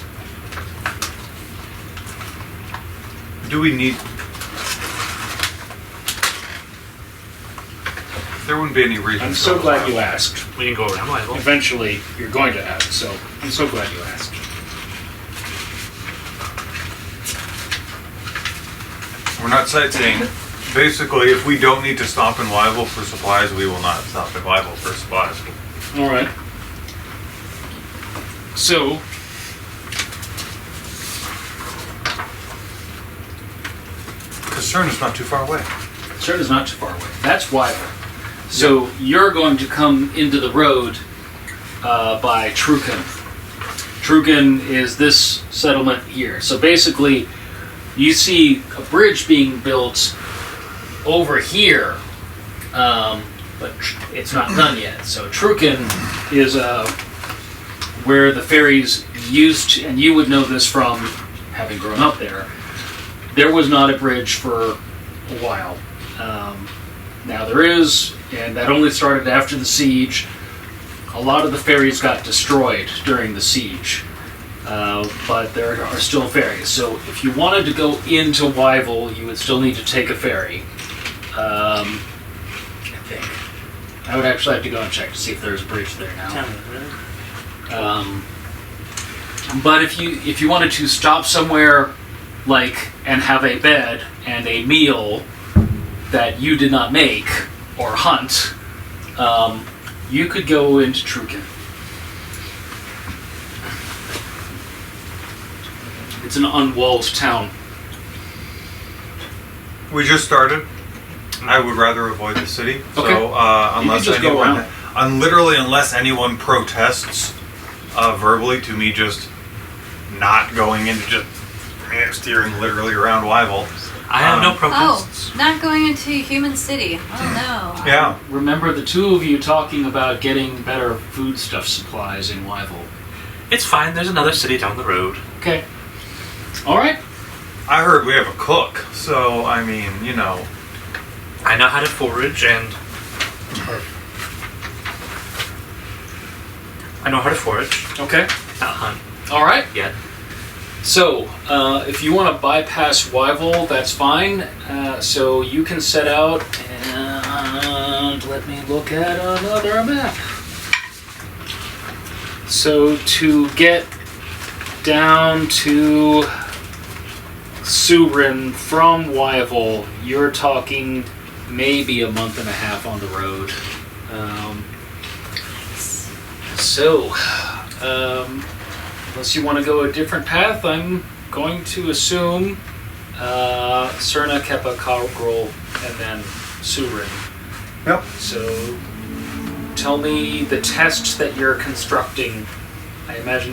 Do we need? There wouldn't be any reason.
I'm
to
so
go
glad
around.
you asked.
We can go around Wyville.
Eventually, you're going to ask, so I'm so glad you asked.
We're not sightseeing. Basically, if we don't need to stop in Wyville for supplies, we will not stop in Wyville for supplies.
Alright. So,
Because Serna's not too far away.
Serna's not too far away. That's Wyville. So, you're going to come into the road by Truken. Truken is this settlement here. So basically, you see a bridge being built over here, but it's not done yet. So Truken is where the ferries used to, and you would know this from having grown up there, there was not a bridge for a while. Now there is, and that only started after the siege. A lot of the ferries got destroyed during the siege. But there are still ferries. So if you wanted to go into Wyville, you would still need to take a ferry. I think. I would actually have to go and check to see if there's a bridge there now. But if you wanted to stop somewhere, like, and have a bed and a meal that you did not make or hunt, you could go into Truken. It's an unwalled town.
We just started. I would rather avoid the city.
Okay.
So unless
just go
anyone,
around.
literally unless anyone protests verbally to me just not going into just steering literally around Wyville.
I have no protests.
Oh, not going into Human City. Oh no.
Yeah.
Remember the two of you talking about getting better foodstuff supplies in Wyville.
It's fine. There's another city down the road.
Okay. All right.
I heard we have a cook, so I mean, you know.
I know how to forage and
Okay.
not hunt
All right.
yet.
So, if you want to bypass Wyville, that's fine. So you can set out and let me look at another map. So to get down to Soorin from Wyville, you're talking maybe a month and a half on the road. Unless you want to go a different path, I'm going to assume Serna, Keppa, Kogrel, and then Soorin.
Yep.
So tell me the test that you're constructing. I imagine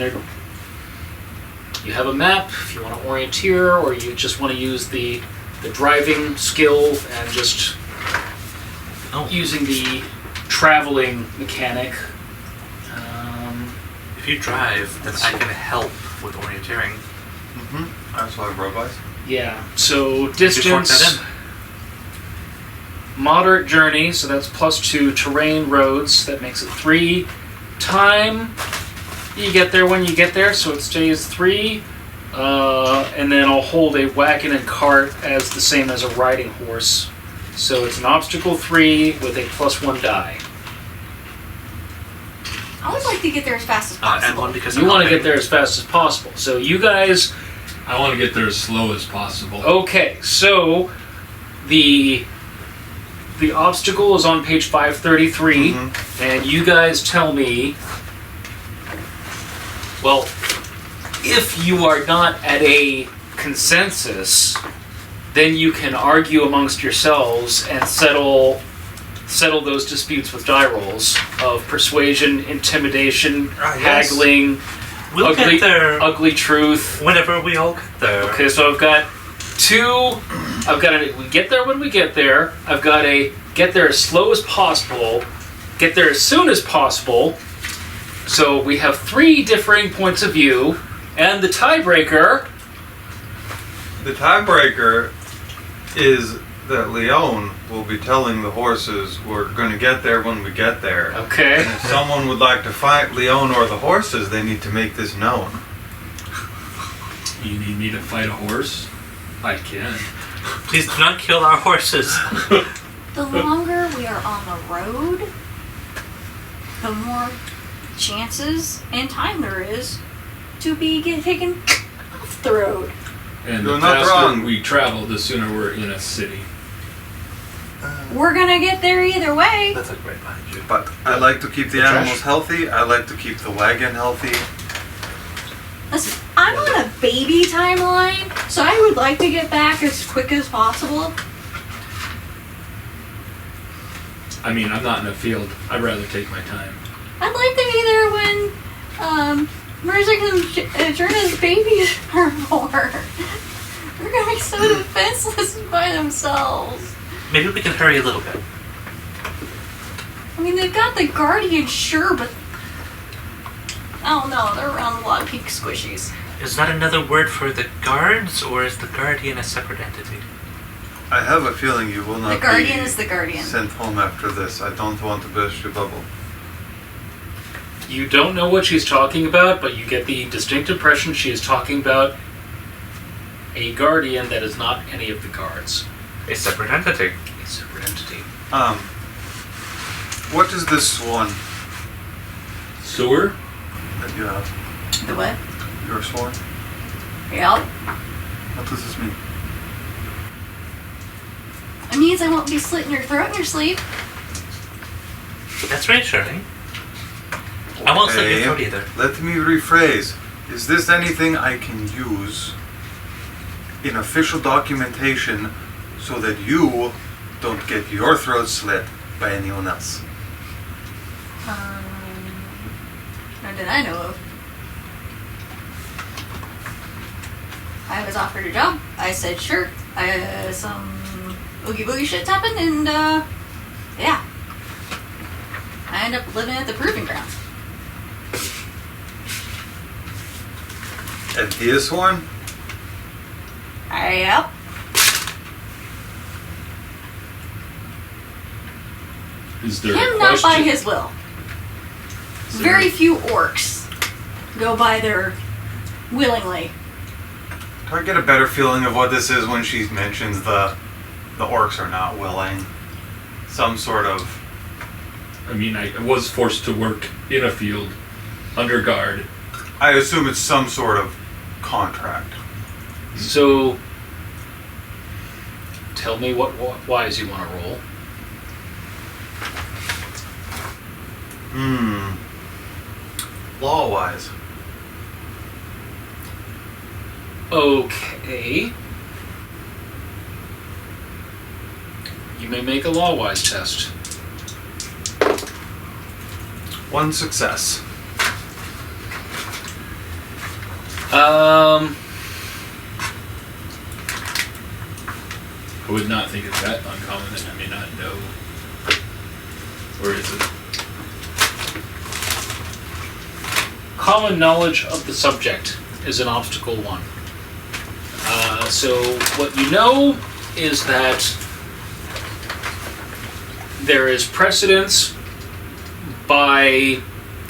you have a map, if you want to orienteer, or you just want to use the driving skill and just using the traveling mechanic.
If you drive, then I can help with orienteering.
Mm-hmm. I also have robots.
Yeah, so
Just work
distance,
that in.
moderate journey, so that's +2, terrain, roads, that makes it 3. Time, you get there when you get there, so it stays 3. And then I'll hold a wagon and cart as the same as a riding horse. So it's an obstacle 3 with a +1 die.
I would like to get there as fast as
And
possible.
one because
You
I'm
want to
helping.
get there as fast as possible. So you guys,
I want to get there as slow as possible.
okay, so the obstacle is on page 533, and you guys tell me, well, if you are not at a consensus, then you can argue amongst yourselves and settle those disputes with die rolls of persuasion, intimidation,
Yes.
haggling,
We'll get there
ugly truth.
whenever we all get there.
Okay, so I've got we get there when we get there. I've got a get there as slow as possible, get there as soon as possible. So we have 3 differing points of view, and the tiebreaker.
The tiebreaker is that Leone will be telling the horses we're going to get there when we get there.
Okay.
And if someone would like to fight Leone or the horses, they need to make this known.
You need me to fight a horse? I can.
Please do not kill our horses.
The longer we are on the road, the more chances and time there is to be taken off the road.
And
You're
the
not
faster
wrong.
we travel, the sooner we're in a city.
We're gonna get there either way.
That's like right behind you.
But I like to keep the animals healthy. I like to keep the wagon healthy.
Listen, I'm on a baby timeline, so I would like to get back as quick as possible.
I mean, I'm not in a field. I'd rather take my time.
I'd like to be there when Merzik and Jordan's babies are born. They're gonna be so defenseless by themselves.
Maybe we can hurry a little bit.
I mean, they've got the Guardian, sure, but I don't know. They're around a lot of pink squishies.
Is that another word for the guards, or is the guardian a separate entity?
I have a feeling you will not
The Guardian
be
is the Guardian.
sent home after this. I don't want to burst your bubble.
You don't know what she's talking about, but you get the distinct impression she is talking about a guardian that is not any of the guards.
A separate entity.
A separate entity.
What is this one
Sewer?
that you have?
The what?
You're sworn?
Yep.
What does this mean?
It means I won't be slitting your throat in your sleep.
That's reassuring. I won't slit your
Okay,
throat either.
Let me rephrase. Is this anything I can use in official documentation so that you don't get your throat slit by anyone else.
Nor did I know of. I was offered a job. I said sure. Some oogie boogie shit's happened, and yeah. I ended up living at the proving ground.
And he is sworn?
Yep.
Is there
Him
a
not
question?
by his will.
Is there-
Very few orcs go by their willingly.
Do I get a better feeling of what this is when she mentions the orcs are not willing? Some sort of...
I mean, I was forced to work in a field under guard.
I assume it's some sort of contract.
So, tell me what wise you want to roll.
Law-wise.
Okay. You may make a law-wise test.
One success.
I would not think it's that uncommon that I may not know. Or is it?
Common knowledge of the subject is an obstacle 1. So what you know is that there is precedence by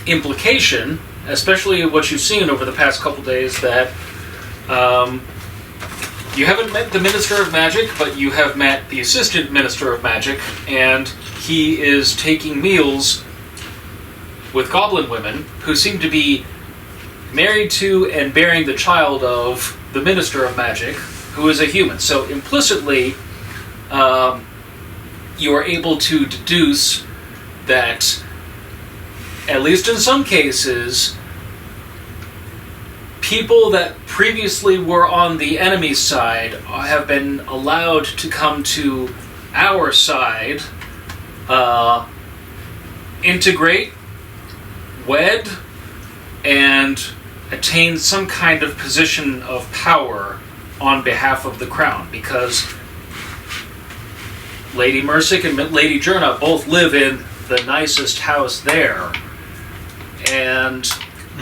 implication, especially what you've seen over the past couple days, that you haven't met the Minister of Magic, but you have met the Assistant Minister of Magic, and he is taking meals with goblin women who seem to be married to and bearing the child of the Minister of Magic, who is a human. So implicitly, you are able to deduce that, at least in some cases, people that previously were on the enemy side have been allowed to come to our side, integrate, wed, and attain some kind of position of power on behalf of the crown, because Lady Mersic and Lady Jerna both live in the nicest house there, and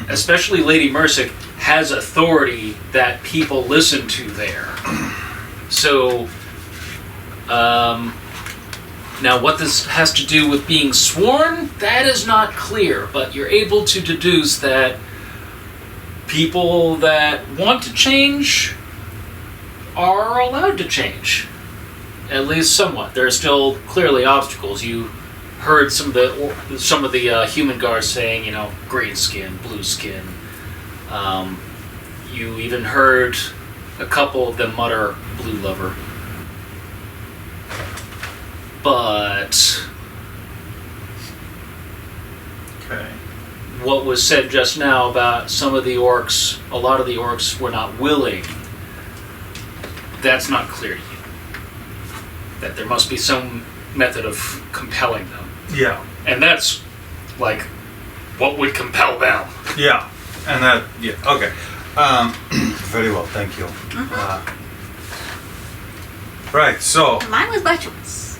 especially Lady Mersic has authority that people listen to there. So, now what this has to do with being sworn, that is not clear, but you're able to deduce that people that want to change are allowed to change, at least somewhat. There are still clearly obstacles. You heard some of the human guards saying, green skin, blue skin. You even heard a couple of them mutter blue lover. But
Okay.
what was said just now about some of the orcs, a lot of the orcs were not willing, that's not clear to you. That there must be some method of compelling them.
Yeah.
And that's, like, what would compel them?
Yeah. And that, yeah, okay. Very well, thank you. Right, so,
Mine was by choice.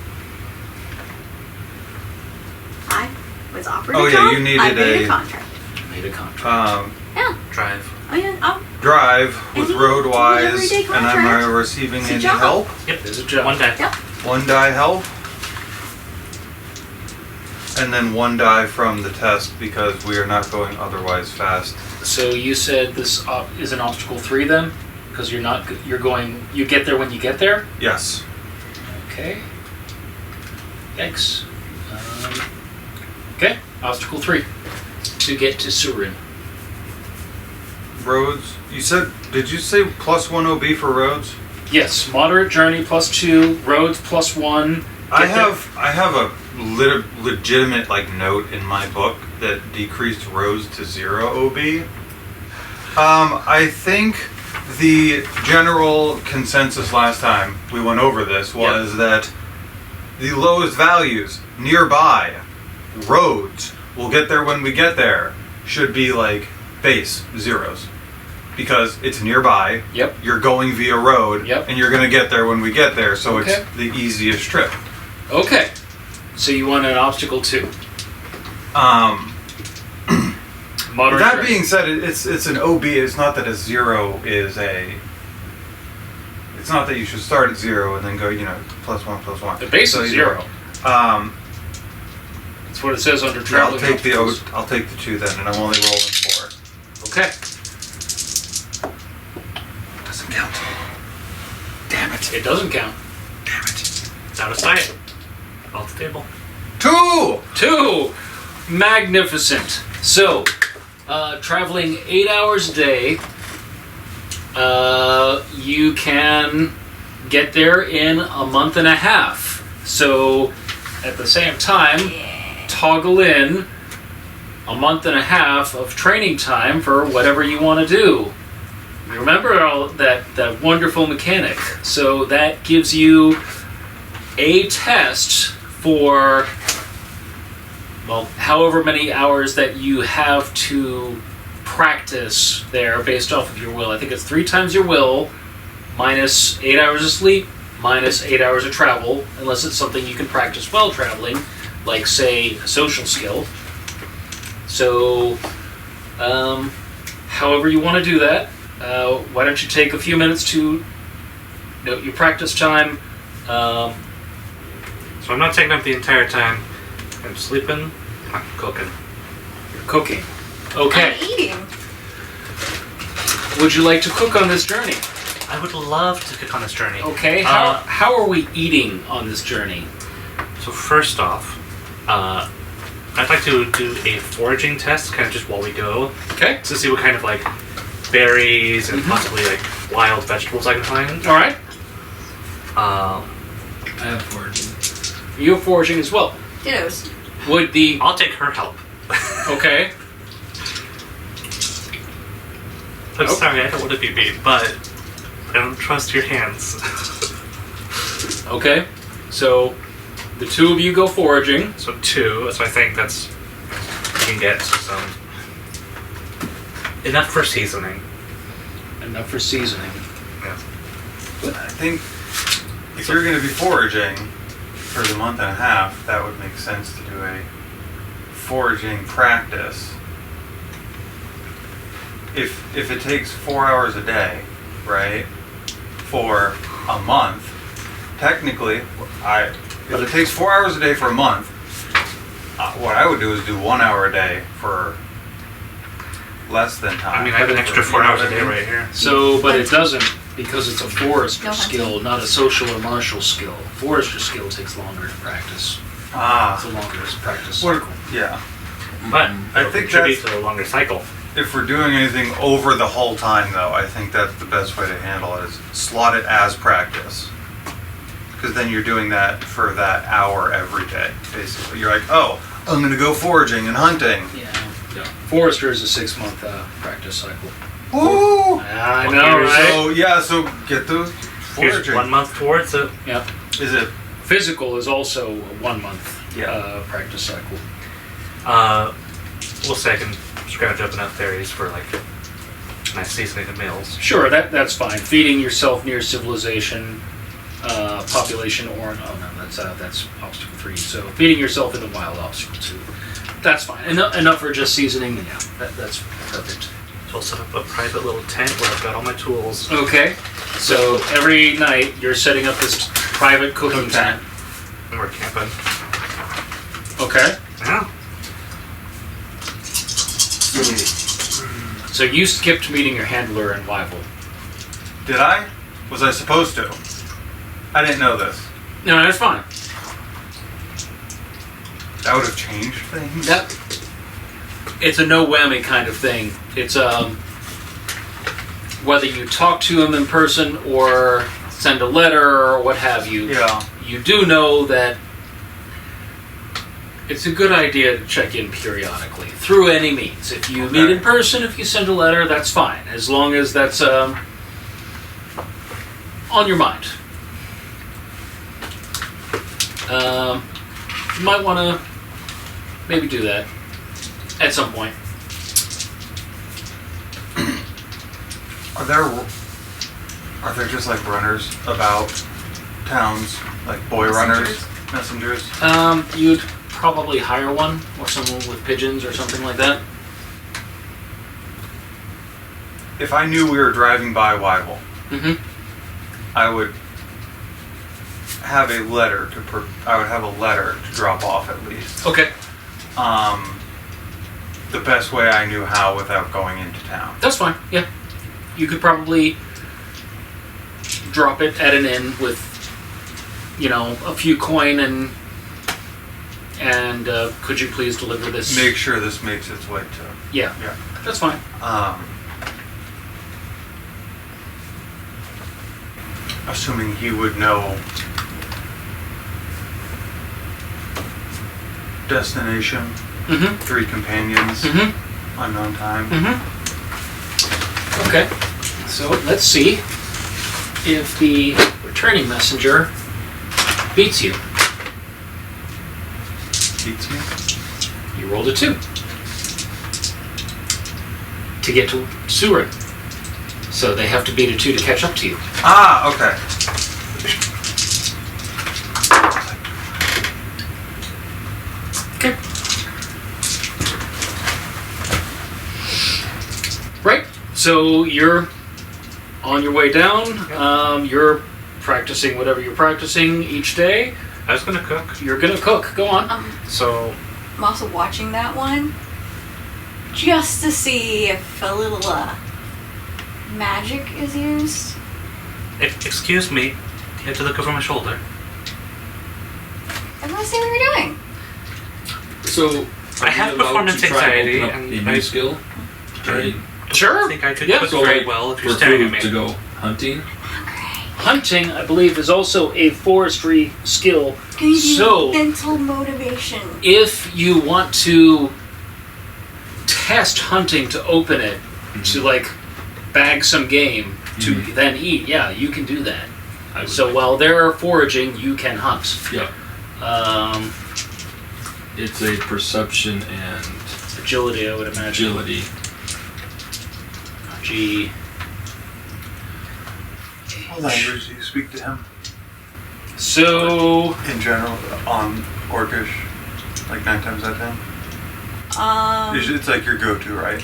I was offered
Oh,
a
yeah,
job.
you needed
I made
a-
a contract.
Made a contract.
Yeah.
Drive.
Oh yeah.
drive with
Any
roadwise,
everyday
and am I
contract.
receiving
It's a
any
job.
help?
Yep.
There's a job.
One day.
Yep.
1 die help? And then 1 die from the test because we are not going otherwise fast.
So you said this is an obstacle 3 then? Because you get there when you get there?
Yes.
Okay. Yikes. Okay, obstacle 3. To get to Soorin.
Roads, did you say +1 OB for roads?
Yes, moderate journey +2, roads +1.
I have a legitimate note in my book that decreased roads to 0 OB. I think the general consensus last time we went over this was that the lowest values nearby roads, we'll get there when we get there, should be like base zeros. Because it's nearby,
Yep.
you're going via road,
Yep.
and you're going to get there when we get there, so
Okay.
it's the easiest trip.
Okay. So you want an obstacle 2. Moderate
That
terrain.
being said, it's an OB. It's not that a 0 is a. It's not that you should start at 0 and then go, +1, +1.
The base is 0. That's what it says under
Yeah,
traveling.
I'll take the 2 then, and I'm only rolling 4.
Okay.
Doesn't count. Damn it!
It doesn't count.
Damn it!
Out of sight. Off the table.
2.
2! Magnificent. So, traveling 8 hours a day, you can get there in a month and a half. So, at the same time, toggle in a month and a half of training time for whatever you want to do. Remember all that wonderful mechanic. So that gives you a test for, well, however many hours that you have to practice there based off of your will. I think it's 3 times your will, minus 8 hours of sleep, minus 8 hours of travel, unless it's something you can practice while traveling, like, say, a social skill. So, however you want to do that, why don't you take a few minutes to note your practice time.
So I'm not taking up the entire time. I'm sleeping. I'm cooking.
You're cooking. Okay.
I'm eating.
Would you like to cook on this journey?
I would love to cook on this journey.
Okay. How are we eating on this journey?
So first off, I'd like to do a foraging test, kind of just while we go,
Okay.
to see what kind of like berries and possibly like wild vegetables I can find.
All right.
I have foraging.
You have foraging as well.
Dittos.
Would the
I'll take her help.
okay?
I'm
Oh.
sorry, I don't want to be mean, but I don't trust your hands.
Okay. So the 2 of you go foraging.
So 2, so I think that's you can get some enough for seasoning.
Enough for seasoning.
Yeah.
I think if you're going to be foraging for the month and a half, that would make sense to do a foraging practice. If it takes 4 hours a day, right, for a month, technically, if it takes 4 hours a day for a month, what I would do is do 1 hour a day for less than time.
I mean, I have an extra 4 hours a day right here.
So, but it doesn't because it's a forester
No,
skill, not a social or martial skill. Forester skill takes longer to practice. It's a longer practice
What-
cycle.
yeah.
But
I
it'll
think
contribute
that's-
to the longer cycle.
If we're doing anything over the whole time, though, I think that's the best way to handle it, is slot it as practice. Because then you're doing that for that hour every day, basically. You're like, oh, I'm going to go foraging and hunting.
Yeah. Forester is a 6-month practice cycle.
Woo!
I
Well,
know,
here's-
right?
So get those
Here's
foraging.
1 month towards it.
Yep.
Is it?
Physical is also a 1-month
Yeah.
practice cycle.
We'll say I can scrounge up enough berries for like nice seasoning and meals.
Sure, that's fine. Feeding yourself near civilization, population, or that's obstacle 3. So feeding yourself in the wild, obstacle 2. That's fine. Enough for just seasoning. Yeah, that's perfect.
So I'll set up a private little tent where I've got all my tools.
Okay. So every night you're setting up this private cooking tent.
And we're camping.
Okay.
Yeah.
So you skipped meeting your handler in Wyville.
Did I? Was I supposed to? I didn't know this.
No, that's fine.
That would have changed things.
That it's a no whammy kind of thing. It's whether you talk to him in person or send a letter or what have you.
Yeah.
You do know that it's a good idea to check in periodically through any means. If you meet in person, if you send a letter, that's fine, as long as that's on your mind.
You might want to maybe do that at some point.
Are there just like runners about towns, like boy runners, messengers?
You'd probably hire one or someone with pigeons or something like that.
If I knew we were driving by Weibel, I would have a letter to drop off at least.
Okay.
The best way I knew how without going into town.
That's fine, yeah. You could probably drop it at an inn with, a few coin and could you please deliver this?
Make sure this makes its way to...
Yeah, that's fine.
Assuming he would know destination, 3 companions, unknown time.
Okay, so let's see if the returning messenger beats you.
Beats me?
You rolled a 2 to get to Soorin. So they have to beat a 2 to catch up to you.
Ah, okay.
Okay. Right. So you're on your way down. You're practicing whatever you're practicing each day.
I was gonna cook.
You're gonna cook. Go on.
So
I'm also watching that one just to see if a little magic is used.
Excuse me. You have to look over my shoulder.
I want to see what you're doing.
So,
I have performance anxiety,
a
and
new skill. Right.
Sure.
I think I could
Yeah,
cook
so
very
like,
well if you're
for
staring at
food
me.
to go hunting.
Hunting, I believe, is also a forestry skill.
Can you do
So-
mental motivation?
If you want to test hunting to open it, to like bag some game to then eat, yeah, you can do that. So while they're foraging, you can hunt.
Yeah. It's a perception and
Agility, I would imagine.
agility.
G.
What language do you speak to him?
So
In general, on Orcish, like 9 times out of 10? It's like your go-to, right?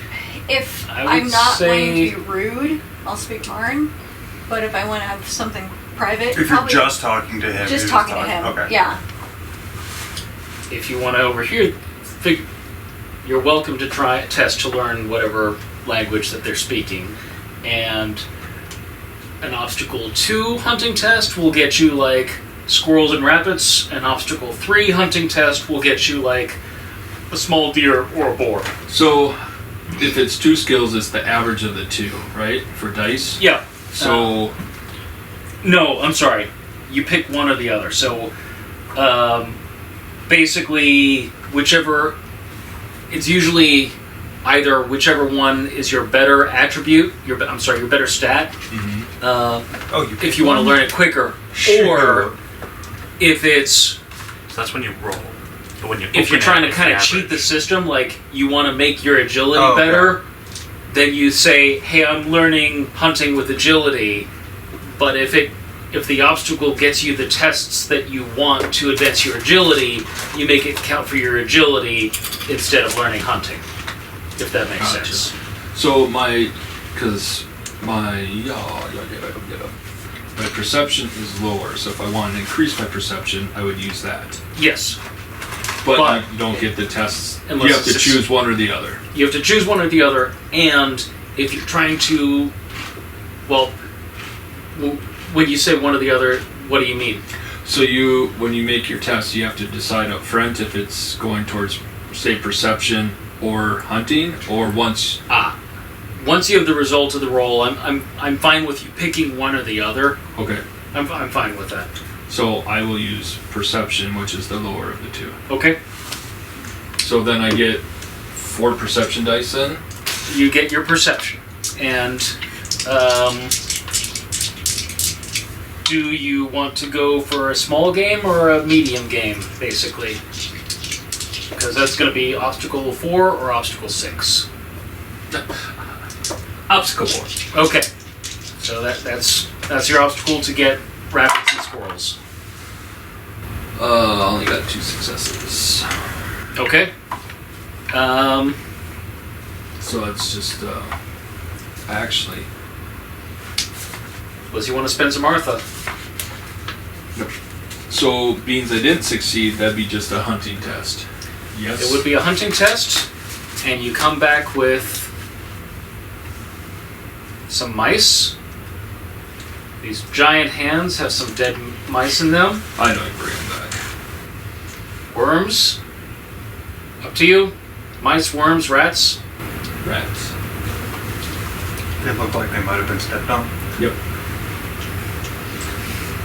If
I would
I'm not
say-
going to be rude, I'll speak Marin. But if I want to have something private,
If you're
probably
just talking to him.
just
you're
talking to him.
Okay.
Yeah.
if you want to overhear, you're welcome to try test to learn whatever language that they're speaking, and an obstacle 2 hunting test will get you like squirrels and rabbits. An obstacle 3 hunting test will get you like a small deer or a boar.
So, if it's 2 skills, it's the average of the 2, right? For dice.
Yeah.
So,
No, I'm sorry. You pick one or the other. So, basically, whichever. It's usually either whichever one is your better attribute. Your better stat. If you want to learn it quicker, or if it's
So that's when you roll. So when you
if you're
open
trying
it,
to
it's
kind
the
of cheat the
average.
system, like you want to make your agility
Oh, okay.
better, then you say, "Hey, I'm learning hunting with agility." But if the obstacle gets you the tests that you want to advance your agility, you make it count for your agility instead of learning hunting. If that makes
Gotcha.
sense.
so my perception is lower. So if I want to increase my perception, I would use that.
Yes.
But
But-
you don't get the tests.
Unless
You have to
it's-
choose one or the other.
You have to choose one or the other, and if you're trying to, when you say one or the other, what do you mean?
So when you make your test, you have to decide up front if it's going towards, say, perception or hunting, or once.
Once you have the result of the roll, I'm fine with you picking one or the other.
Okay.
I'm fine with that.
So I will use perception, which is the lower of the 2.
Okay.
So then I get 4 perception dice then.
You get your perception, and Do you want to go for a small game or a medium game, basically? Because that's going to be obstacle 4 or obstacle 6.
Obstacle 4.
Okay. So that's your obstacle to get rabbits and squirrels.
I only got 2 successes.
Okay.
So it's just, actually...
Unless you want to spend some Martha.
So, beans I didn't succeed, that'd be just a hunting test. Yes?
It would be a hunting test, and you come back with some mice. These giant hands have some dead mice in them.
I don't bring them back.
Worms. Up to you. Mice, worms, rats.
Rats.
They look like they might have been stepped on.
Yep.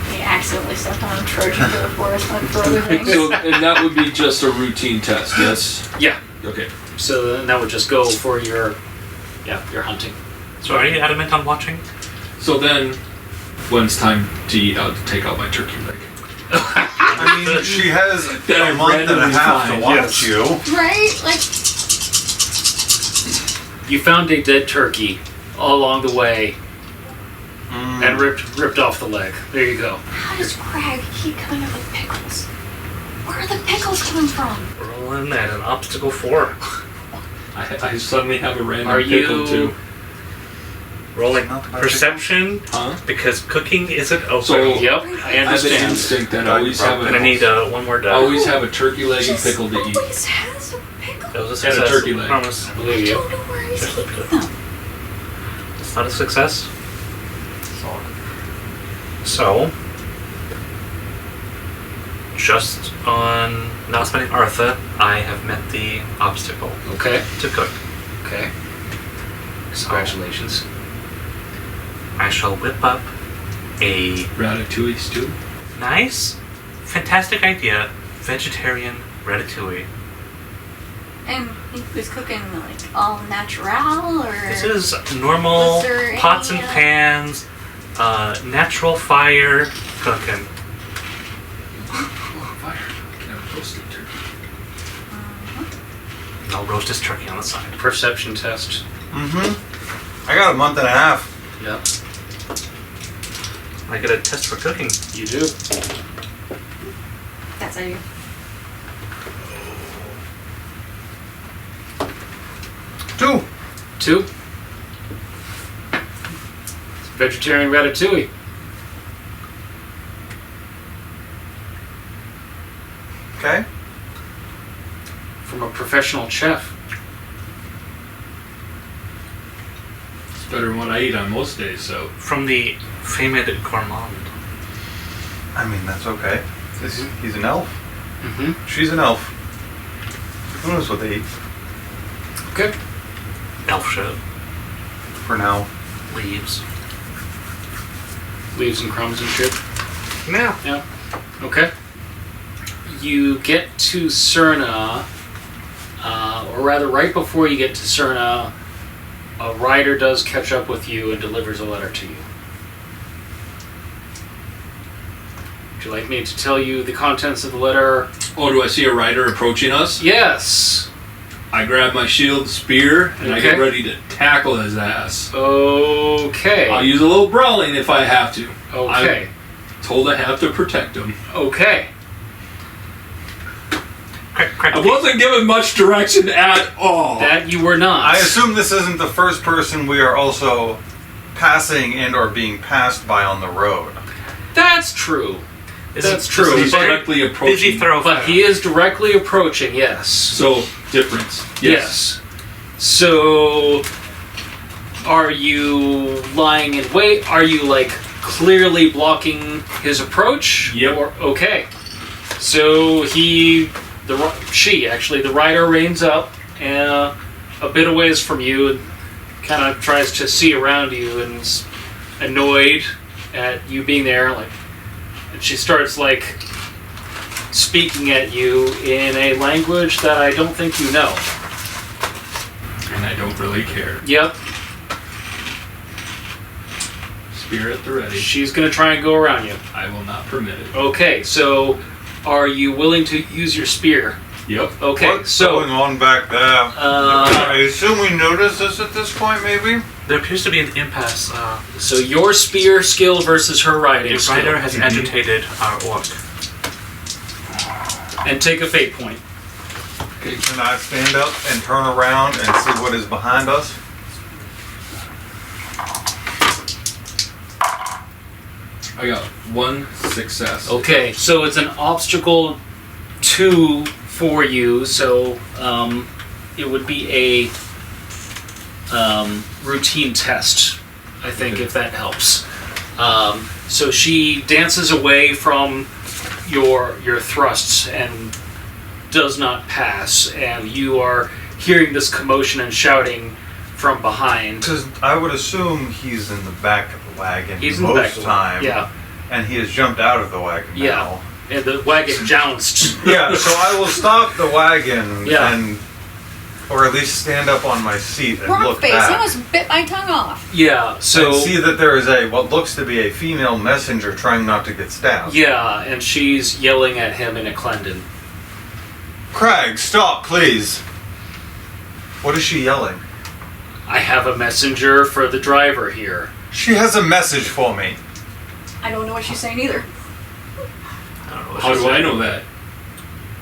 They accidentally stepped on a Trojan for the forest hunt for other things.
So, and that would be just a routine test, yes?
Yeah.
Okay.
So then that would just go for your hunting.
So are you adamant on watching?
So then, when it's time to eat, I'll take out my turkey leg.
I mean, she has
That I
a month and a
randomly
half
find,
to watch
yes.
you.
Right? Like,
You found a dead turkey all along the way and ripped off the leg. There you go.
how does Crag keep coming up with pickles? Where are the pickles coming from?
Rolling at an obstacle 4.
I suddenly have a random
Are
pickle
you-
too.
Rolling
Not my
perception,
Huh?
because cooking isn't open.
So-
Yep, I
I have an
understand.
instinct that I always have
and I need one more die.
always have a turkey leg and
Just
pickle to eat.
always has a pickle.
That was a
And a
success.
turkey leg.
Promise.
I
I
believe you.
don't know where he's keeping them.
It's not a success. So, just on not spending Artha, I have met the obstacle
Okay.
to cook.
Okay.
So
Congratulations.
I shall whip up a
Ratatouille stew.
nice, fantastic idea, vegetarian ratatouille.
And he was cooking like all natural, or
This is normal
Was there
pots
any,
and pans, natural fire cooking.
Oh, fire. Can have a roasted turkey.
And I'll roast his turkey on the side.
Perception test.
I got a month and a half.
Yep.
I get a test for cooking.
You do.
that's how you.
2.
2. Vegetarian ratatouille.
Okay.
From a professional chef.
It's better than what I eat on most days, so.
From the famed gourmand.
I mean, that's okay. He's an elf.
Mm-hmm.
She's an elf. Who knows what they eat
Okay.
Elf shit.
for now.
Leaves.
Leaves and crumbs and shit.
Yeah.
Yeah. Okay. You get to Serna, or rather, right before you get to Serna, a rider does catch up with you and delivers a letter to you. Would you like me to tell you the contents of the letter?
Oh, do I see a rider approaching us?
Yes.
I grab my shield, spear, and I get
Okay.
ready to tackle his ass.
Okay.
I'll use a little brawling if I have to.
Okay.
Told I have to protect him.
Okay.
Crack,
I wasn't given much direction at all.
That you were not.
I assume this isn't the first person we are also passing and or being passed by on the road.
That's true. That's true.
He's
But-
directly approaching.
Busy thoroughfare.
But he is directly approaching, yes.
So, difference.
Yes. So, are you lying in wait? Are you, like, clearly blocking his approach?
Yep.
Or, okay. So, the rider reins up a bit a ways from you and kind of tries to see around you and is annoyed at you being there, like, and she starts, like, speaking at you in a language that I don't think you know.
And I don't really care.
Yep.
Spear at the ready.
She's going to try and go around you.
I will not permit it.
Okay, so are you willing to use your spear?
Yep.
Okay,
What's
so
going on back there? I assume we noticed this at this point, maybe?
There appears to be an impasse.
so your spear skill versus her riding
The
skill.
rider has agitated our orc.
And take a fate point.
Okay, can I stand up and turn around and see what is behind us?
I got 1 success.
Okay, so it's an obstacle 2 for you, so it would be a routine test, I think, if that helps. So she dances away from your thrusts and does not pass, and you are hearing this commotion and shouting from behind.
Because I would assume he's in the back of the wagon
He's in the
most
back of the
time.
Yeah,
And he has jumped out of the wagon
Yeah.
now.
and the wagon jounced.
Yeah, so I will stop the wagon
Yeah.
and, or at least stand up on my seat and
Rock
look
face,
back.
he almost bit my tongue off.
Yeah, so
and see that there is what looks to be a female messenger trying not to get stabbed.
yeah, and she's yelling at him in a Clendon.
Crag, stop, please. What is she yelling?
I have a messenger for the driver here.
She has a message for me.
I don't know what she's saying either.
I don't know what
How
she's
do I
saying.
know that?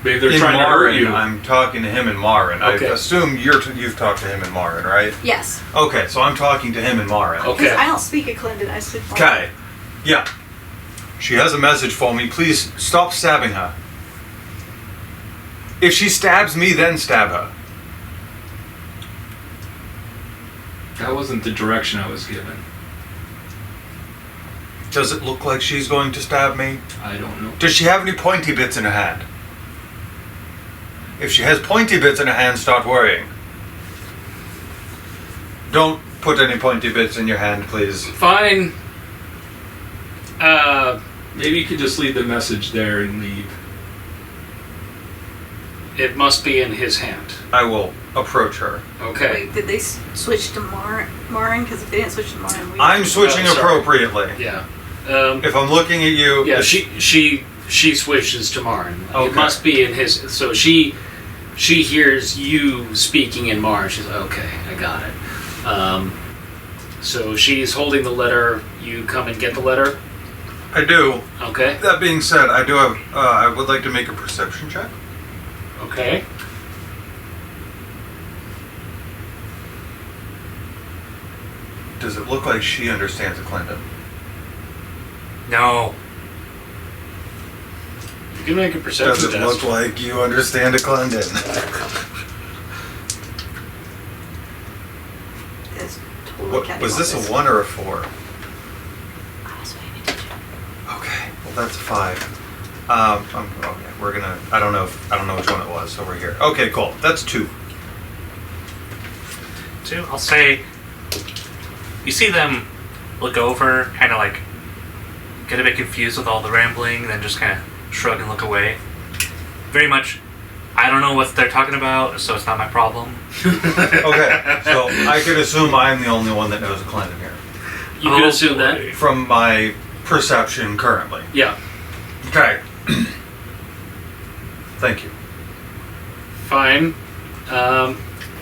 Maybe they're
In
trying to hurt
Marin,
you.
I'm talking to him in Marin.
Okay.
I assume you've talked to him in Marin, right?
Yes.
Okay, so I'm talking to him in Marin.
Okay.
Because I don't speak at Clinton, I speak
Okay. Yeah. She has a message for me. Please stop stabbing her. If she stabs me, then stab her.
That wasn't the direction I was given.
Does it look like she's going to stab me?
I don't know.
Does she have any pointy bits in her hand? If she has pointy bits in her hand, start worrying. Don't put any pointy bits in your hand, please.
Fine.
Maybe you could just leave the message there and leave.
It must be in his hand.
I will approach her.
Okay.
Wait, did they switch to Marin? Because if they didn't switch to Marin, we...
I'm switching
Oh, sorry.
appropriately.
Yeah.
If I'm looking at you,
Yeah.
it's-
She switches to Marin. It
Okay.
must be in his. So she hears you speaking in Marin. She's like, okay, I got it. So she's holding the letter. You come and get the letter.
I do.
Okay.
That being said, I do have. I would like to make a perception check.
Okay.
Does it look like she understands Clinton?
No.
You can make a perception
Does it
test.
look like you understand a Clinton?
It's totally
What, was this
cattywampus.
a 1 or a 4?
I was paying attention.
Okay, well that's a 5. Okay, we're gonna. I don't know which one it was, so we're here. Okay, cool. That's 2.
2, I'll say. You see them look over, kind of like get a bit confused with all the rambling, then just kind of shrug and look away. Very much, I don't know what they're talking about, so it's not my problem.
Okay, so I could assume I'm the only one that knows a Clinton here,
You can assume that.
boy.
from my perception currently.
Yeah.
Okay. Thank you.
Fine.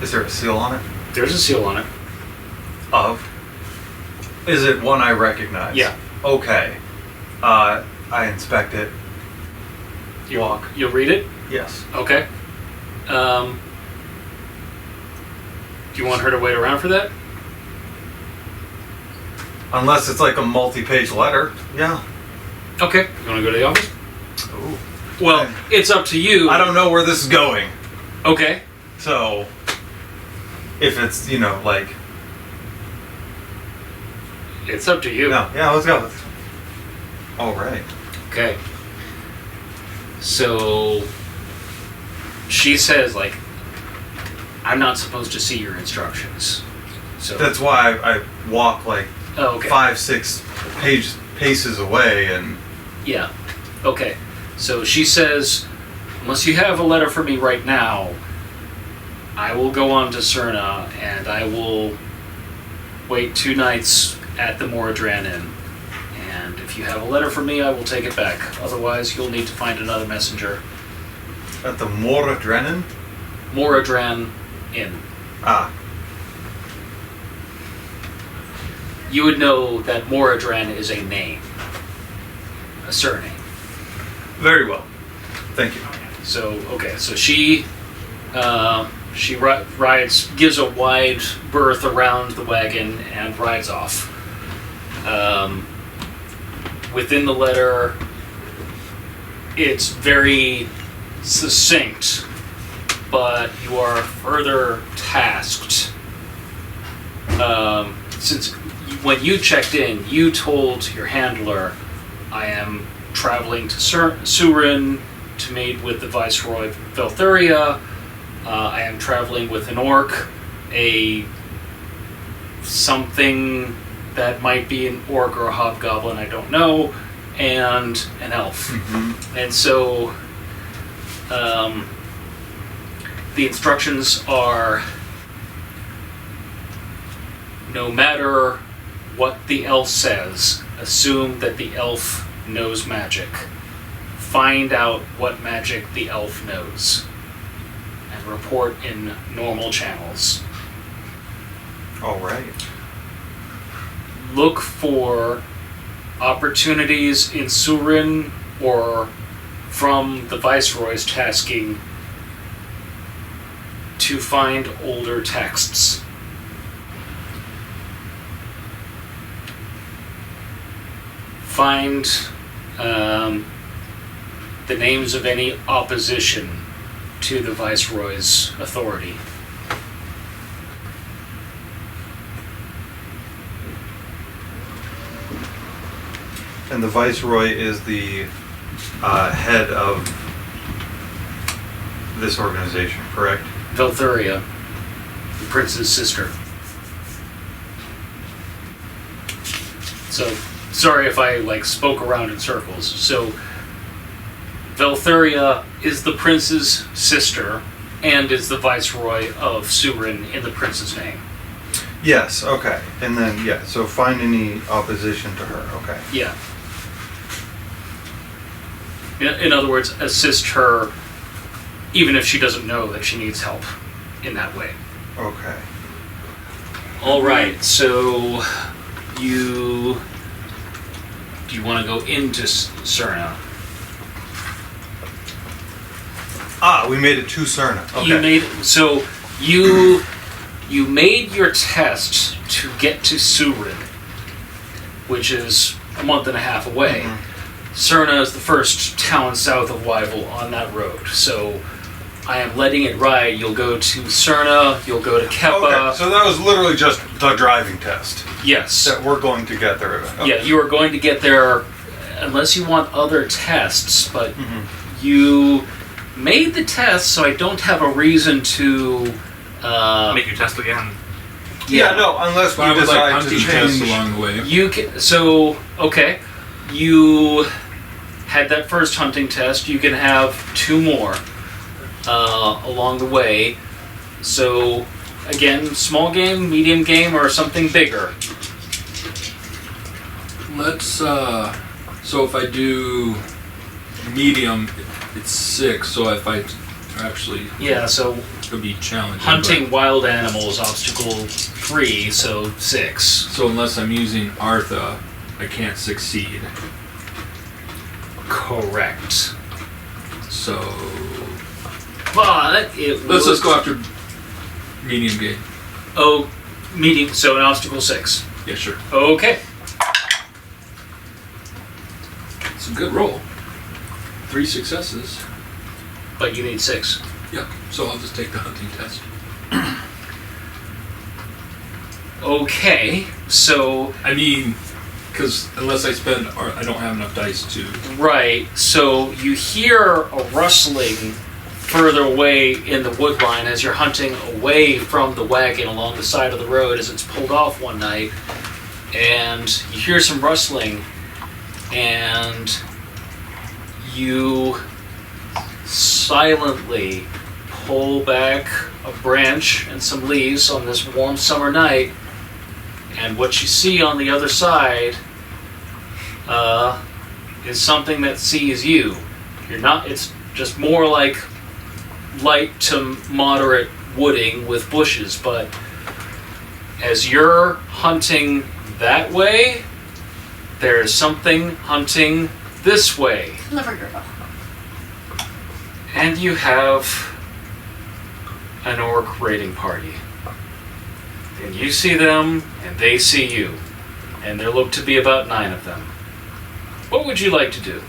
Is there a seal on it?
There's a seal on it.
Of? Is it one I recognize?
Yeah.
Okay. I inspect it.
You,
Walk.
You'll read it.
Yes.
Okay. Do you want her to wait around for that?
Unless it's like a multi-page letter. Yeah.
Okay. You want to go to the office?
Ooh.
Well, it's up to you.
I don't know where this is going.
Okay.
So, if it's, like...
It's up to you.
No, yeah, let's go. All right.
Okay. So she says, like, I'm not supposed to see your instructions. So
That's why I walk like
oh, okay.
5-6 paces away and...
Yeah. Okay. So she says, unless you have a letter for me right now, I will go on to Serna and I will wait 2 nights at the Moradran Inn. If you have a letter from me, I will take it back. Otherwise, you'll need to find another messenger.
At the Moradrenin?
Moradran Inn.
Ah,
You would know that Moradran is a name. A surname.
very well. Thank you.
So, okay, so she rides, gives a wide berth around the wagon and rides off. Within the letter, it's very succinct, but you are further tasked. Since when you checked in, you told your handler, I am traveling to Soorin to meet with the Viceroy of Velthuria. I am traveling with an orc, something that might be an orc or a hobgoblin, I don't know, and an elf.
Mm-hmm.
And so the instructions are, no matter what the elf says, assume that the elf knows magic. Find out what magic the elf knows and report in normal channels.
All right.
Look for opportunities in Soorin or from the Viceroy's tasking to find older texts. Find the names of any opposition to the Viceroy's authority.
And the Viceroy is the head of this organization, correct?
Velthuria, the prince's sister. So, sorry if I spoke around in circles. So, Velthuria is the prince's sister and is the Viceroy of Soorin in the prince's name.
Yes, okay. And then, yeah, so find any opposition to her, okay.
Yeah. In other words, assist her even if she doesn't know that she needs help in that way.
Okay.
All right, so do you want to go into Serna?
Ah, we made it to Serna. Okay.
You made your test to get to Soorin, which is a month and a half away.
Mm-hmm.
Serna is the first town south of Wyville on that road, so I am letting it ride. You'll go to Serna, you'll go to Keppa.
Okay, so that was literally just the driving test
Yes.
that we're going to get there. Okay.
Yeah, you are going to get there unless you want other tests, but
Mm-hmm.
you made the test, so I don't have a reason to
Make you test again.
Yeah, no, unless we
But I would like
decide to
hunting tests
change.
along the way.
You can, so okay, you had that first hunting test. You can have 2 more along the way. So again, small game, medium game, or something bigger.
Let's, so if I do medium, it's 6, so if I actually,
Yeah. So
it could be challenging.
hunting wild animals, obstacle 3, so 6.
So unless I'm using Artha, I can't succeed.
Correct.
So
But it
let's
will-
just go after medium game.
Oh, medium. So an obstacle 6.
Yeah, sure.
Okay.
It's a good roll. 3 successes.
But you need 6.
Yep. So I'll just take the hunting test.
Okay. So
I mean, because unless I spend, or I don't have enough dice to.
right. So you hear a rustling further away in the wood line as you're hunting away from the wagon along the side of the road as it's pulled off one night, and you hear some rustling, and you silently pull back a branch and some leaves on this warm summer night, and what you see on the other side is something that sees you. You're not. It's just more like light to moderate wooding with bushes, but as you're hunting that way, there's something hunting this way.
Clever girl.
And you have an orc raiding party. And you see them, and they see you. And there look to be about 9 of them. What would you like to do?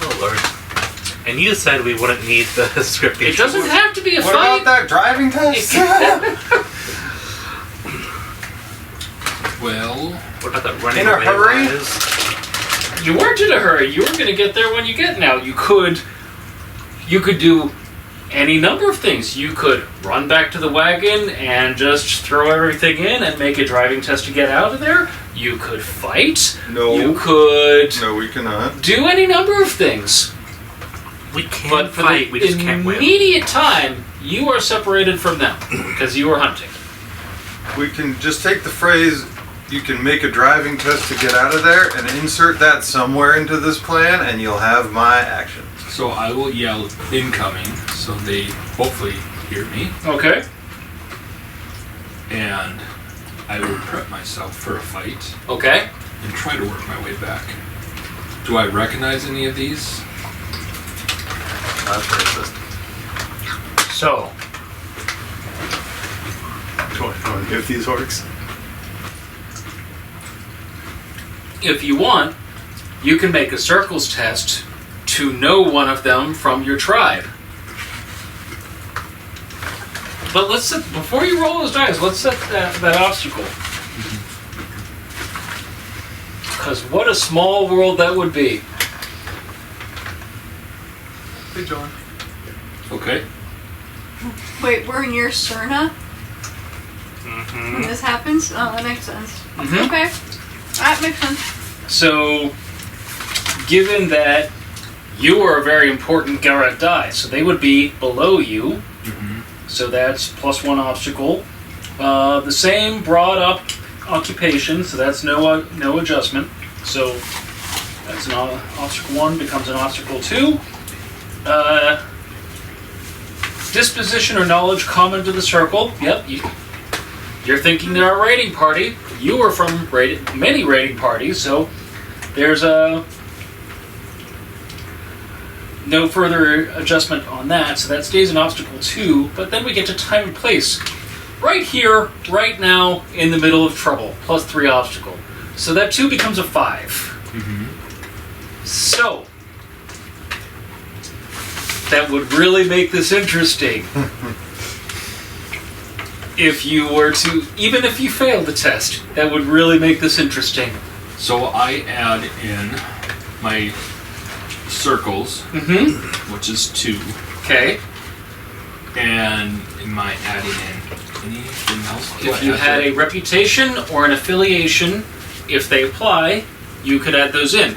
Oh Lord. And you said we wouldn't need the script.
It doesn't have to be a
What
fight.
about that driving test?
Well,
What about that running
In a
away
hurry?
wise?
You weren't in a hurry. You were going to get there when you get now. You could do any number of things. You could run back to the wagon and just throw everything in and make a driving test to get out of there. You could fight.
No.
You could
No, we cannot.
do any number of things.
We can
But for
fight,
the
we just can't win.
immediate time, you are separated from them because you are hunting.
We can just take the phrase, you can make a driving test to get out of there, and insert that somewhere into this plan, and you'll have my action.
so I will yell incoming so they hopefully hear me,
Okay.
and I will prep myself for a fight
Okay.
and try to work my way back. Do I recognize any of these?
That's racist.
So,
Do I want to give these orcs?
if you want, you can make a circles test to know one of them from your tribe. But let's set, before you roll those dice, let's set that obstacle. Because what a small world that would be.
Hey, John.
Okay.
Wait, we're near Serna
Mm-hmm.
when this happens? Oh, that makes sense.
Mhm.
Okay. That makes sense.
So, given that you are a very important Garrett die, so they would be below you.
Mm-hmm.
So that's +1 obstacle. The same broad occupation, so that's no adjustment. So that's an obstacle 1 becomes an obstacle 2. Disposition or knowledge common to the circle. Yep, you're thinking they're a raiding party. You are from many raiding parties, so there's no further adjustment on that, so that stays an obstacle 2, but then we get to time and place. Right here, right now, in the middle of trouble, +3 obstacle. So that 2 becomes a 5.
Mm-hmm.
So, that would really make this interesting. If you were to, even if you failed the test, that would really make this interesting.
So I add in my circles,
Mm-hmm.
which is 2,
Okay.
and am I adding in anything else? Do
If
I
you
add
had
to-
a reputation or an affiliation, if they apply, you could add those in.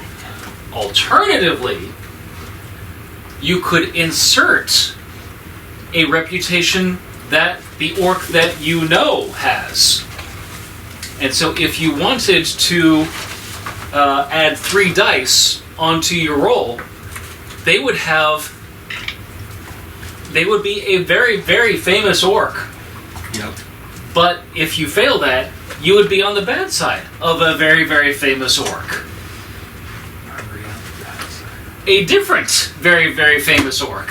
Alternatively, you could insert a reputation that the orc that you know has. And so if you wanted to add 3 dice onto your roll, they would be a very, very famous orc.
Yep.
But if you fail that, you would be on the bad side of a very, very famous orc. A different, very, very famous orc.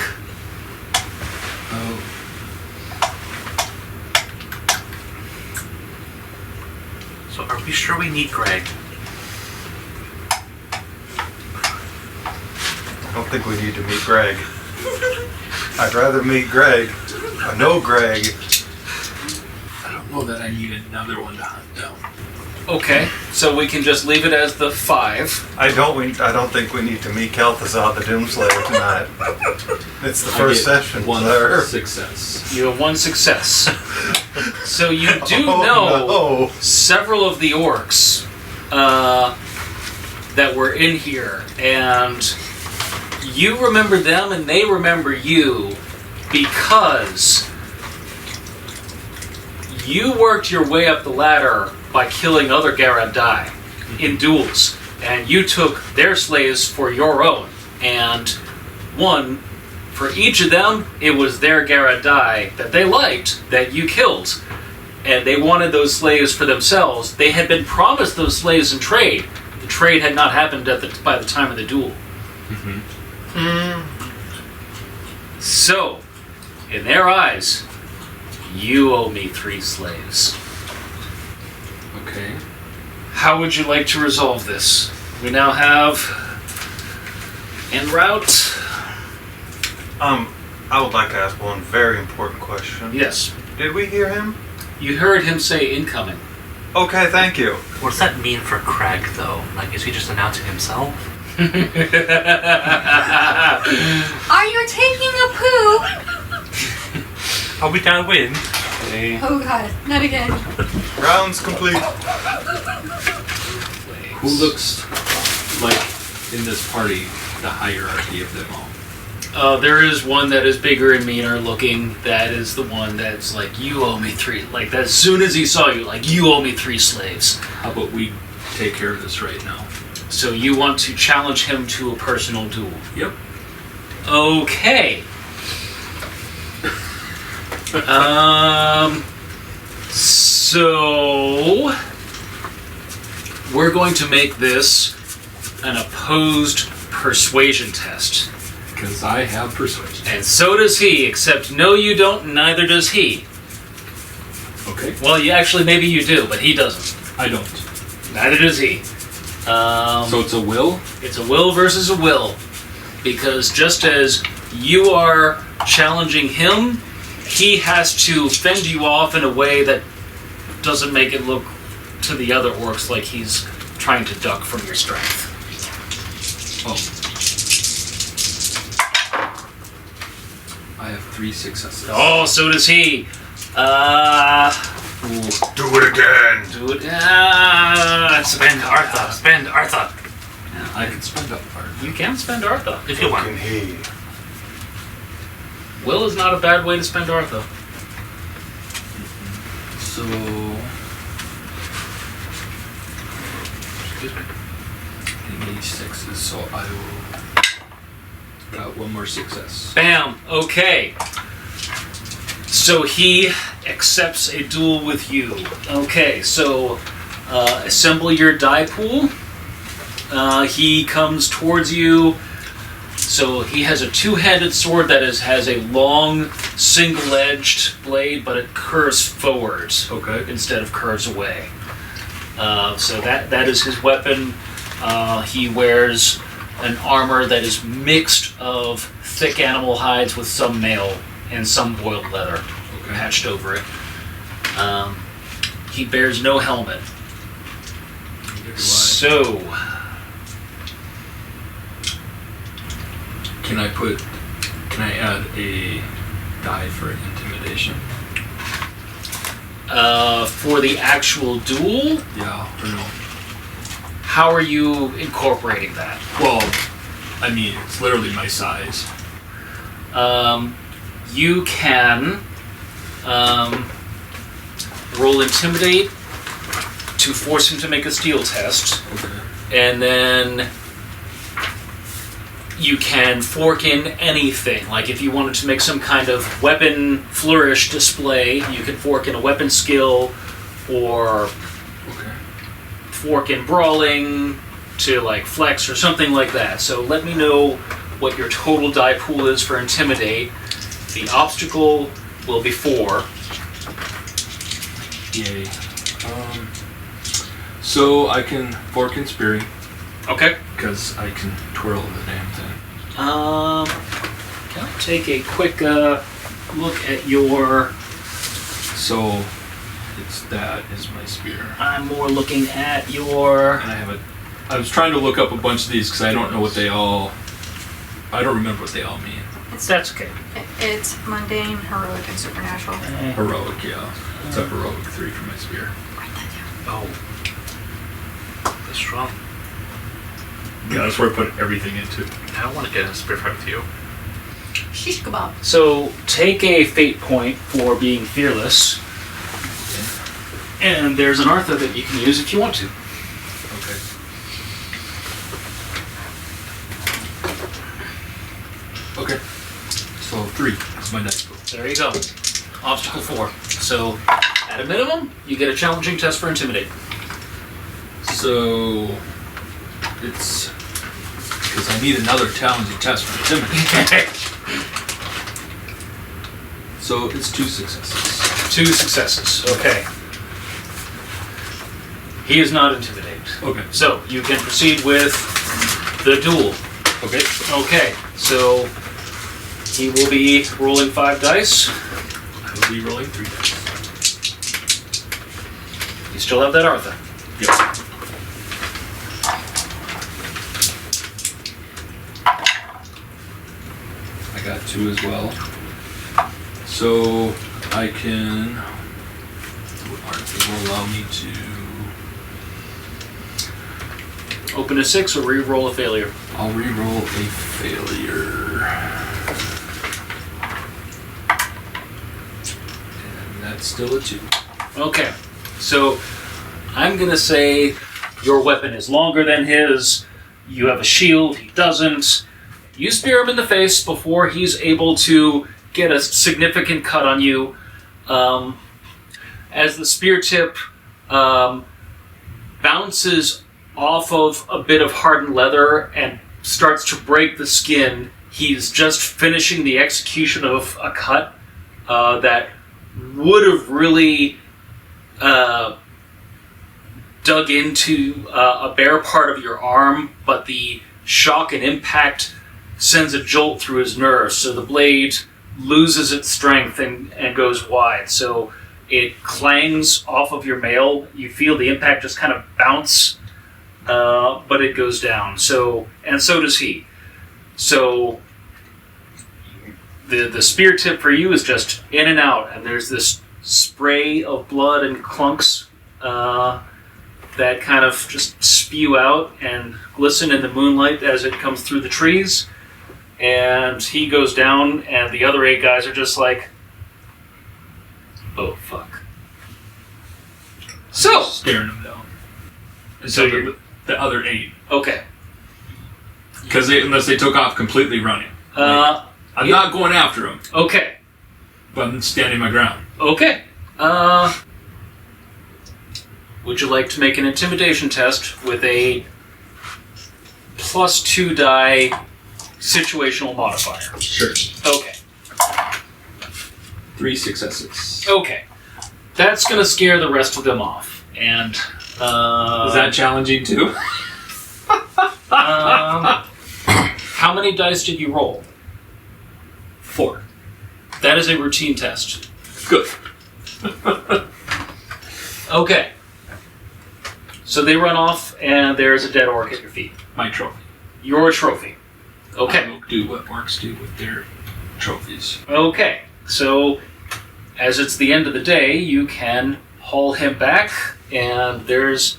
Oh.
So are we sure we need Greg?
I don't think we need to meet Greg. I'd rather meet Greg. I know Greg.
I don't know that I need another one to hunt down.
Okay, so we can just leave it as the 5.
I don't think we need to meet Kel'Thuzad the Doomslayer tonight. It's the first
I get
session,
one
sir.
success.
You have 1 success. So you do
Oh,
know
no.
several of the orcs that were in here, and you remember them and they remember you because you worked your way up the ladder by killing other Garadai in duels, and you took their slaves for your own. And for each of them, it was their Garadai that they liked that you killed. And they wanted those slaves for themselves. They had been promised those slaves in trade. The trade had not happened by the time of the duel. So, in their eyes, you owe me 3 slaves.
Okay.
How would you like to resolve this? We now have en route.
I would like to ask one very important question.
Yes.
Did we hear him?
You heard him say incoming.
Okay, thank you.
What does that mean for Crag, though? Like, is he just announcing himself?
Are you taking a poo?
Are we downwind?
Okay.
Oh god, not again.
Rounds complete.
Who looks like in this party the hierarchy of them all?
There is one that is bigger and meaner looking. That is the one that's like, you owe me 3. Like, as soon as he saw you, like, you owe me 3 slaves.
How about we take care of this right now?
So you want to challenge him to a personal duel.
Yep.
Okay. So we're going to make this an opposed persuasion test.
Because I have persuasion.
And so does he, except no you don't, and neither does he.
Okay.
Well, maybe you do, but he doesn't.
I don't.
Neither does he.
So it's a will?
It's a will versus a will. Because just as you are challenging him, he has to fend you off in a way that doesn't make it look to the other orcs like he's trying to duck from your strength.
Oh. I have 3 successes.
Oh, so does he.
Do it again.
Do it.
Spend Artha. Spend Artha.
I can spend up part.
You can spend Artha.
If you want.
Can he?
Will is not a bad way to spend Artha.
So.
Excuse me.
I need 6s, so I will. Got 1 more success.
Bam. Okay. So he accepts a duel with you. Okay, so assemble your die pool. He comes towards you. So he has a 2-handed sword that has a long, single-edged blade, but it curves forward instead of curves away. So that is his weapon. He wears an armor that is mixed of thick animal hides with some mail and some boiled leather patched over it. He bears no helmet. So,
can I add a die for intimidation?
for the actual duel,
Yeah, or no?
how are you incorporating that?
Well, I mean, it's literally my size.
You can roll Intimidate to force him to make a steel test,
Okay.
and then you can fork in anything. Like if you wanted to make some kind of weapon flourish display, you can fork in a weapon skill, or
Okay.
fork in brawling to like flex or something like that. So let me know what your total die pool is for Intimidate. The obstacle will be 4.
Yay. So I can fork and spearing
Okay.
because I can twirl the damn thing.
Can I take a quick look at your...
So that is my spear.
I'm more looking at your...
And I was trying to look up a bunch of these because I don't know what they all. I don't remember what they all mean.
That's okay.
It's mundane, heroic, and supernatural.
Heroic, yeah. It's a heroic 3 for my spear.
Write that down.
Oh. That's strong.
Yeah, that's where I put everything into.
I don't want to get in a spear fight with you.
Shish kebab.
So take a fate point for being fearless. And there's an Artha that you can use if you want to.
Okay. Okay. So 3 is my next goal.
There you go. Obstacle 4. So, at a minimum, you get a challenging test for Intimidate.
So it's because I need another challenging test for Intimidate. So it's 2 successes.
2 successes. Okay. He is not Intimidate.
Okay.
So, you can proceed with the duel.
Okay.
Okay, so he will be rolling 5 dice.
I will be rolling 3 dice.
You still have that Artha.
Yep. I got 2 as well. So I can. Arthur will allow me to.
Open a 6 or re-roll a failure.
I'll re-roll a failure. And that's still a 2.
Okay, so I'm gonna say your weapon is longer than his. You have a shield, he doesn't. You spear him in the face before he's able to get a significant cut on you. As the spear tip bounces off of a bit of hardened leather and starts to break the skin, he's just finishing the execution of a cut that would have really dug into a bare part of your arm, but the shock and impact sends a jolt through his nerves, so the blade loses its strength and goes wide. So it clangs off of your mail. You feel the impact just kind of bounce, but it goes down. So, and so does he. So the spear tip for you is just in and out, and there's this spray of blood and clunks that kind of just spew out and glisten in the moonlight as it comes through the trees. And he goes down, and the other 8 guys are just like, oh fuck. So
Staring him down. And
So
so
you're-
the other 8.
okay.
Because unless they took off completely running. I'm
yeah.
not going after him,
Okay.
but I'm standing my ground.
Okay. Would you like to make an intimidation test with a +2 die situational modifier?
Sure.
Okay.
3 successes.
Okay. That's gonna scare the rest of them off. And
Is that challenging too?
how many dice did you roll?
4.
That is a routine test.
Good.
Okay. So they run off, and there's a dead orc at your feet.
My trophy.
Your trophy.
I
Okay.
will do what orcs do with their trophies.
Okay. So, as it's the end of the day, you can haul him back, and there's...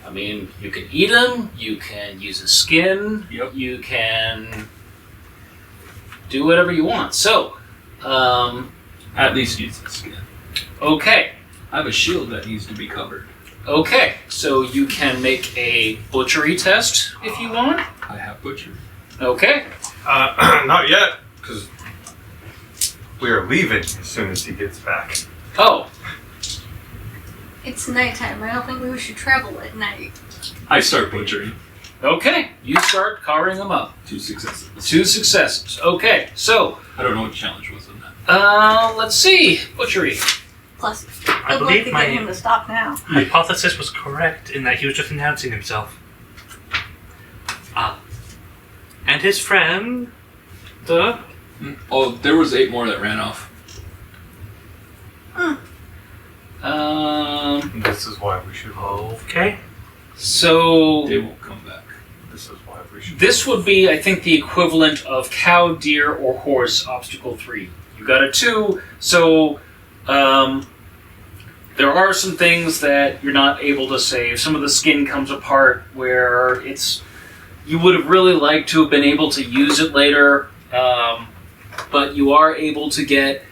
I mean, you can eat him, you can use his skin,
Yep.
you can do whatever you want. So,
At least use the skin.
okay.
I have a shield that needs to be covered.
Okay, so you can make a butchery test if you want.
I have butcher.
Okay.
Not yet, because we are leaving as soon as he gets back.
Oh,
It's nighttime. I don't think we should travel at night.
I start butchering.
okay. You start carving them up.
2 successes.
2 successes. Okay, so,
I don't know what challenge was in that.
let's see. Butchery.
Plus,
I
I'd like
believe
to
my
get him to stop now.
hypothesis was correct in that he was just announcing himself. And his friend...
Oh, there was 8 more that ran off.
This is why we should roll.
Okay.
So,
They won't come back.
This is why we should.
this would be, I think, the equivalent of cow, deer, or horse, obstacle 3. You got a 2, so, there are some things that you're not able to save. Some of the skin comes apart where it's... You would have really liked to have been able to use it later, but you are able to get,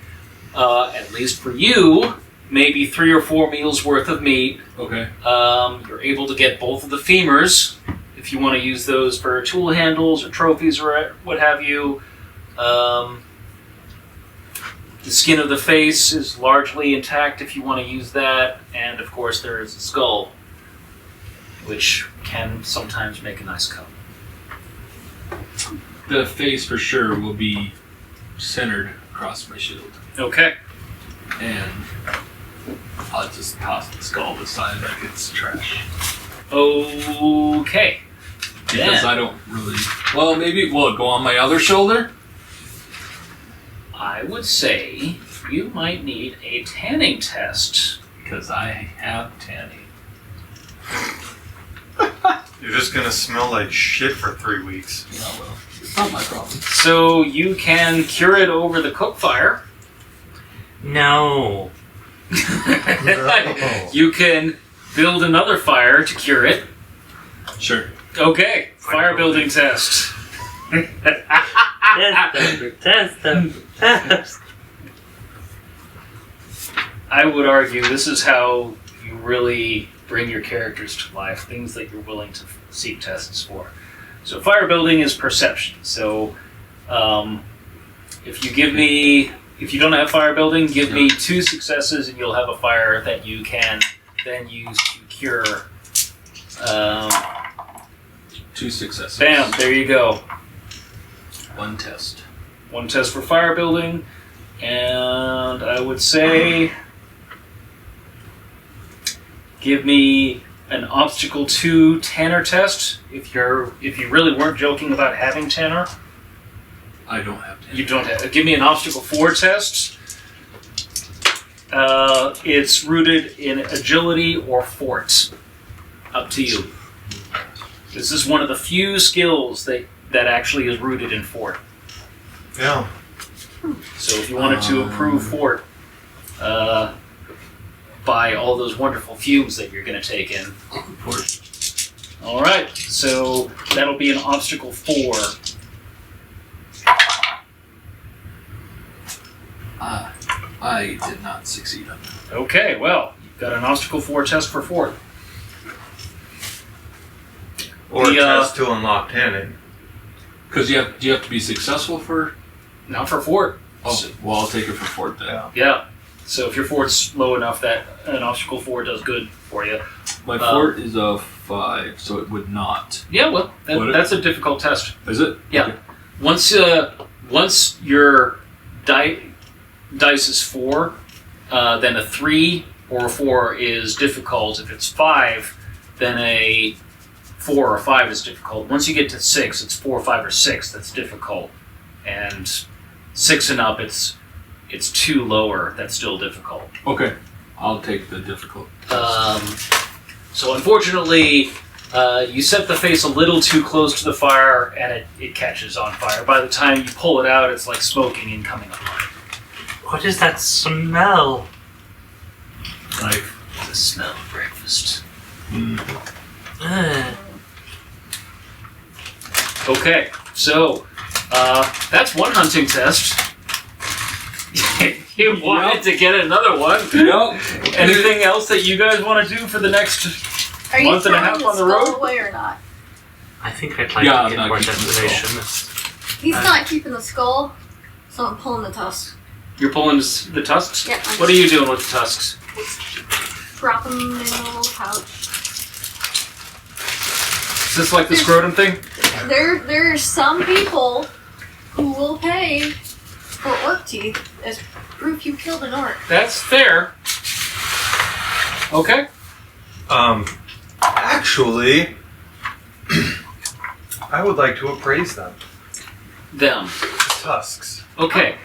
at least for you, maybe 3 or 4 meals worth of meat.
Okay.
You're able to get both of the femurs if you want to use those for tool handles or trophies or what have you. The skin of the face is largely intact if you want to use that, and of course there is a skull, which can sometimes make a nice coat.
The face for sure will be centered across my shield.
Okay.
And I'll just toss the skull aside like it's trash.
Okay.
Because I don't really... Well, maybe... Will it go on my other shoulder?
I would say you might need a tanning test.
Because I have tanning.
You're just gonna smell like shit for 3 weeks.
Yeah, well, it's not my problem.
So you can cure it over the cook fire.
No.
You can build another fire to cure it.
Sure.
Okay, fire building test.
Test.
I would argue this is how you really bring your characters to life, things that you're willing to seek tests for. So fire building is perception. So if you don't have fire building, give me 2 successes and you'll have a fire that you can then use to cure.
2 successes.
Bam, there you go.
1 test.
1 test for fire building, and I would say give me an obstacle 2 tanner test if you really weren't joking about having tanner.
I don't have tanner.
You don't have. Give me an obstacle 4 test. It's rooted in agility or fort. Up to you. This is one of the few skills that actually is rooted in fort.
Yeah.
So if you wanted to improve fort, by all those wonderful fumes that you're going to take in. All right, so that'll be an obstacle 4.
I did not succeed on that.
Okay, well, you've got an obstacle 4 test for fort.
Or
The,
a test to unlock tanning.
Because do you have to be successful for...
Not for fort.
Oh, well, I'll take it for fort then.
Yeah.
Yeah. So if your fort's low enough that an obstacle 4 does good for you.
My fort is a 5, so it would not.
Yeah, well,
Would it?
that's a difficult test.
Is it?
Yeah.
Okay.
Once your dice is 4, then a 3 or a 4 is difficult. If it's 5, then a 4 or 5 is difficult. Once you get to 6, it's 4, 5, or 6 that's difficult. And 6 and up, it's 2 lower, that's still difficult.
Okay. I'll take the difficult.
So unfortunately, you set the face a little too close to the fire and it catches on fire. By the time you pull it out, it's like smoking and coming apart.
What is that smell?
Like the smell of breakfast. Okay, so that's one hunting test. You wanted to get another one.
Yep.
Anything else that you guys want to do for the next
Are you
month and a half
throwing
on the
the
road?
skull away or not?
I think I'd like
Yeah,
to
I'm
get
not
to our
keeping the
destination.
He's not keeping the skull, so I'm pulling the tusk.
You're pulling the tusks?
Yeah.
What are you doing with the tusks?
Drop them in a little pouch.
Is this like the scrotum thing?
There are some people who will pay for orc teeth as proof you killed an orc.
That's fair. Okay.
Actually, I would like to appraise them.
Them.
The tusks.
Okay.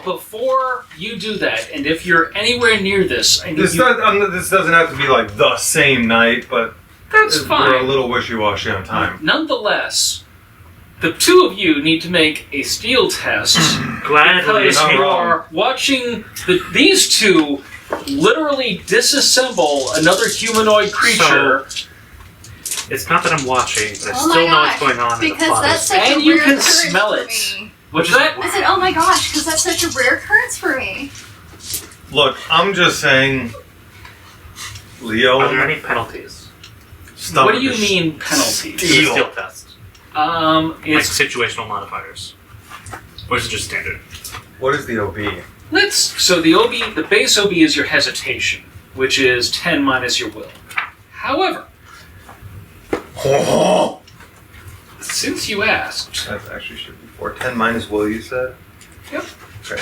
Before you do that, and if you're anywhere near this, I need
This,
you...
this doesn't have to be like the same night, but
That's
we're a
fine.
little wishy-washy on time.
Nonetheless, the two of you need to make a steel test
Gladly.
because
not
you
wrong.
are watching these two literally disassemble another humanoid creature,
It's not that I'm watching, but I
Oh my
still know
gosh,
what's going on in the
because
plot.
that's such
And
a
you
rare
can
occurrence
smell
for
it.
me.
What's that?
I said, oh my gosh, because that's such a rare occurrence for me.
Look, I'm just saying, Leone.
Are there any penalties?
What do you mean penalties?
Steal.
Skill test. Like
It's
situational modifiers. Or is it just standard?
What is the OB?
the base OB is your hesitation, which is 10 minus your will. However, since you asked,
That actually should be 4. 10 minus will, you said?
Yep.
Okay.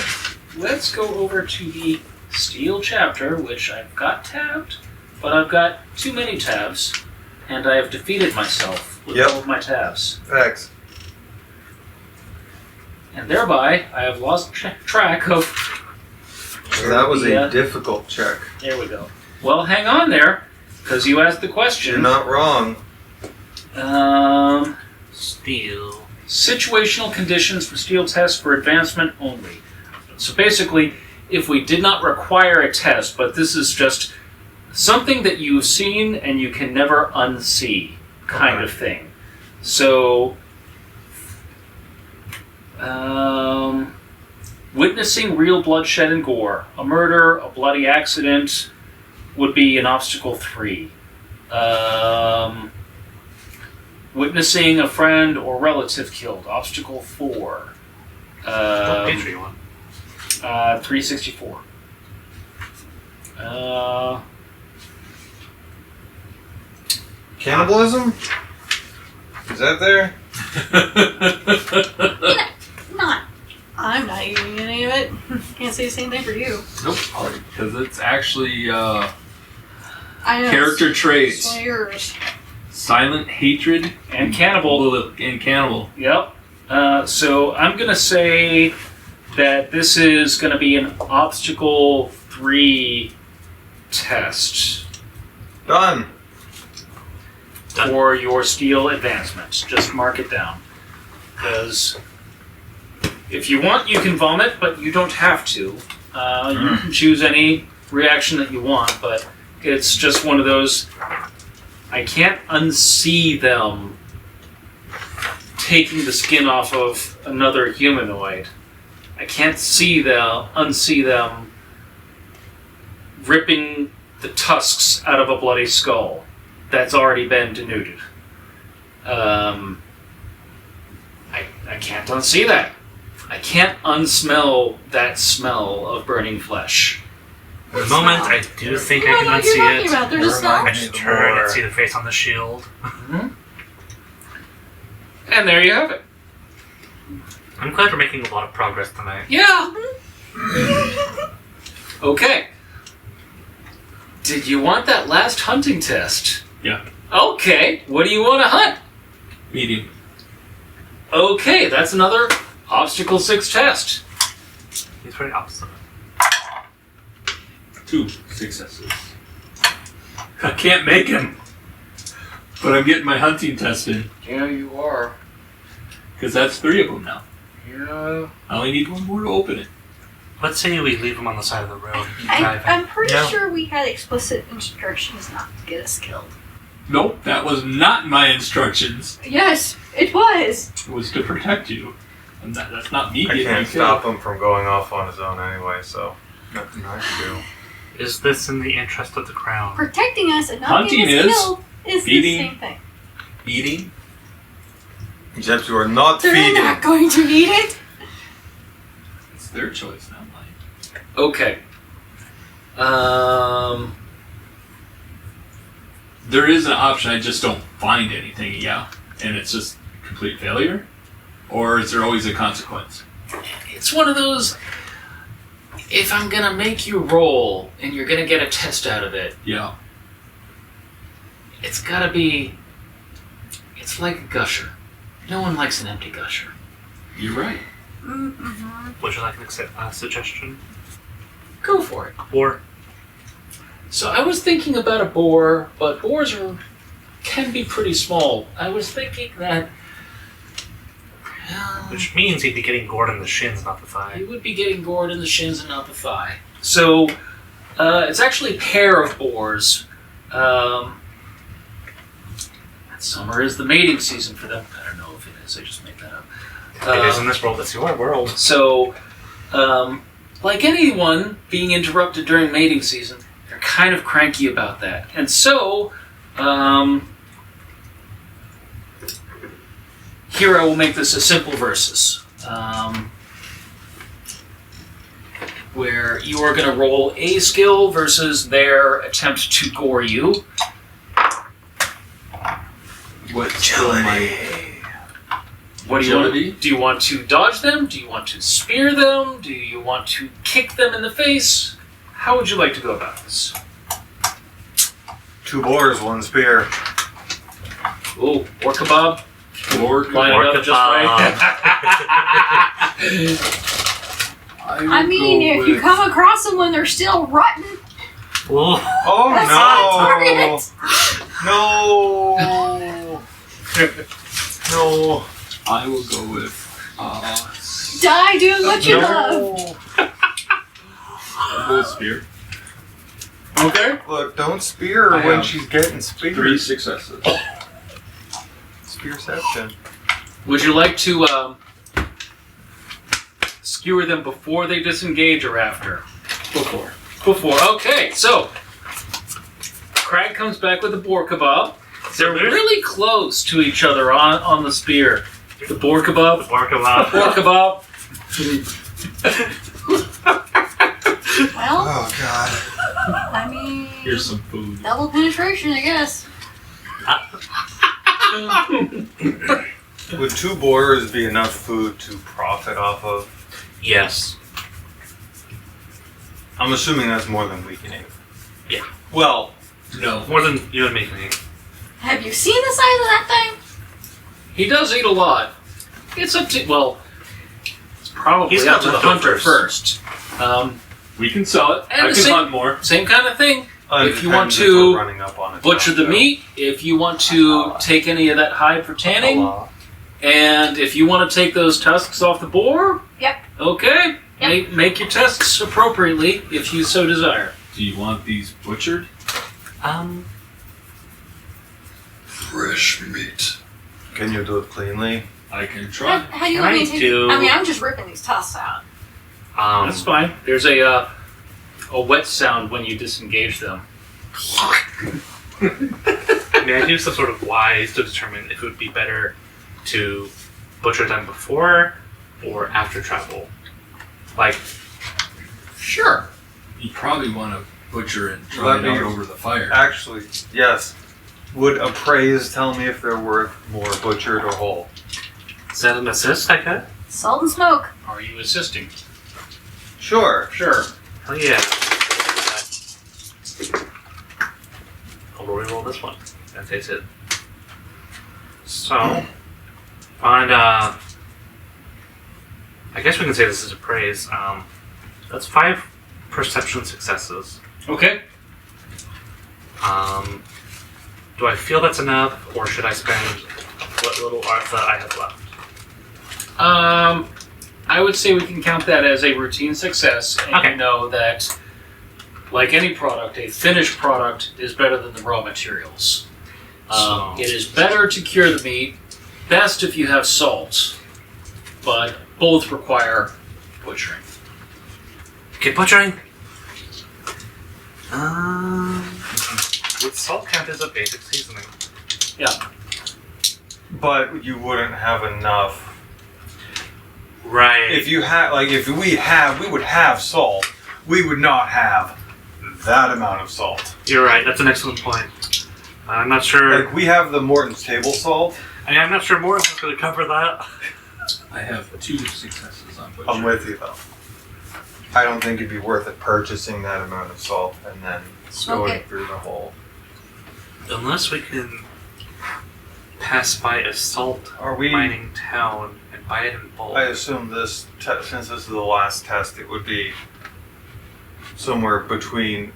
let's go over to the Steel chapter, which I've got tabbed, but I've got too many tabs, and I have defeated myself with all of my tabs.
Facts.
And thereby, I have lost track of...
So that was a difficult check.
There we go. Well, hang on there, because you asked the question.
You're not wrong.
Steel.
Situational conditions for steel tests for advancement only. So basically, if we did not require a test, but this is just something that you've seen and you can never unsee kind of thing. So, witnessing real bloodshed and gore. A murder, a bloody accident would be an obstacle 3. Witnessing a friend or relative killed, obstacle 4.
What page are you on?
364.
Cannibalism? Is that there?
I'm not using any of it. Can't say the same thing for you.
Nope, because it's actually
I know.
character traits.
It's one of yours.
Silent hatred
And cannibal.
and cannibal.
Yep. So I'm going to say that this is going to be an obstacle 3 test
Done.
for your steel advancement. Just mark it down. Because if you want, you can vomit, but you don't have to. You can choose any reaction that you want, but it's just one of those... I can't unsee them taking the skin off of another humanoid. I can't unsee them ripping the tusks out of a bloody skull that's already been denuded. I can't unsee that. I can't unsmell that smell of burning flesh.
For the moment, I do think I can
what
unsee
you're talking
it.
about. There's a smell.
I just turn and see the face on the shield.
And there you have it.
I'm glad we're making a lot of progress tonight.
Yeah. Okay. Did you want that last hunting test?
Yeah.
Okay. What do you want to hunt?
Medium.
Okay, that's another obstacle 6 test.
He's very obstinate.
2 successes. I can't make him, but I'm getting my hunting test in
Yeah, you are.
because that's 3 of them now.
Yeah.
I only need 1 more to open it.
Let's say we leave him on the side of the road.
I'm pretty
Yeah.
sure we had explicit instructions not to get us killed.
Nope, that was not my instructions.
Yes, it was.
It was to protect you, and that's not me
I
getting
can't
you
stop
killed.
him from going off on his own anyway, so nothing I can do.
Is this in the interest of the crown?
Protecting us and not
Hunting
getting us
is.
killed is
Feeding.
the same thing.
Eating.
Except you are not
They're
feeding.
not going to eat it.
It's their choice, not mine.
Okay.
There is an option, I just don't find anything, yeah. And it's just complete failure? Or is there always a consequence?
It's one of those... If I'm gonna make you roll, and you're gonna get a test out of it,
Yeah.
it's gotta be... It's like a gusher. No one likes an empty gusher.
You're right.
Would you like a suggestion?
Go for it.
Or
So I was thinking about a boar, but boars can be pretty small. I was thinking that
which means he'd be getting gored in the shins, not the
he
thigh.
would be getting gored in the shins and not the thigh. So it's actually a pair of boars. Summer is the mating season for them. I don't know if it is. I just made that up.
It is in this world. It's your world.
So like anyone being interrupted during mating season, they're kind of cranky about that. And so, here I will make this a simple versus. Where you are going to roll a skill versus their attempt to gore you.
What skill am I?
What do you want?
Agility?
Do you want to dodge them? Do you want to spear them? Do you want to kick them in the face? How would you like to go about this?
2 boars, 1 spear.
Oh, or kebab.
Or
Line it up just right.
I mean, if you come across them when they're still rotten,
Oh
that's
no! No!
I will go with
die doing what you love.
I'll go with spear.
Okay.
Look, don't spear her
I
when
have
she's getting speared.
3 successes.
Spearception.
Would you like to skewer them before they disengage or after?
Before.
Before. Okay, so Crag comes back with the boar kebab. They're really close to each other on the spear. The boar kebab.
Boar kebab.
Boar kebab.
Well,
Oh god.
I mean,
Here's some food.
double penetration, I guess.
Would 2 boars be enough food to profit off of?
Yes.
I'm assuming that's more than we can eat.
Yeah.
Well,
No.
More than you and me can eat.
Have you seen the size of that thing?
He does eat a lot. It's up to, well, it's probably
He's
up
got
to the hunter
leftovers.
first.
We can sell it.
And
I
the
can
same-
hunt more.
Same kind of thing. If you want
undependent
to
for running up on a
butcher the
taco.
meat, if you want to take any of that hide for tanning,
Hello.
and if you want to take those tusks off the boar,
Yep.
okay,
Yep.
make your tests appropriately if you so desire.
Do you want these butchered?
Fresh meat.
Can you do it cleanly?
I can try.
How do you
Can
want me
I
to take
do-
I mean, I'm just ripping these tusks out.
That's fine. There's a wet sound when you disengage them.
May I do some sort of wise to determine if it would be better to butcher them before or after travel? Like,
Sure.
You probably want to butcher and
Let
try it
me-
out over the fire.
Actually, yes. Would appraise tell me if they're worth more butchered or whole?
is that an assist I get?
Salt and smoke.
Are you assisting?
Sure.
Sure.
Hell yeah. I'll re-roll this one. That takes it. So, on, I guess we can say this is a praise. That's 5 perception successes.
Okay.
Do I feel that's enough, or should I spend what little art that I have left?
I would say we can count that as a routine success, and
Okay.
you know that, like any product, a finished product is better than the raw materials.
So-
It is better to cure the meat, best if you have salt, but both require butchering.
Okay, butchering. Would salt count as a basic seasoning?
Yeah.
But you wouldn't have enough.
Right.
If you had, like, if we would have salt. We would not have that amount of salt.
You're right. That's an excellent point. I'm not sure.
Like, we have the Morton's table salt.
I mean, I'm not sure Morris is going to cover that.
I have 2 successes on butcher.
I'm with you, though. I don't think it'd be worth it purchasing that amount of salt and then
Smoke
going
it.
through the whole.
Unless we can pass by a salt
Are we?
mining town and buy it in bulk.
I assume this, since this is the last test, it would be somewhere between.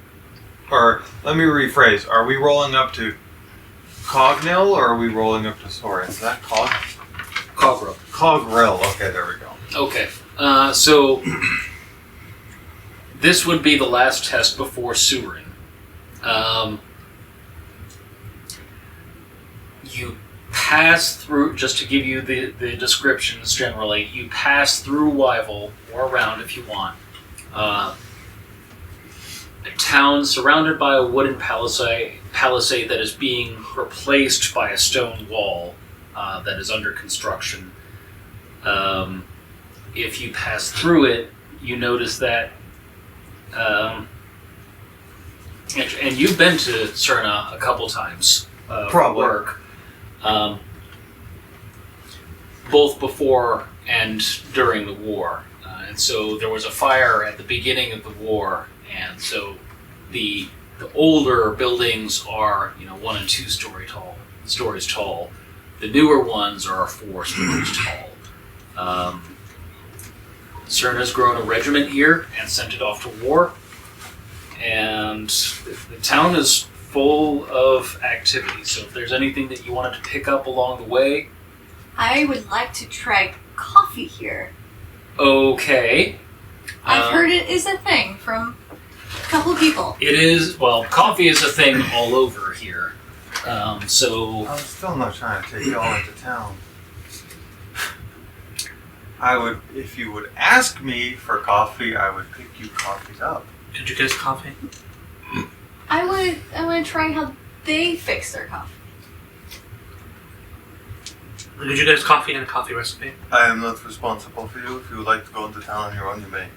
Or let me rephrase: are we rolling up to Cognil or are we rolling up to Soorin? Is that
Cogrel.
Cogrel? Okay, there we go.
Okay. So this would be the last test before Soorin. You pass through, just to give you the descriptions generally, you pass through Wyval, or around if you want. a town surrounded by a wooden palisade that is being replaced by a stone wall that is under construction. If you pass through it, you notice that, and you've been to Serna a couple times for
Probably.
work, both before and during the war. And so there was a fire at the beginning of the war, and so the older buildings are 1 and 2 stories tall. The newer ones are 4 stories tall. Serna's grown a regiment here and sent it off to war, and the town is full of activity. So if there's anything that you wanted to pick up along the way,
I would like to try coffee here.
okay.
I've heard it is a thing from a couple of people.
It is, well, coffee is a thing all over here. So
I'm still not trying to take y'all into town. If you would ask me for coffee, I would pick you coffee up.
Did you guys coffee?
I want to try how they fix their coffee.
Did you guys coffee and a coffee recipe?
I am not responsible for you. If you would like to go into town on your own, you may.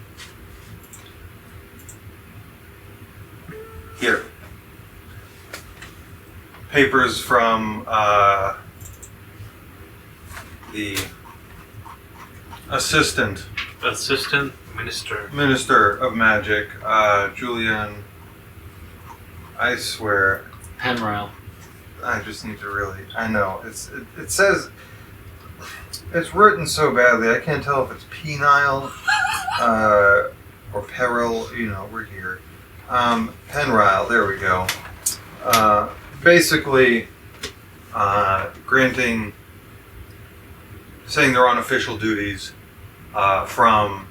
Here. Papers from the Assistant Minister of Magic, Julian. I swear,
Penrile.
I just need to really. I know it says it's written so badly. I can't tell if it's penile or peril. We're here. Penrile. There we go. Basically, saying they're on official duties from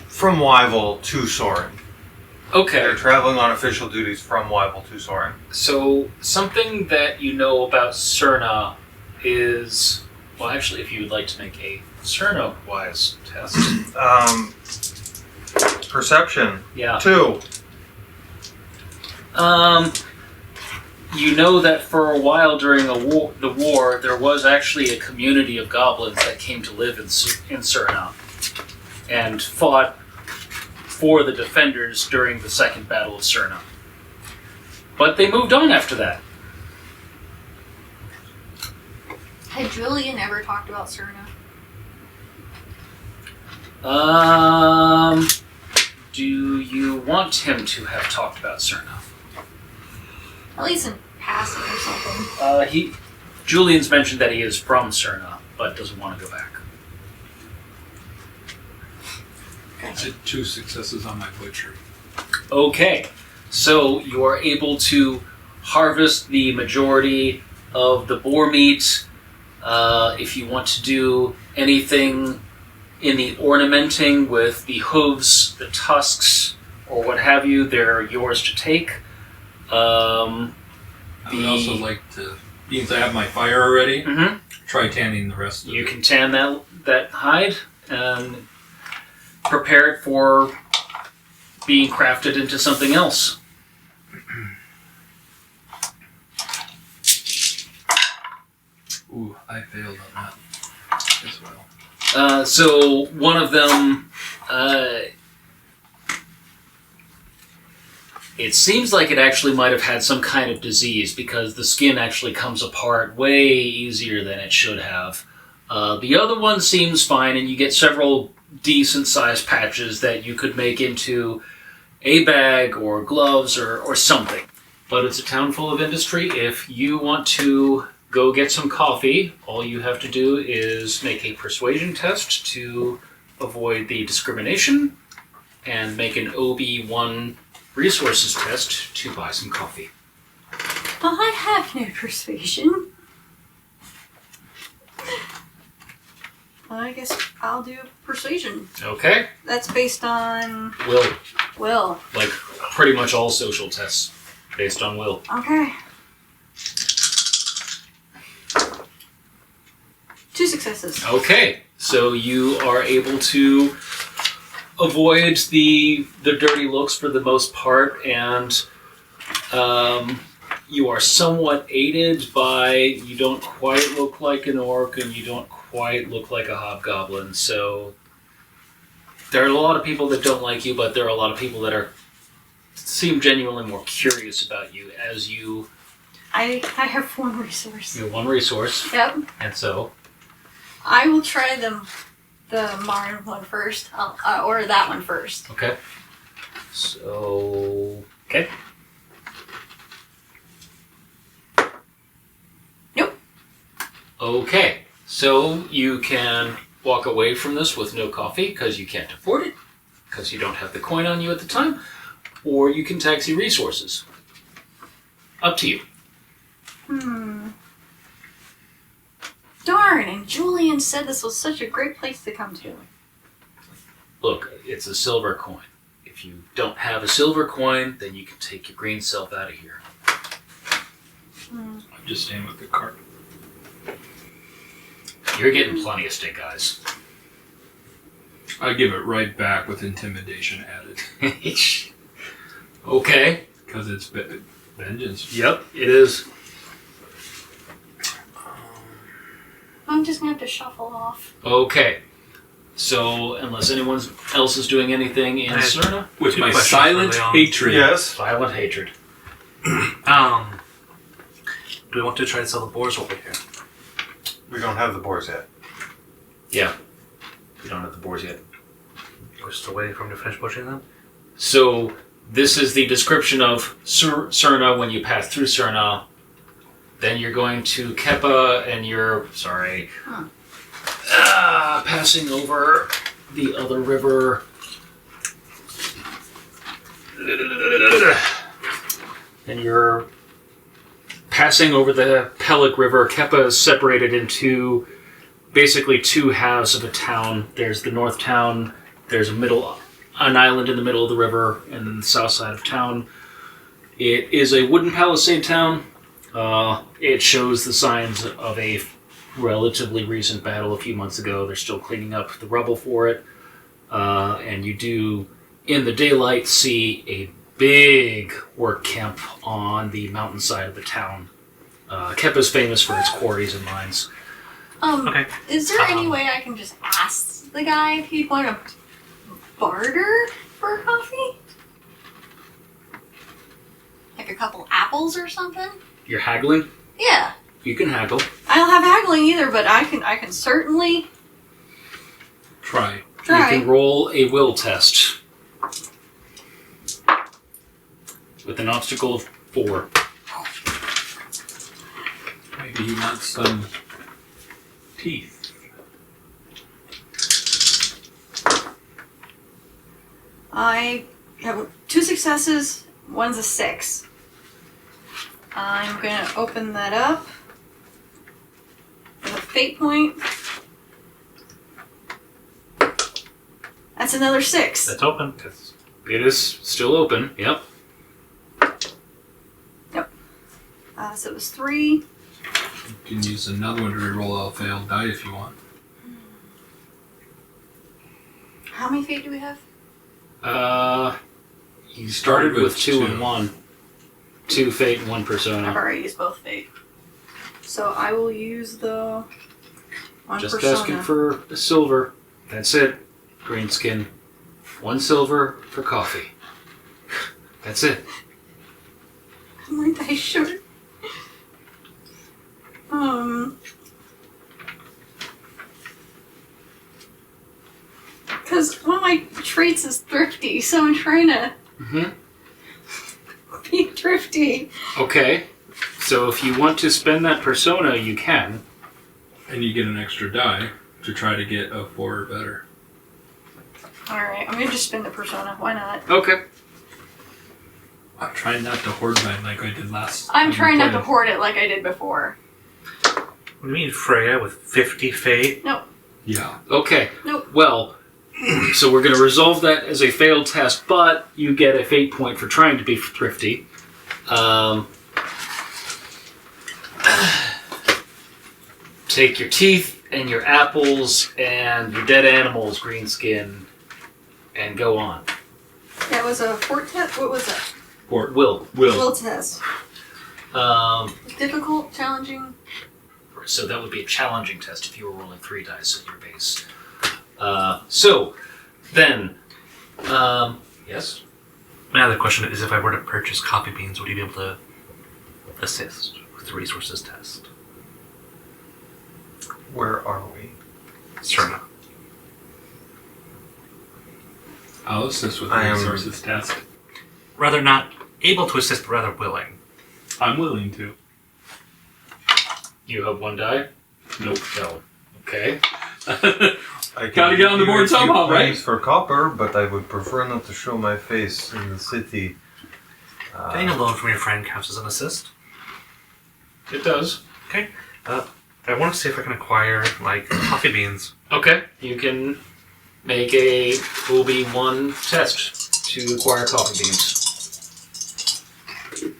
Wyville to Soorin.
Okay.
They're traveling on official duties from Wyville to Soorin.
So something that you know about Serna is, well, actually, if you would like to make a Serna-wise test.
Perception.
Yeah.
2.
You know that for a while during the war, there was actually a community of goblins that came to live in Serna and fought for the defenders during the Second Battle of Serna. But they moved on after that.
Had Julian ever talked about Serna?
Do you want him to have talked about Serna?
At least in passing or something.
Julian's mentioned that he is from Serna, but doesn't want to go back.
I did 2 successes on my butchery.
Okay, so you are able to harvest the majority of the boar meat. If you want to do anything in the ornamenting with the hooves, the tusks, or what have you, they're yours to take.
I would also like to, since I have my fire already, try tanning the rest of
You
it.
can tan that hide and prepare it for being crafted into something else.
Ooh, I failed on that as well.
So one of them, it seems like it actually might have had some kind of disease because the skin actually comes apart way easier than it should have. The other one seems fine, and you get several decent-sized patches that you could make into a bag or gloves or something. But it's a town full of industry. If you want to go get some coffee, all you have to do is make a persuasion test to avoid the discrimination and make an OB1 resources test to buy some coffee.
Well, I have no persuasion. I guess I'll do persuasion.
Okay.
That's based on
Will.
will.
Like pretty much all social tests based on will.
Okay. 2 successes.
Okay. So you are able to avoid the dirty looks for the most part, and you are somewhat aided by you don't quite look like an orc and you don't quite look like a hobgoblin. So there are a lot of people that don't like you, but there are a lot of people that seem genuinely more curious about you as you...
I have one resource.
You have one resource,
Yep.
and so...
I will try the Marn one first, or that one first.
Okay. So... Okay.
Nope.
Okay. So you can walk away from this with no coffee because you can't afford it, because you don't have the coin on you at the time, or you can taxi resources. Up to you.
Darn, and Julian said this was such a great place to come to.
Look, it's a silver coin. If you don't have a silver coin, then you can take your green self out of here.
I'm just staying with the cart.
You're getting plenty of stink eyes.
I give it right back with intimidation added.
Okay.
Because it's vengeance.
Yep, it is.
I'm just gonna have to shuffle off.
Okay. So, unless anyone else is doing anything in Serna,
With my
questions
silent
for Leone.
hatred.
Yes.
violent hatred.
Do we want to try to sell the boars over here?
We don't have the boars yet.
Yeah. You don't have the boars yet.
We're still waiting for him to finish butchering them?
So, this is the description of Serna when you pass through Serna. Then you're going to Kepa and you're, passing over the other river. And you're passing over the Pelic River. Kepa is separated into basically two halves of a town. There's the north town, there's an island in the middle of the river, and then the south side of town. It is a wooden palisade town. It shows the signs of a relatively recent battle a few months ago. They're still cleaning up the rubble for it. And you do, in the daylight, see a big work camp on the mountainside of the town. Kepa's famous for its quarries and mines.
Okay.
Is there any way I can just ask the guy if he'd want to barter for coffee? Like a couple apples or something?
You're haggling?
Yeah.
You can haggle.
I don't have haggling either, but I can certainly
Try.
try.
You can roll a will test. With an obstacle of 4.
Maybe he wants some teeth.
I have 2 successes, one's a 6. I'm gonna open that up with a fate point. That's another 6.
That's open.
It is still open, yep.
So it was 3.
You can use another one to reroll a failed die if you want.
How many fate do we have?
You started with 2
2.
and 1. 2 fate and 1
I've
persona.
already used both fate. So I will use the 1
Just
persona.
asking for a silver. That's it. Green skin. 1 silver for coffee. That's it.
How many dice short? Because one of my traits is thrifty, so I'm trying to be thrifty.
Okay. So if you want to spend that persona, you can.
And you get an extra die to try to get a 4 or better.
Alright, I'm gonna just spend the persona. Why not?
Okay.
I'm trying not to hoard mine like I did last
I'm
time we
trying not to
played.
hoard it like I did before.
What do you mean Freya with 50 fate?
Yeah.
Okay.
Nope.
Well, so we're going to resolve that as a failed test, but you get a fate point for trying to be thrifty. Take your teeth and your apples and your dead animals, green skin, and go on.
That was a fort test. What was that?
Will.
Will test.
Um,
Difficult, challenging.
so that would be a challenging test if you were rolling 3 dice at your base. So then, yes?
My other question is, if I were to purchase coffee beans, would you be able to assist with the resources test?
Where are we?
Serna.
I'll assist with
I
the
am-
resources test.
Rather not able to assist, but rather willing.
I'm willing to.
You have 1 die?
Nope.
No. Okay.
I
Gotta get on the
give you
board
a few
somehow, right?
pennies for copper, but I would prefer not to show my face in the city.
Getting a loan from your friend counts as an assist.
It does.
Okay. I want to see if I can acquire, like, coffee beans.
Okay. You can make a OB1 test to acquire coffee beans.
Two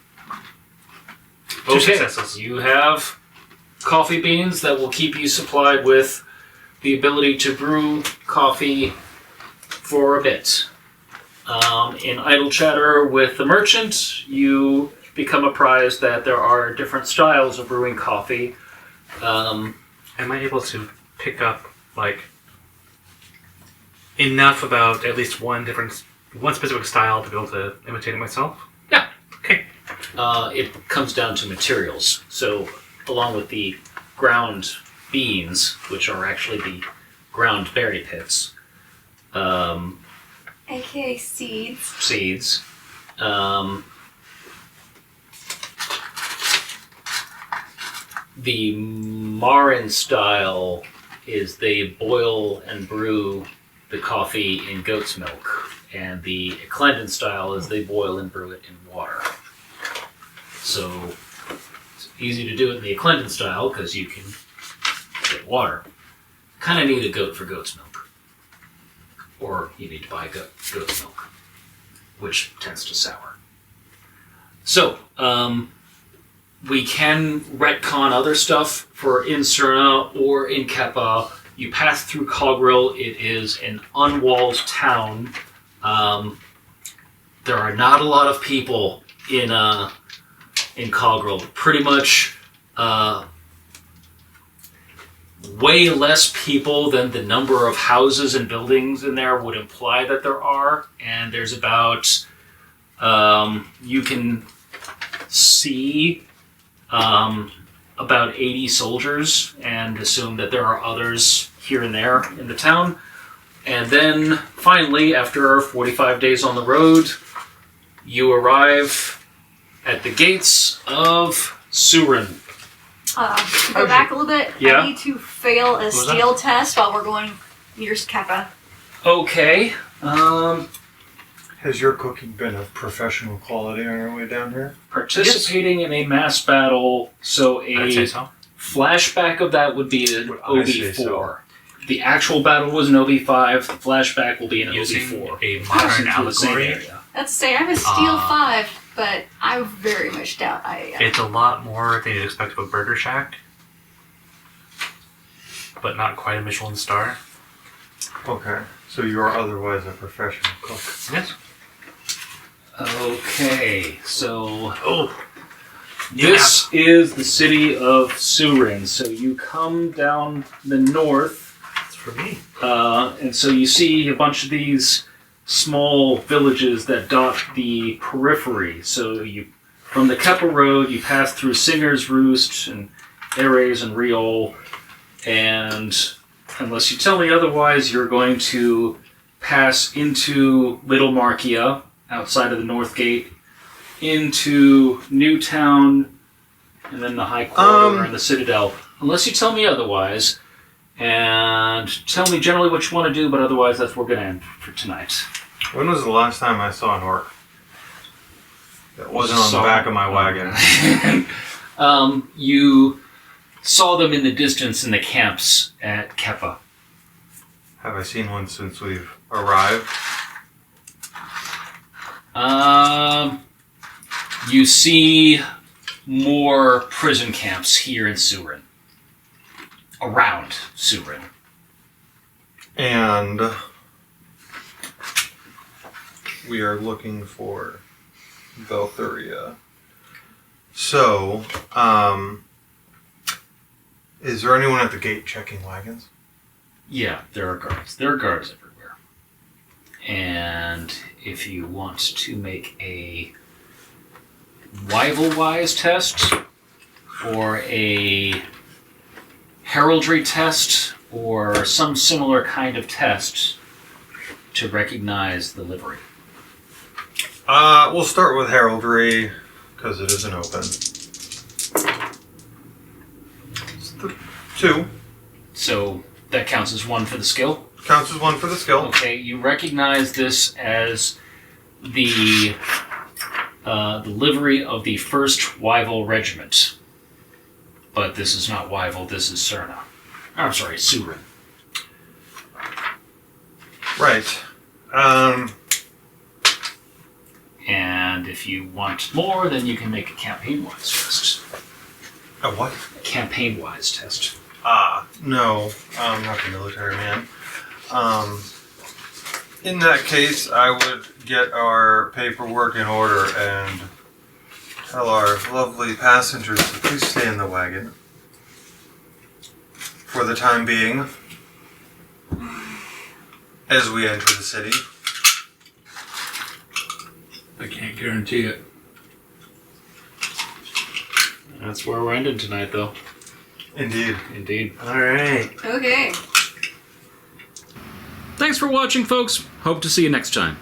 Okay.
successes.
You have coffee beans that will keep you supplied with the ability to brew coffee for a bit. In idle chatter with the merchant, you become apprised that there are different styles of brewing coffee.
Am I able to pick up, like, enough about at least one specific style to be able to imitate it myself?
Yeah.
Okay.
It comes down to materials. So, along with the ground beans, which are actually the ground berry pits,
AKA seeds.
seeds, the Marin style is they boil and brew the coffee in goat's milk, and the Eclendon style is they boil and brew it in water. So it's easy to do it in the Eclendon style because you can get water. Kind of need a goat for goat's milk, or you need to buy goat's milk, which tends to sour. So, we can retcon other stuff for in Serna or in Keppa. You pass through Cogril. It is an unwalled town. There are not a lot of people in Cogril. Pretty much way less people than the number of houses and buildings in there would imply that there are. And there's about, you can see about 80 soldiers and assume that there are others here and there in the town. And then finally, after 45 days on the road, you arrive at the gates of Soorin.
Go back a little bit.
Yeah.
I need to fail a steel test while we're going near Kappa.
Okay.
Has your cooking been of professional quality on our way down here?
Participating in a mass battle, so
I'd say
a
so.
flashback of that would be an
I say
OB4.
so.
The actual battle was an OB5. The flashback will be an
Using
OB4.
a modern
To the same
allegory,
area.
Let's say I have a steel 5, but I very much doubt I.
it's a lot more than you'd expect of a burger shack, but not quite a Michelin star.
Okay, so you are otherwise a professional cook.
Yes.
Okay, so
Oh.
this is the city of Soorin. So you come down the north,
That's for me.
and so you see a bunch of these small villages that dot the periphery. So you, from the Keppa Road, you pass through Singer's Roost and Ares and Riol, and unless you tell me otherwise, you're going to pass into Little Markia, outside of the North Gate, into Newtown, and then the High Quarter and the Citadel. Unless you tell me otherwise, and tell me generally what you want to do, but otherwise that's where we're going to end for tonight.
When was the last time I saw an orc? That wasn't on the back of my wagon.
You saw them in the distance in the camps at Keppa.
Have I seen one since we've arrived?
You see more prison camps here in Soorin. around Soorin.
And we are looking for Valthuria. So, is there anyone at the gate checking wagons?
Yeah, there are guards. There are guards everywhere. And if you want to make a Rival-wise test, or a heraldry test, or some similar kind of test to recognize the livery.
We'll start with heraldry, because it isn't open. It's the 2.
So that counts as 1 for the skill.
Counts as 1 for the skill.
Okay, you recognize this as the livery of the 1st Wyval Regiment. But this is not Wyval, this is Serna. I'm sorry, Soorin.
Right.
And if you want more, then you can make a campaign-wise test.
A what?
A campaign-wise test.
No. I'm not the military man. In that case, I would get our paperwork in order and tell our lovely passengers to please stay in the wagon for the time being as we enter the city.
I can't guarantee it.
That's where we're ending tonight, though.
Indeed.
Indeed.
Alright.
Okay.
Thanks for watching, folks. Hope to see you next time.